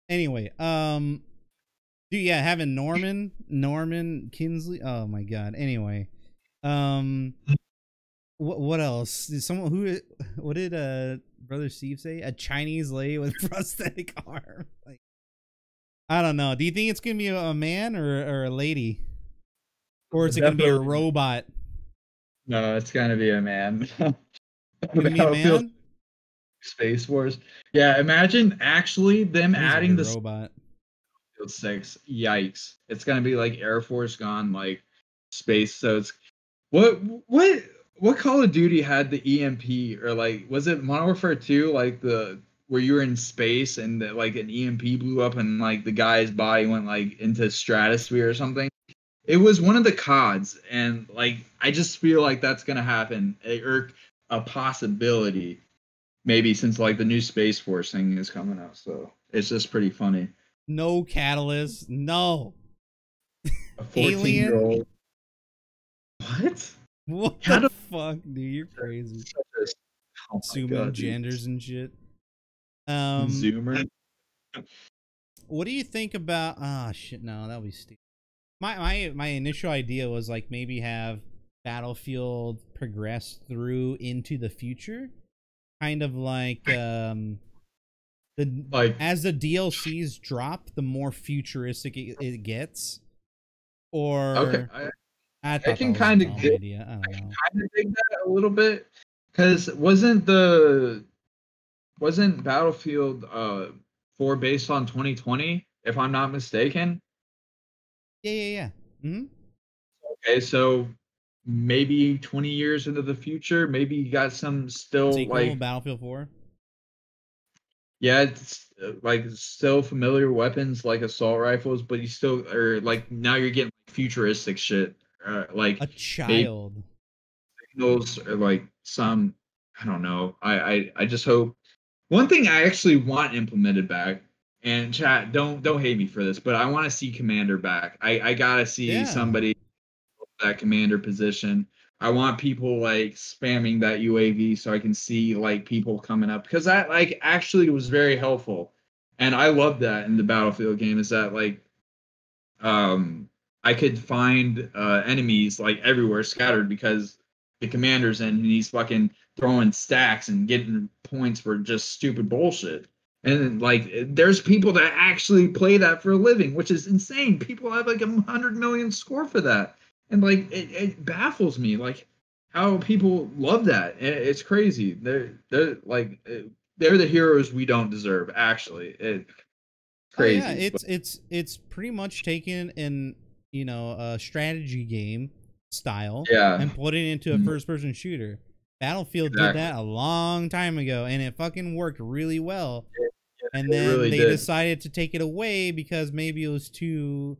Anyway, dude, yeah, having Norman Kinsley. Oh my God. Anyway, what else? Did someone what did brother Steve say? A Chinese lady with prosthetic arm. Like, I don't know. Do you think it's gonna be a man or a lady, or is it gonna be a robot?
No, it's gonna be a man.
Gonna be a man?
Space Wars. Yeah, imagine actually them adding the
robot.
6. Yikes! It's gonna be like Air Force gone like space. So it's what Call of Duty had the EMP or like was it Modern Warfare 2 like the where you were in space and the, like an EMP blew up and like the guy's body went like into stratosphere or something. It was one of the CODs, and like I just feel like that's gonna happen or a possibility, maybe since like the new Space Force thing is coming out. So it's just pretty funny.
No catalyst. No.
A 14-year-old. What?
What the fuck, dude? You're crazy.
Oh
Assuming genders and shit.
Zoomer.
What do you think about? Ah, shit. No, that'll be stupid. My initial idea was like maybe have Battlefield progress through into the future, kind of like as the DLCs drop, the more futuristic it gets. Or
okay,
I
can kind of dig that a little bit because wasn't Battlefield 4 based on 2020 if I'm not mistaken?
Yeah. Mm-hmm.
Okay, so maybe 20 years into the future, maybe you got some still
sequel,
like
Battlefield 4.
Yeah, it's like still familiar weapons like assault rifles, but you still or like now you're getting futuristic shit. Like
a child.
Those are like some I don't know. I just hope one thing I actually want implemented back. And chat, don't hate me for this, but I want to see Commander back. I gotta see somebody that commander position. I want people like spamming that UAV so I can see like people coming up because that like actually was very helpful, and I love that in the Battlefield game. Is that like I could find enemies like everywhere scattered because the commander's in and he's fucking throwing stacks and getting points for just stupid bullshit. And like, there's people that actually play that for a living, which is insane. People have like 100 million score for that, and like, it baffles me, like how people love that. It's crazy. They're like, they're the heroes we don't deserve. Actually, it's
Oh yeah,
crazy. But
it's pretty much taken in, you know, a strategy game style
yeah,
and put it into a first person shooter. Battlefield did
exactly.
that a long time ago and it fucking worked really well. And
It
then
really
they
did.
decided to take it away because maybe it was too,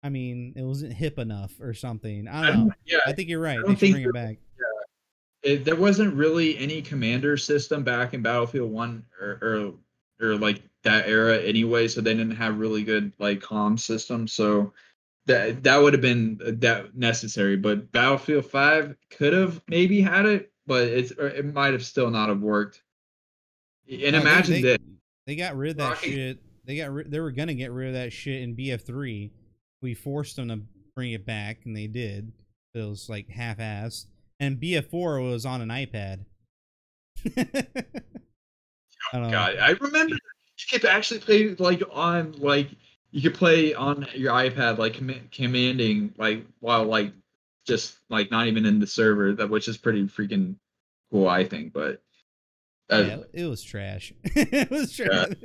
I mean, it wasn't hip enough or something. I don't know.
Yeah,
I think you're
I
right. They
don't
should
think
bring it back.
there wasn't really any commander system back in Battlefield One or like that era anyway, so they didn't have really good like comm systems. So that would have been that necessary. But Battlefield 5 could have maybe had it, but it might have still not have worked. And
No,
imagine that
they got rid of that
Rocket.
shit. They were gonna get rid of that shit in BF3. We forced them to bring it back, and they did. It was like half-assed. And BF4 was on an iPad. I don't know.
God, I remember you could actually play like on like you could play on your iPad like commanding like while like just like not even in the server, that which is pretty freaking cool, I think. But uh,
Yeah, it was trash. It was
yeah,
trash.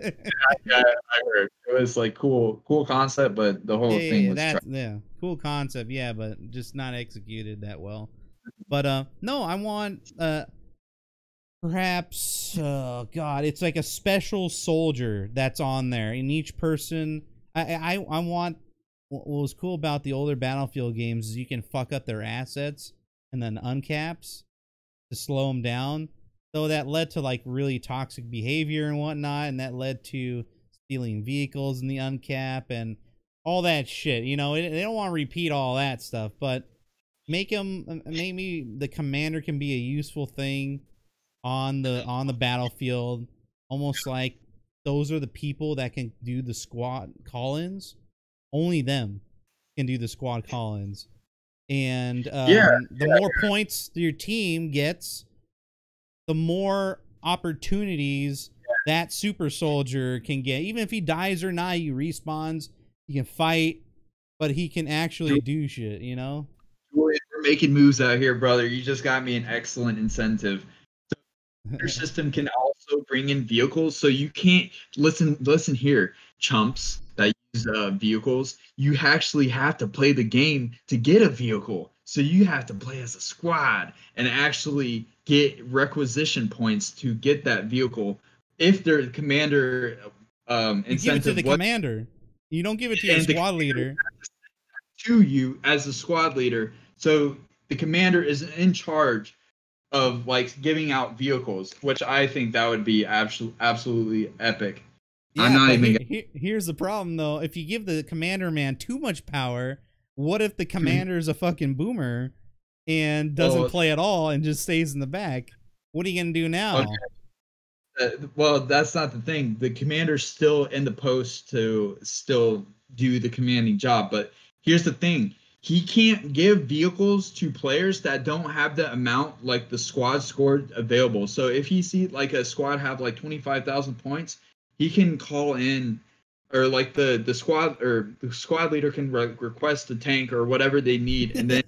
I heard it was like cool concept, but the whole thing was trash.
Yeah, cool concept, yeah, but just not executed that well. But no, I want perhaps God, it's like a special soldier that's on there, and each person I want what was cool about the older Battlefield games is you can fuck up their assets and then uncaps to slow them down. So that led to like really toxic behavior and whatnot, and that led to stealing vehicles in the uncap and all that shit. You know, they don't want to repeat all that stuff, but make them maybe the commander can be a useful thing on the battlefield, almost like those are the people that can do the squad call-ins. Only them can do the squad call-ins, and
Yeah,
the more points your team gets, the more opportunities that super soldier can get. Even if he dies or not, he respawns. He can fight, but he can actually do shit. You know.
we're making moves out here, brother. You just got me an excellent incentive. Your system can also bring in vehicles, so you can't listen here, chumps that use vehicles. You actually have to play the game to get a vehicle, so you have to play as a squad and actually get requisition points to get that vehicle. If their commander
You give it to
incentive
the
was
commander. You don't give it to your
and the
squad leader.
to you as a squad leader, so the commander is in charge of like giving out vehicles, which I think that would be absolutely epic. I'm
Yeah,
not
but
even.
here's the problem though. If you give the commander man too much power, what if the commander's a fucking boomer and doesn't
Well,
play at all and just stays in the back? What are you gonna do
okay.
now?
Well, that's not the thing. The commander's still in the post to still do the commanding job. But here's the thing. He can't give vehicles to players that don't have the amount like the squad scored available. So if he sees like a squad have like 25,000 points, he can call in or like the squad leader can request a tank or whatever they need, and then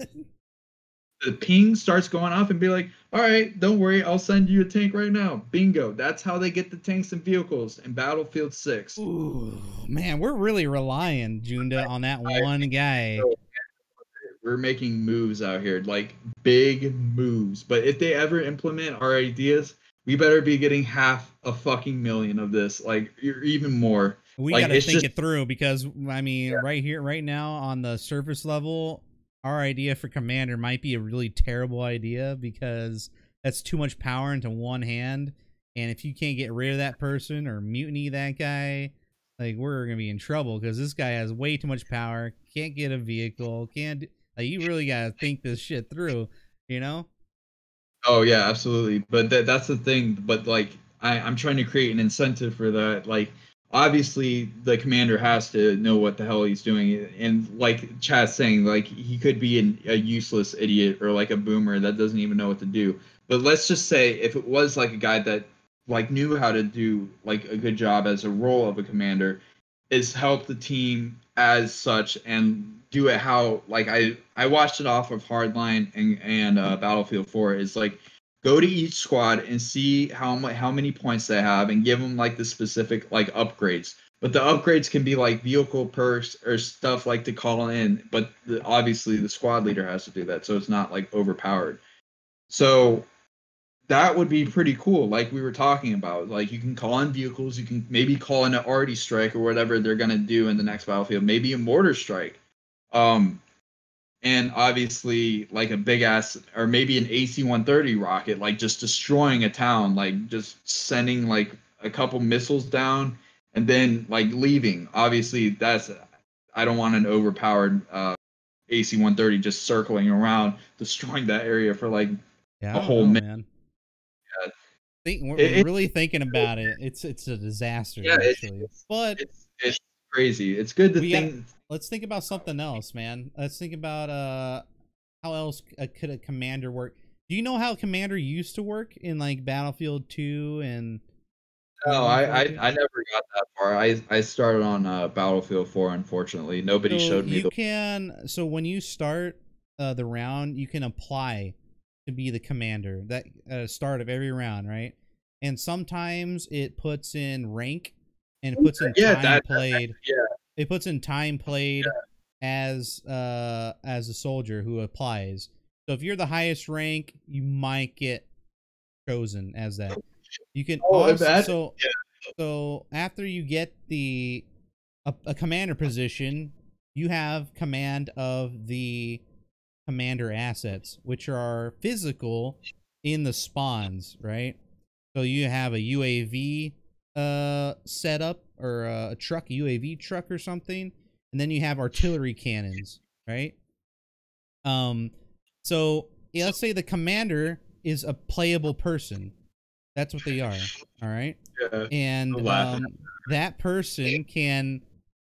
the ping starts going off and be like, all right, don't worry, I'll send you a tank right now. Bingo. That's how they get the tanks and vehicles in Battlefield 6.
Ooh, man, we're really relying Junda on that
I
one
think
guy.
so. We're making moves out here, like big moves. But if they ever implement our ideas, we better be getting half a fucking million of this, like even more.
We
Like
got to
it's
think
just
it through because I mean,
yeah.
right here, right now, on the surface level, our idea for commander might be a really terrible idea because that's too much power into one hand, and if you can't get rid of that person or mutiny that guy, like we're gonna be in trouble because this guy has way too much power, can't get a vehicle, can't like you really gotta think this shit through, you know?
Oh yeah, absolutely. But that's the thing. But like I'm trying to create an incentive for that. Like obviously the commander has to know what the hell he's doing, and like Chad's saying, like he could be a useless idiot or like a boomer that doesn't even know what to do. But let's just say if it was like a guy that like knew how to do like a good job as a role of a commander, is help the team as such and do it how like I watched it off of Hardline and Battlefield 4. Is like go to each squad and see how many points they have and give them like the specific like upgrades. But the upgrades can be like vehicle perks or stuff like to call in. But obviously the squad leader has to do that, so it's not like overpowered. So that would be pretty cool. Like we were talking about, like you can call in vehicles, you can maybe call in an arty strike or whatever they're gonna do in the next battlefield, maybe a mortar strike. Um, and obviously like a big ass or maybe an AC-130 rocket, like just destroying a town, like just sending like a couple missiles down and then like leaving. Obviously, that's I don't want an overpowered AC-130 just circling around, destroying that area for like
Yeah,
a
I don't
whole
know,
minute.
man.
Yeah,
We're really thinking about it. It's a disaster
yeah,
actually. But
it's crazy. It's good to
we got
think.
let's think about something else, man. Let's think about how else could a commander work? Do you know how commander used to work in like Battlefield 2 and
No,
Modern Warfare 2?
I never got that far. I started on Battlefield 4. Unfortunately, nobody
So
showed me
you
the.
can when you start the round, you can apply to be the commander that start of every round, right? And sometimes it puts in rank and it puts in
Yeah,
time played.
yeah,
It puts in time played as a soldier who applies. So if you're the highest rank, you might get chosen as that. You can
oh,
also
that
so after you get a commander position, you have command of the commander assets, which are physical in the spawns, right? So you have a UAV setup or a truck, a UAV truck or something, and then you have artillery cannons, right? Um, so yeah, let's say the commander is a playable person. That's what they are. All right,
yeah,
and
I'm laughing.
that person can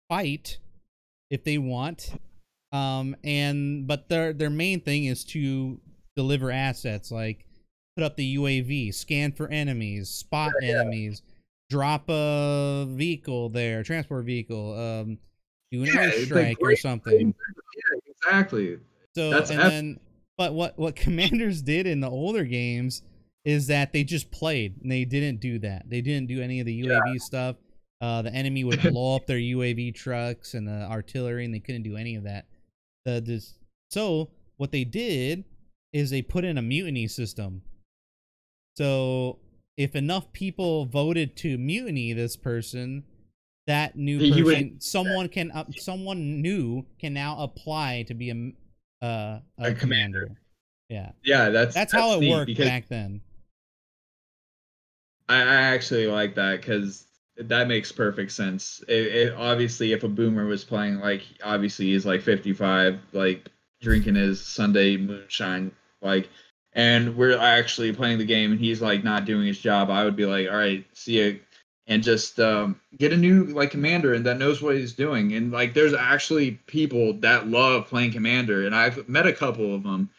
fight if they want. And but their main thing is to deliver assets like put up the UAV, scan for enemies, spot enemies, drop a vehicle there, transport vehicle, do an
Yeah, it's a
airstrike or
great.
something.
Yeah, exactly.
So
That's
and then, but what commanders did in the older games is that they just played and they didn't do that. They didn't do any of the UAV stuff. The enemy would blow up their UAV trucks and the artillery, and they couldn't do any of that. So what they did is they put in a mutiny system. So if enough people voted to mutiny this person, that new
you would.
person, someone new can now apply to be a
A
commander. Yeah,
Yeah,
that's how it
neat
worked
because
back then.
I actually like that because that makes perfect sense. Obviously, if a boomer was playing, like obviously he's like 55, like drinking his Sunday moonshine, like, and we're actually playing the game and he's like not doing his job, I would be like, all right, see you, and just get a new like commander and that knows what he's doing. And like, there's actually people that love playing commander, and I've met a couple of them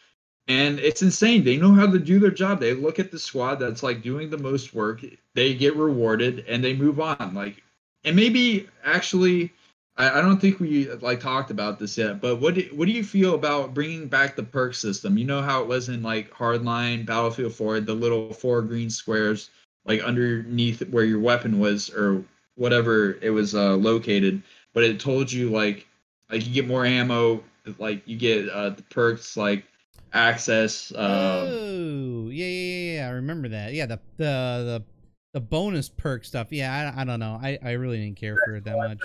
and it's insane. They know how to do their job. They look at the squad that's like doing the most work. They get rewarded and they move on. Like, and maybe actually, I don't think we like talked about this yet. But what do you feel about bringing back the perk system? You know how it was in like Hardline, Battlefield 4, the little four green squares like underneath where your weapon was or whatever it was located. But it told you like you get more ammo, like you get the perks like access.
Oh, yeah. I remember that. Yeah, the bonus perk stuff. Yeah, I don't know. I really didn't care for it that much.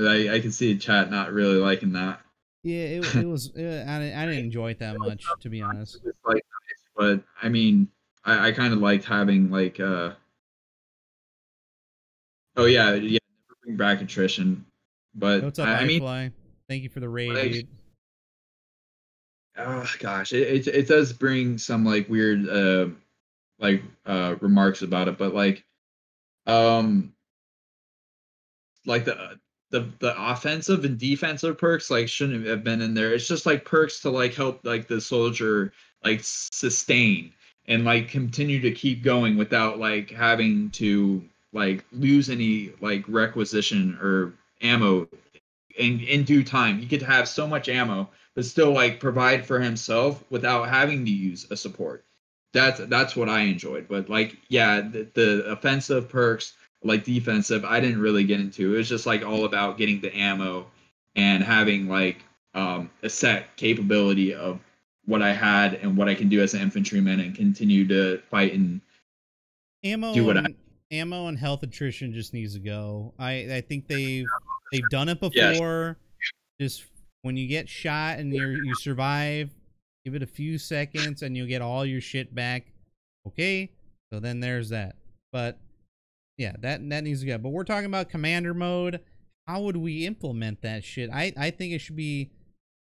I can see chat not really liking that.
Yeah, it was. I didn't enjoy it that much, to be honest.
It's like nice, but I mean, I kind of liked having like oh yeah, never bring back attrition,
Hey,
but
what's up,
I mean
iFly? Thank you for the raid,
like
dude.
oh gosh, it does bring some like weird remarks about it, but like Um, like the offensive and defensive perks like shouldn't have been in there. It's just like perks to like help like the soldier like sustain and like continue to keep going without like having to like lose any like requisition or ammo in due time. He could have so much ammo, but still like provide for himself without having to use a support. That's what I enjoyed. But like, yeah, the offensive perks, like defensive, I didn't really get into. It was just like all about getting the ammo and having like a set capability of what I had and what I can do as an infantryman and continue to fight and do
Ammo
what I.
and ammo and health attrition just needs to go. I think they've done it
Yeah,
before. Just when you get shot and you survive, give it a few seconds and you'll get all your shit back. Okay, so then there's that. But yeah, that needs to go. But we're talking about commander mode. How would we implement that shit? I think it should be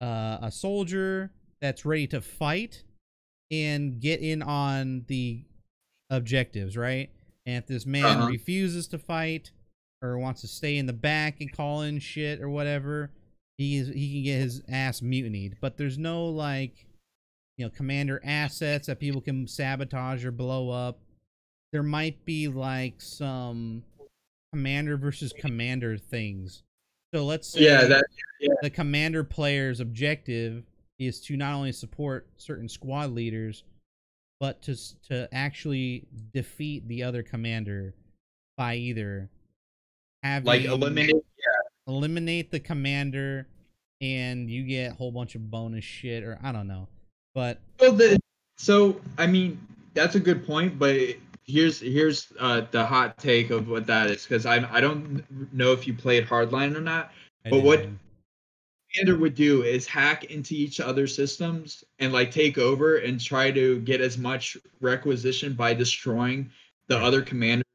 a soldier that's ready to fight and get in on the objectives, right? And if this man
uh-huh.
refuses to fight or wants to stay in the back and call in shit or whatever, he can get his ass mutinied. But there's no like, commander assets that people can sabotage or blow up. There might be like some commander versus commander things. So let's
Yeah,
say
that. Yeah.
the commander player's objective is to not only support certain squad leaders, but to actually defeat the other commander by either
Like
having
eliminate.
eliminate the commander and you get a whole bunch of bonus shit, or I don't know. But
Well, so I mean that's a good point, but here's the hot take of what that is because I don't know if you played Hardline or not,
I
but what
didn't.
Commander would do is hack into each other's systems and like take over and try to get as much requisition by destroying the
Right.
other commander's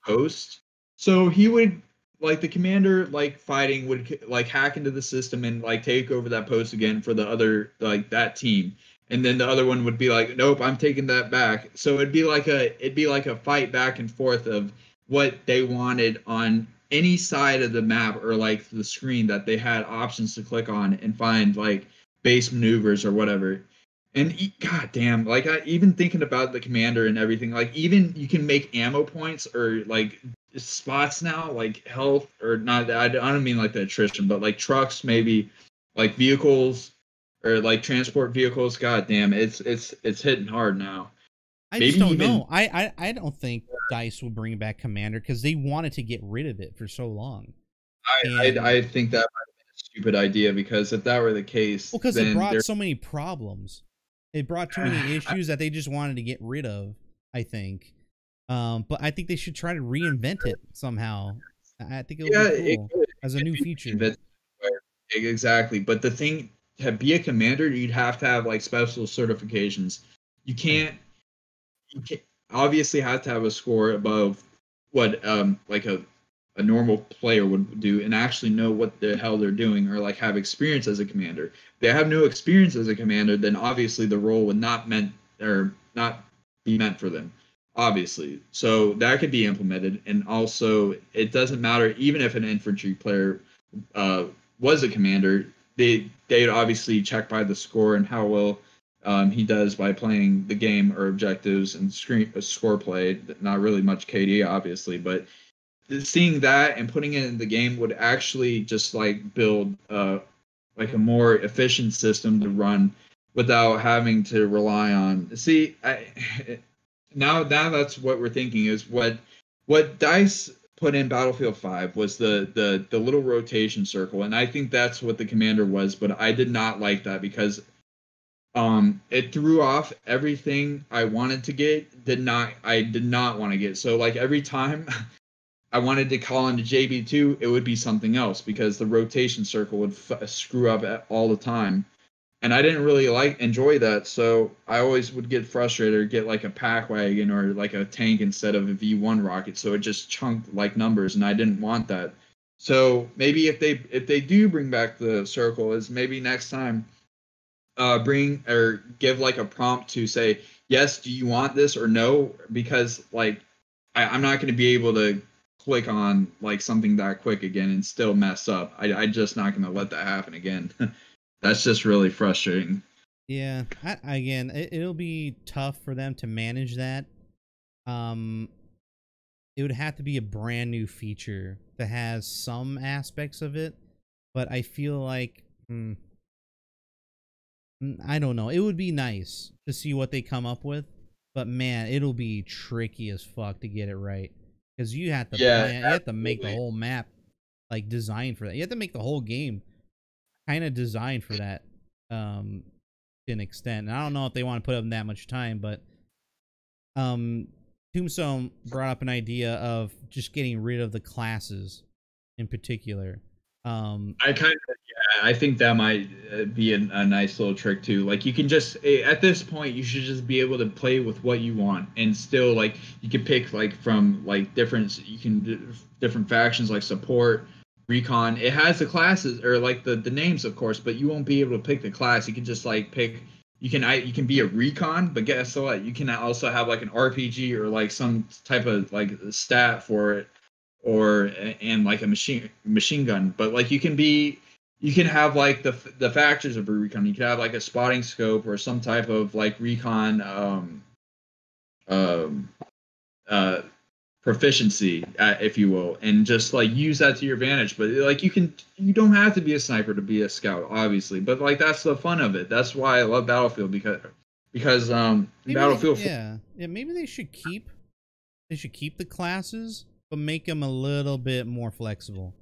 post. So he would like the commander like fighting would like hack into the system and like take over that post again for the other like that team. And then the other one would be like, nope, I'm taking that back. So it'd be like a fight back and forth of what they wanted on any side of the map or like the screen that they had options to click on and find like base maneuvers or whatever. And god damn, like even thinking about the commander and everything, like even you can make ammo points or like spots now, like health or not. I don't mean like the attrition, but like trucks, maybe like vehicles or like transport vehicles. God damn, it's hitting hard now.
I just
Maybe
don't
even
know. I don't think Dice will bring back Commander because they wanted to get rid of it for so long.
I
And
think that might have been a stupid idea because if that were the case,
well, because it
then
brought
there.
so many problems. It brought too many issues that they just wanted to get rid of, I think. But I think they should try to reinvent it somehow. I think it would
Yeah,
be
it
cool
could,
as
it
a
could
new
be
feature.
reinvented. Exactly. But the thing to be a commander, you'd have to have like special certifications. You
Right.
can't. You can't obviously have to have a score above what like a normal player would do and actually know what the hell they're doing or like have experience as a commander. If they have no experience as a commander, then obviously the role would not meant or not be meant for them. Obviously. So that could be implemented. And also it doesn't matter even if an infantry player uh, was a commander, they'd obviously check by the score and how well he does by playing the game or objectives and score play. Not really much KD, obviously, but seeing that and putting it in the game would actually just like build like a more efficient system to run without having to rely on. See, now that's what we're thinking is what Dice put in Battlefield 5 was the little rotation circle, and I think that's what the commander was, but I did not like that because it threw off everything I wanted to get. I did not want to get. So like every time I wanted to call into JB2, it would be something else because the rotation circle would screw up all the time. And I didn't really enjoy that, so I always would get frustrated or get like a pack wagon or like a tank instead of a V1 rocket, so it just chunked like numbers, and I didn't want that. So maybe if they do bring back the circle, is maybe next time bring or give like a prompt to say yes, do you want this or no? Because like I'm not going to be able to click on like something that quick again and still mess up. I just not gonna let that happen again. That's just really frustrating.
Yeah, again, it'll be tough for them to manage that. Um, it would have to be a brand new feature that has some aspects of it, but I feel like I don't know. It would be nice to see what they come up with, but man, it'll be tricky as fuck to get it right because you have to
Yeah,
plan. You have to make the
absolutely.
whole map like designed for that. You have to make the whole game kind of designed for that to an extent. And I don't know if they want to put up that much time, but um Tombstone brought up an idea of just getting rid of the classes in particular.
I kind of, yeah, I think that might be a nice little trick too. Like you can just at this point, you should just be able to play with what you want, and still like you can pick like from like different you can different factions like support, recon. It has the classes or like the names of course, but you won't be able to pick the class. You can just like pick. You can be a recon, but guess what? You can also have like an RPG or like some type of like stat for it or and like a machine gun. But like you can have like the factors of a recon. You could have like a spotting scope or some type of like recon um uh proficiency, if you will, and just like use that to your advantage. But like you don't have to be a sniper to be a scout, obviously. But like that's the fun of it. That's why I love Battlefield because
maybe they,
Battlefield 4,
yeah, maybe they should keep the classes, but make them a little bit more flexible.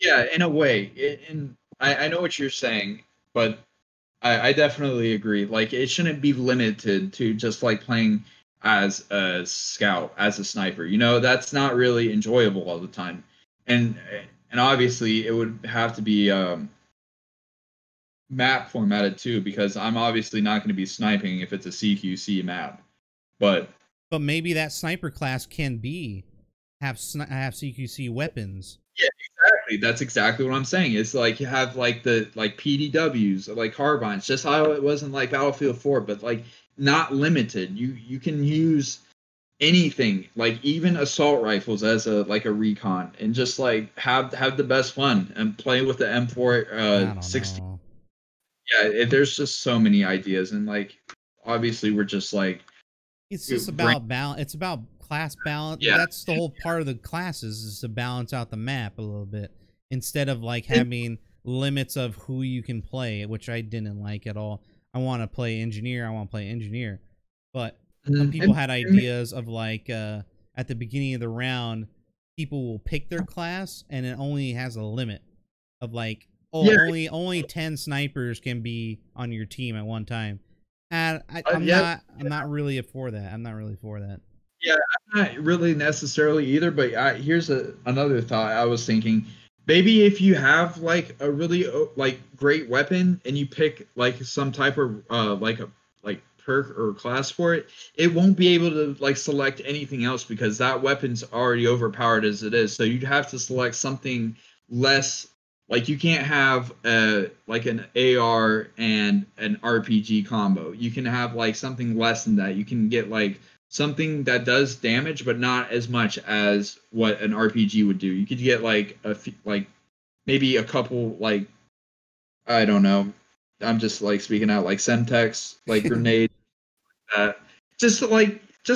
yeah, in a way, and I know what you're saying, but I definitely agree. Like it shouldn't be limited to just like playing as a scout, as a sniper. You know, that's not really enjoyable all the time. And and obviously it would have to be map formatted too, because I'm obviously not going to be sniping if it's a CQC map. But
But maybe that sniper class can have CQC weapons.
yeah, exactly. That's exactly what I'm saying. It's like you have like the like PDWs, like carbines, just how it was in like Battlefield 4, but like not limited. You can use anything, like even assault rifles as a like a recon, and just like have the best fun and play with the M4
I don't
60.
know.
Yeah, there's just so many ideas, and like obviously we're just like
It's just
brain.
about balance. It's about class balance.
Yeah,
That's the whole part of the classes is to balance out the map a little bit instead of like
and,
having limits of who you can play, which I didn't like at all. I want to play engineer. I want to play engineer, but some people
and,
had
and
ideas of like at the beginning of the round, people will pick their class and it only has a limit of like, oh,
yeah,
only 10 snipers can be on your team at one time. And
yeah,
I'm not really for that. I'm not really for that.
yeah. I'm not really necessarily either, but here's another thought I was thinking. Maybe if you have like a really like great weapon and you pick like some type of like a like perk or class for it, it won't be able to like select anything else because that weapon's already overpowered as it is. So you'd have to select something less. Like you can't have like an AR and an RPG combo. You can have like something less than that. You can get like something that does damage, but not as much as what an RPG would do. You could get like like maybe a couple like I don't know. I'm just like speaking out like Semtex, like grenade, just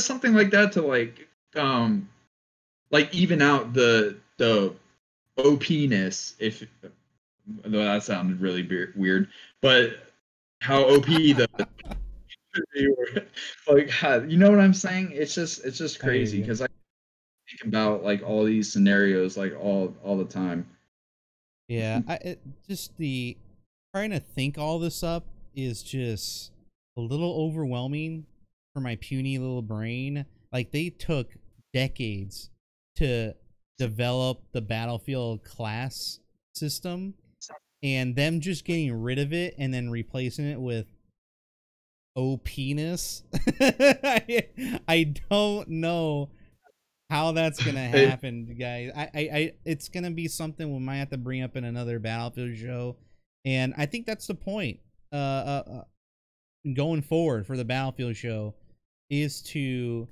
something like that to like even out the OP-ness. If though that sounded really weird, but how OP the like you know what I'm saying? It's just
I hear
crazy
you.
because I think about like all these scenarios like all the time.
Yeah, just the trying to think all this up is just a little overwhelming for my puny little brain. Like they took decades to develop the Battlefield class system, and them just getting rid of it and then replacing it with OPness. I don't know how that's gonna
It,
happen, guys. It's gonna be something we might have to bring up in another Battlefield show, and I think that's the point. Going forward for the Battlefield show is to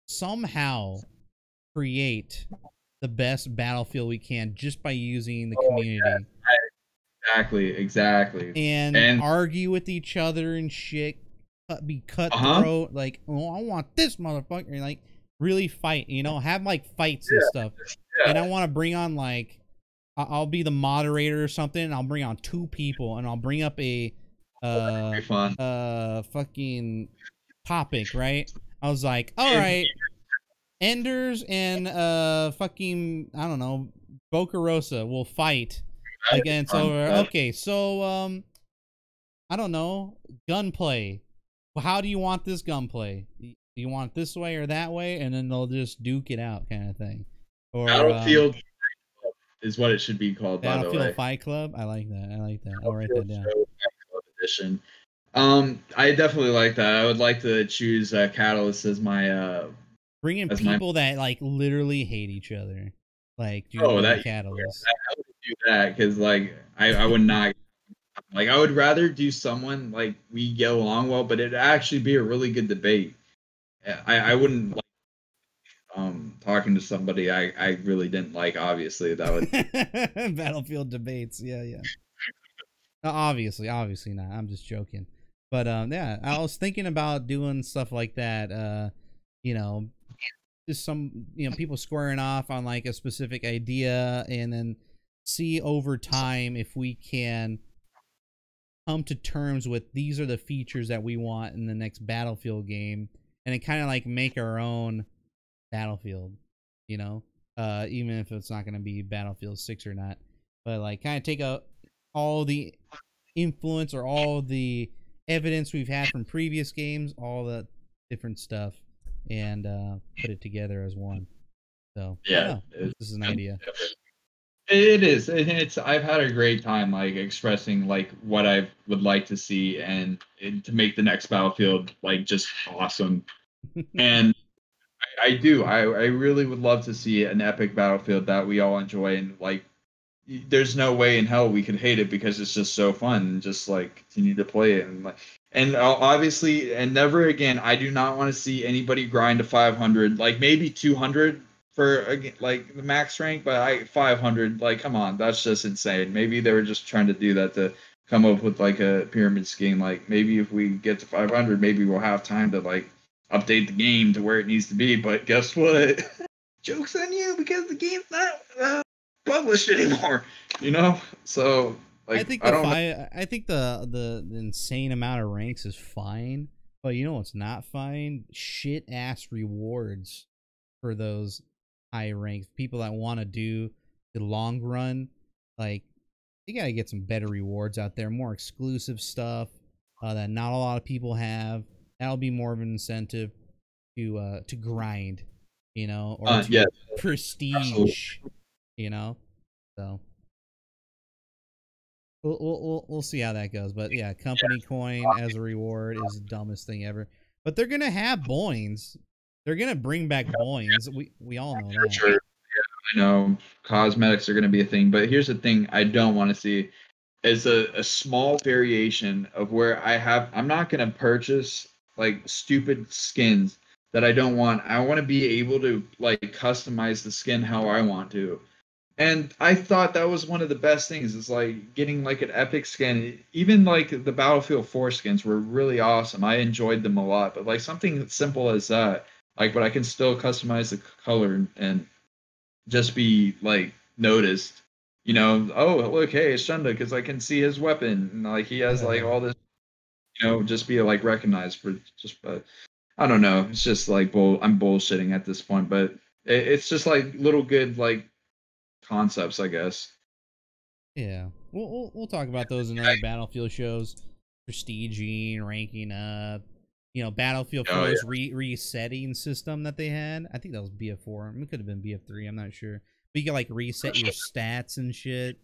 somehow create the best Battlefield we can just by using the community.
Exactly.
And argue with each other and shit, be cutthroat, like, oh, I want this motherfucker, and like really fight, you know, have like fights and stuff. And I want to bring on like, I'll be the moderator or something, and I'll bring on 2 people, and I'll bring up a fucking topic, right? I was like, all right, Enders and fucking, I don't know, Boca Rosa will fight against over. Okay, so I don't know, gunplay. Well, how do you want this gunplay? Do you want it this way or that way? And then they'll just duke it out, kind of thing. Or
Battlefield is what it should be called.
Battlefield
by the way,
Fight Club. I like that. I like that. I'll write that down.
Edition. I definitely like that. I would like to choose Catalyst as my
bring in people that like literally hate each other, like
that
Catalyst.
I would do that because like I would not like. I would rather do someone like we get along well, but it'd actually be a really good debate. I wouldn't like talking to somebody I really didn't like. Obviously, that would
Battlefield debates. Yeah. Obviously not. I'm just joking. But yeah, I was thinking about doing stuff like that. You know, just some, you know, people squaring off on like a specific idea, and then see over time if we can come to terms with these are the features that we want in the next Battlefield game, and then kind of like make our own Battlefield, you know, even if it's not going to be Battlefield 6 or not, but like kind of take out all the influence or all the evidence we've had from previous games, all the different stuff, and put it together as one. So yeah, this is an idea.
It is, and it's. I've had a great time like expressing like what I would like to see, and to make the next Battlefield like just awesome. And I do. I really would love to see an epic Battlefield that we all enjoy, and like there's no way in hell we could hate it because it's just so fun and just like continue to play it, and like, and obviously, and never again, I do not want to see anybody grind to 500, like maybe 200 for like the max rank, but 500, like come on, that's just insane. Maybe they were just trying to do that to come up with like a pyramid scheme. Like maybe if we get to 500, maybe we'll have time to like update the game to where it needs to be. But guess what? Joke's on you because the game's not published anymore, you know. So like,
I think the insane amount of ranks is fine, but you know what's not fine? Shit ass rewards for those high ranks. People that want to do the long run, like you gotta get some better rewards out there, more exclusive stuff that not a lot of people have. That'll be more of an incentive to grind, you know, or to prestige. Absolutely. You know, so we'll see how that goes. But yeah, company coin as a reward is the dumbest thing ever. But they're gonna have boings. They're gonna bring back boings. We all know that.
Sure. Yeah, I know cosmetics are gonna be a thing. But here's the thing: I don't want to see is a small variation of where I'm not gonna purchase like stupid skins that I don't want. I want to be able to like customize the skin how I want to. And I thought that was one of the best things is like getting like an epic skin. Even like the Battlefield 4 skins were really awesome. I enjoyed them a lot. But like something as simple as that, like, but I can still customize the color and just be like noticed. You know, oh look, hey, it's Junda because I can see his weapon and like he has like all this. You know, just be like recognized for just. I don't know. It's just like I'm bullshitting at this point, but it's just like little good like concepts, I guess.
Yeah, we'll talk about those in other Battlefield shows. Prestiging, ranking up, you know, Battlefield 4's resetting system that they had. I think that was BF4. It could have been BF3. I'm not sure. But you could like reset your stats and shit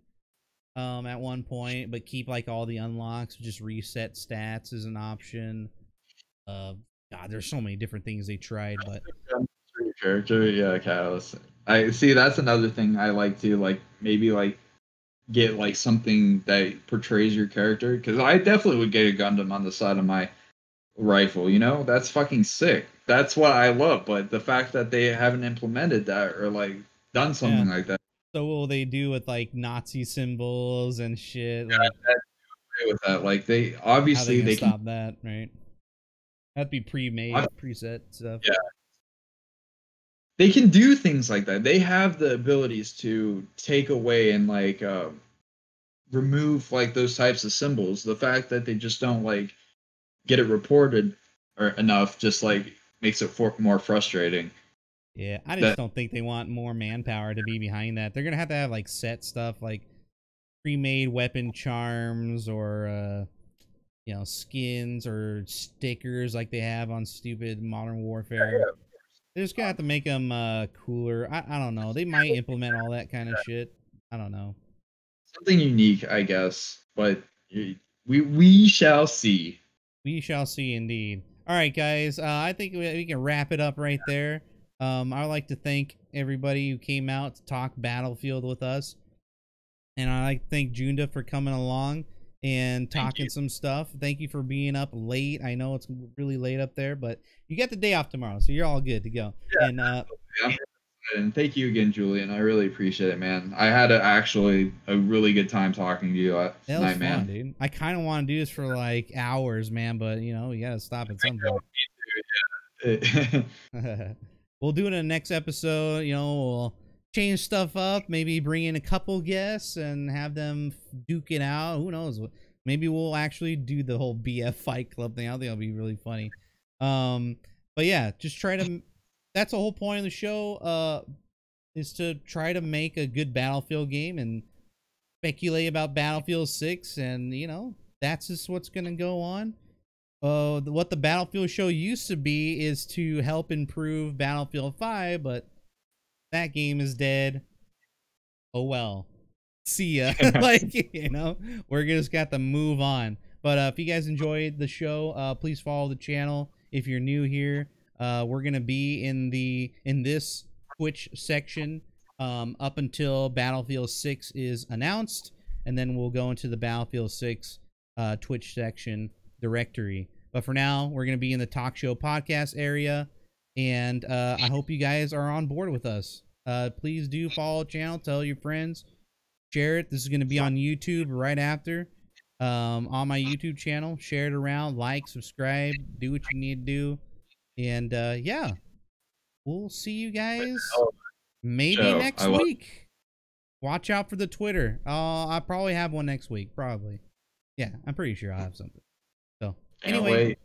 at one point, but keep like all the unlocks. Just reset stats as an option. God, there's so many different things they tried, but
character, yeah, Catalyst. I see. That's another thing I like to like maybe like get like something that portrays your character because I definitely would get a Gundam on the side of my rifle. You know, that's fucking sick. That's what I love. But the fact that they haven't implemented that or like done something like that.
So what will they do with like Nazi symbols and shit?
Yeah,
Like,
with that, like they
how they
obviously
gonna
they can.
stop that, right? That'd be pre-made, preset stuff.
Yeah, they can do things like that. They have the abilities to take away and like remove like those types of symbols. The fact that they just don't like get it reported or enough just like makes it more frustrating.
Yeah, I just
That
don't think they want more manpower to be behind that. They're gonna have to have like set stuff, like pre-made weapon charms or skins or stickers like they have on stupid Modern Warfare. They're just gonna have to make them cooler. I don't know. They might implement all that kind of shit. I don't know.
something unique, I guess. But we shall see.
We shall see, indeed. All right, guys. I think we can wrap it up right there. I'd like to thank everybody who came out to talk Battlefield with us, and I'd like to thank Junda for coming along and talking some stuff. Thank you for being up late. I know it's really late up there, but you get the day off tomorrow, so you're all good to go.
Yeah,
And
and thank you again, Julian. I really appreciate it, man. I had actually a really good time talking to you
that was
tonight,
fun,
man.
dude. I kind of want to do this for like hours, man, but you gotta stop at some point. We'll do it in the next episode. We'll change stuff up, maybe bring in a couple guests and have them duke it out. Who knows? Maybe we'll actually do the whole BF Fight Club thing. I think it'll be really funny. But yeah, just try to. That's the whole point of the show. Is to try to make a good Battlefield game and speculate about Battlefield 6, and that's just what's gonna go on. What the Battlefield show used to be is to help improve Battlefield 5, but that game is dead. Oh well. See ya. Like, we're just got to move on. But if you guys enjoyed the show, please follow the channel. If you're new here, we're gonna be in this Twitch section up until Battlefield 6 is announced, and then we'll go into the Battlefield 6 Twitch section directory. But for now, we're going to be in the talk show podcast area, and I hope you guys are on board with us. Please do follow the channel, tell your friends, share it. This is going to be on YouTube right after, on my YouTube channel. Share it around, like, subscribe, do what you need to do, and yeah, we'll see you guys maybe next week. Watch out for the Twitter. I'll probably have one next week, probably. Yeah, I'm pretty sure I'll have something. So anyway,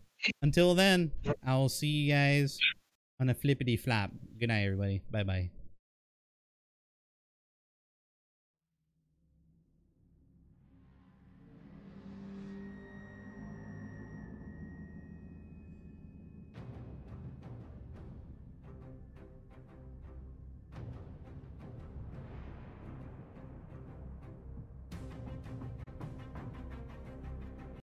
until then, I will see you guys on a flippity flap. Good night, everybody. Bye bye.